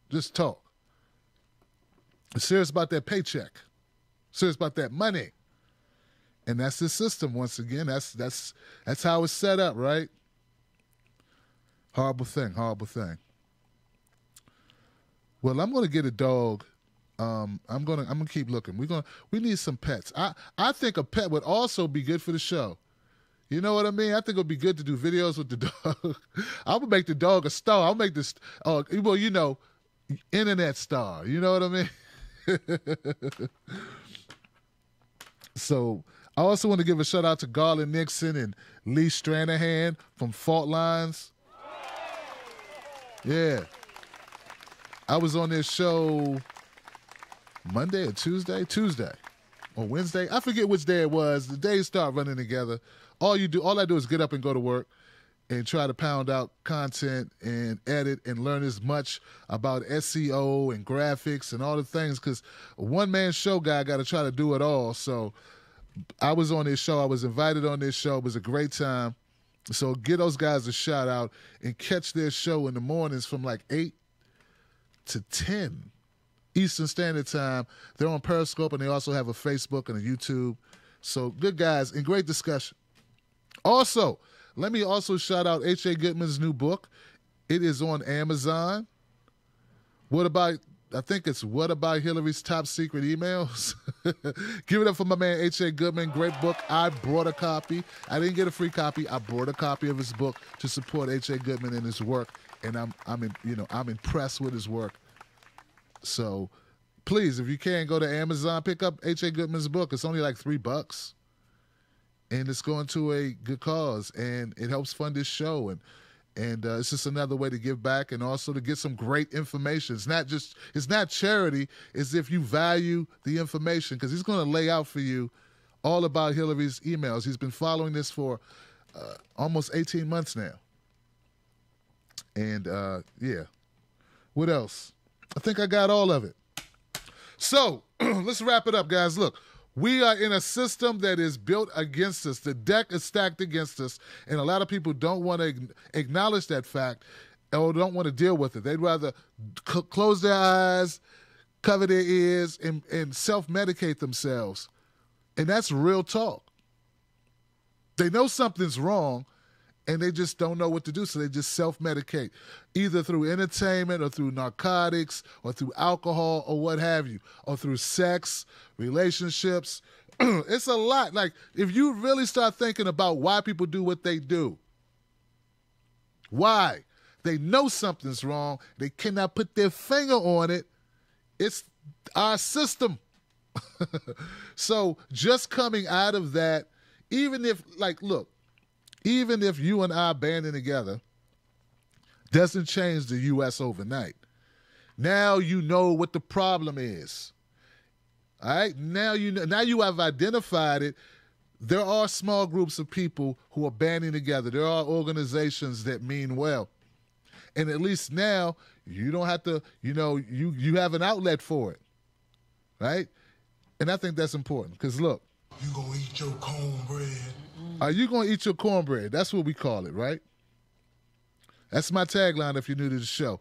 Just talk. Serious about that paycheck. Serious about that money. And that's the system once again. That's how it's set up, right? Horrible thing. Well, I'm gonna get a dog. I'm gonna keep looking. We need some pets. I think a pet would also be good for the show. You know what I mean? I think it would be good to do videos with the dog. I would make the dog a star. I'll make this internet star. You know what I mean? So I also want to give a shout out to Garland Nixon and Lee Stranahan from Fault Lines. Yeah. I was on their show Monday or Tuesday or Wednesday. I forget which day it was. The days start running together. All I do is get up and go to work and try to pound out content and edit and learn as much about SEO and graphics and all the things, because a one-man show guy got to try to do it all. So I was on this show. I was invited on this show. It was a great time. So give those guys a shout out and catch their show in the mornings from like 8 to 10 Eastern Standard Time. They're on Periscope, and they also have a Facebook and a YouTube. So good guys and great discussion. Also, let me also shout out H.A. Goodman's new book. It is on Amazon. What about Hillary's Top Secret Emails? Give it up for my man H.A. Goodman. Great book. I brought a copy. I didn't get a free copy. I brought a copy of his book to support H.A. Goodman and his work, and I'm impressed with his work. So please, if you can, go to Amazon, pick up H.A. Goodman's book. It's only like $3. And it's going to a good cause, and it helps fund this show. And it's just another way to give back and also to get some great information. It's not charity. It's if you value the information, because he's going to lay out for you all about Hillary's emails. He's been following this for almost 18 months now. And, yeah. What else? I think I got all of it. So, let's wrap it up, guys. Look, we are in a system that is built against us. The deck is stacked against us, and a lot of people don't want to acknowledge that fact or don't want to deal with it. They'd rather close their eyes, cover their ears, and self-medicate themselves. And that's real talk. They know something's wrong, and they just don't know what to do, so they just self-medicate, either through entertainment or through narcotics or through alcohol or what have you, or through sex, relationships. It's a lot. Like, if you really start thinking about why people do what they do, why? They know something's wrong. They cannot put their finger on it. It's our system. So just coming out of that, even if, like, look, even if you and I banding together doesn't change the U.S. overnight. Now you know what the problem is. All right? Now you know, now you have identified it. There are small groups of people who are banding together. There are organizations that mean well. And at least now you don't have to, you have an outlet for it. Right? And I think that's important because, look. You gonna eat your cornbread? Are you going to eat your cornbread? That's what we call it, right? That's my tagline if you're new to the show.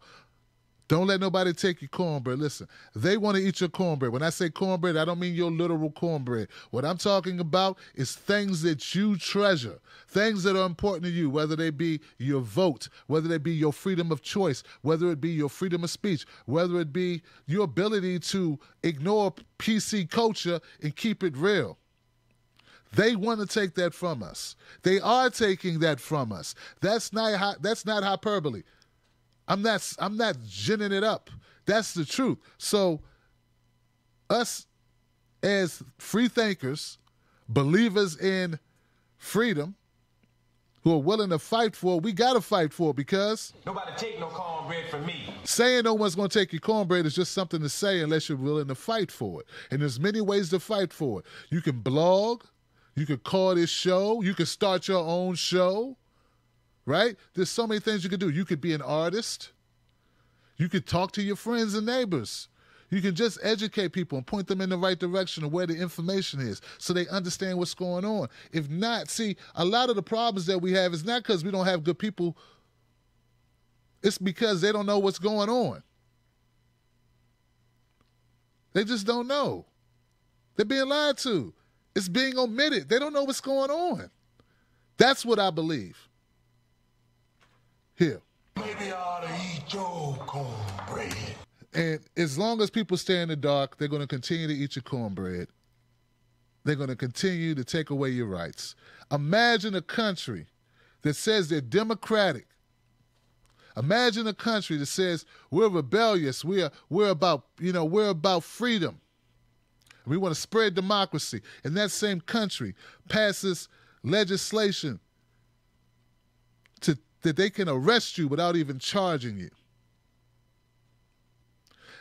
Don't let nobody take your cornbread. Listen, they want to eat your cornbread. When I say cornbread, I don't mean your literal cornbread. What I'm talking about is things that you treasure, things that are important to you, whether they be your vote, whether they be your freedom of choice, whether it be your freedom of speech, whether it be your ability to ignore PC culture and keep it real. They want to take that from us. They are taking that from us. That's not hyperbole. I'm not ginning it up. That's the truth. So us as free thinkers, believers in freedom, who are willing to fight for it, we got to fight for it because nobody take no cornbread from me. Saying no one's going to take your cornbread is just something to say unless you're willing to fight for it. And there's many ways to fight for it. You can blog. You could call this show. You could start your own show, right? There's so many things you could do. You could be an artist. You could talk to your friends and neighbors. You can just educate people and point them in the right direction of where the information is so they understand what's going on. If not, see, a lot of the problems that we have is not because we don't have good people. It's because they don't know what's going on. They just don't know. They're being lied to. It's being omitted. They don't know what's going on. That's what I believe. Here. Maybe I ought to eat your cornbread. And as long as people stay in the dark, they're going to continue to eat your cornbread. They're going to continue to take away your rights. Imagine a country that says they're democratic. Imagine a country that says we're rebellious. We're about freedom. We want to spread democracy. And that same country passes legislation that they can arrest you without even charging you.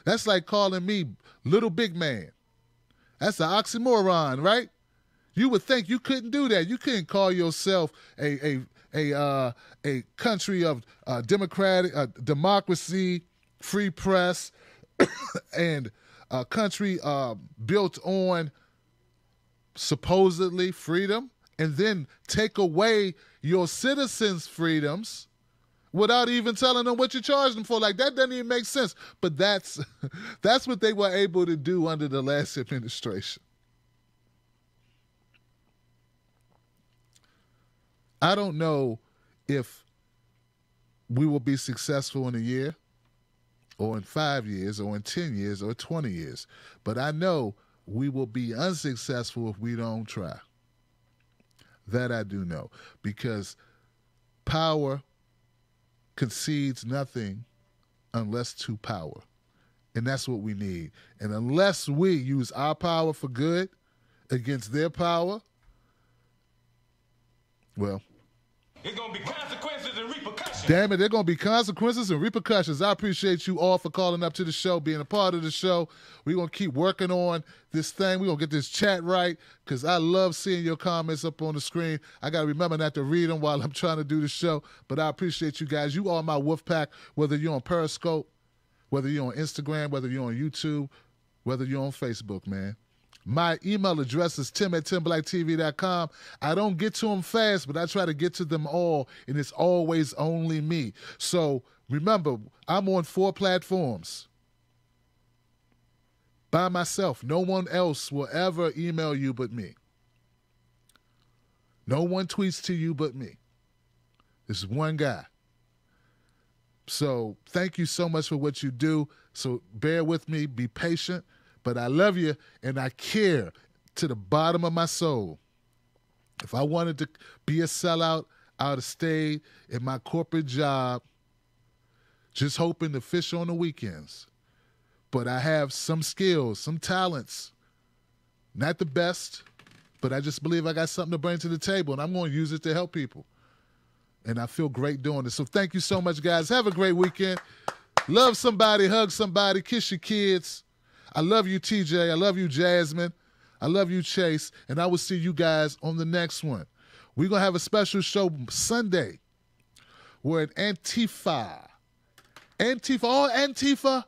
That's like calling me little big man. That's an oxymoron, right? You would think you couldn't do that. You couldn't call yourself a country of democracy, free press, and a country built on supposedly freedom, and then take away your citizens' freedoms without even telling them what you charged them for. Like, that doesn't even make sense. But that's what they were able to do under the last administration. I don't know if we will be successful in a year or in 5 years or in 10 years or 20 years. But I know we will be unsuccessful if we don't try. That I do know. Because power concedes nothing unless to power. And that's what we need. And unless we use our power for good against their power, well, it's going to be consequences and repercussions. Damn it, there are going to be consequences and repercussions. I appreciate you all for calling up to the show, being a part of the show. We're going to keep working on this thing. We're going to get this chat right because I love seeing your comments up on the screen. I got to remember not to read them while I'm trying to do the show, but I appreciate you guys. You are my wolf pack, whether you're on Periscope, whether you're on Instagram, whether you're on YouTube, whether you're on Facebook, man. My email address is tim@timblacktv.com. I don't get to them fast, but I try to get to them all, and it's always only me. So remember, I'm on 4 platforms by myself. No one else will ever email you but me. No one tweets to you but me. This is one guy. So thank you so much for what you do. So bear with me, be patient. But I love you, and I care to the bottom of my soul. If I wanted to be a sellout, I would have stayed in my corporate job, just hoping to fish on the weekends. But I have some skills, some talents. Not the best, but I just believe I got something to bring to the table, and I'm going to use it to help people. And I feel great doing it. So thank you so much, guys. Have a great weekend. Love somebody, hug somebody, kiss your kids. I love you, TJ. I love you, Jasmine. I love you, Chase. And I will see you guys on the next one. We're going to have a special show Sunday. We're at Antifa. All Antifa.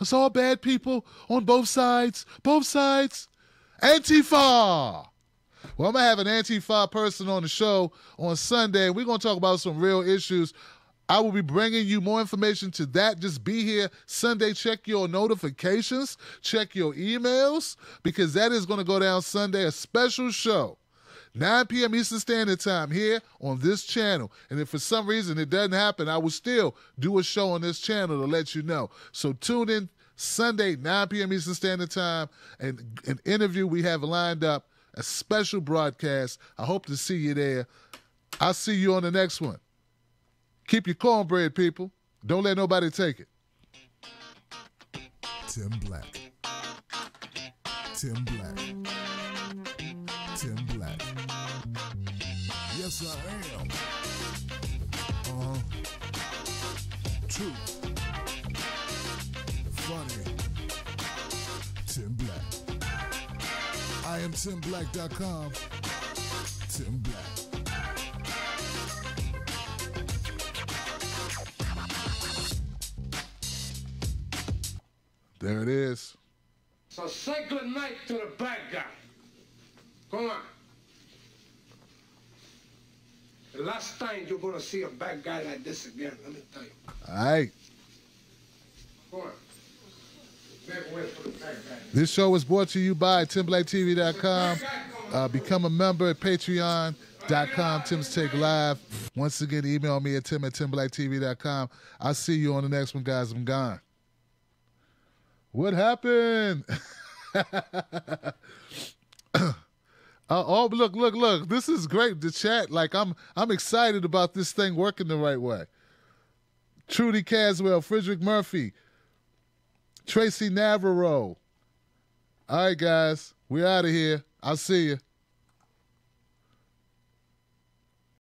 It's all bad people on both sides. Both sides. Antifa. Well, I'm going to have an Antifa person on the show on Sunday. We're going to talk about some real issues. I will be bringing you more information to that. Just be here Sunday. Check your notifications. Check your emails because that is going to go down Sunday, a special show. 9 p.m. Eastern Standard Time here on this channel. And if for some reason it doesn't happen, I will still do a show on this channel to let you know. So tune in Sunday, 9 p.m. Eastern Standard Time, and an interview we have lined up, a special broadcast. I hope to see you there. I'll see you on the next one. Keep your cornbread, people. Don't let nobody take it. Tim Black. Tim Black. Tim Black. Yes, I am. True. Funny. Tim Black. I am TimBlack.com. Tim Black. There it is. So say good night to the bad guy. Come on. The last time you're going to see a bad guy like this again, let me tell you. All right. Come on. Make way for the bad guy. This show was brought to you by TimBlackTV.com. Become a member at Patreon.com. Tim's Take Live. Once again, email me at Tim@TimBlackTV.com. I'll see you on the next one, guys. I'm gone. What happened? Oh, look. This is great. The chat, like I'm excited about this thing working the right way. Trudy Caswell, Frederick Murphy, Tracy Navarro. All right, guys, we're out of here. I'll see you.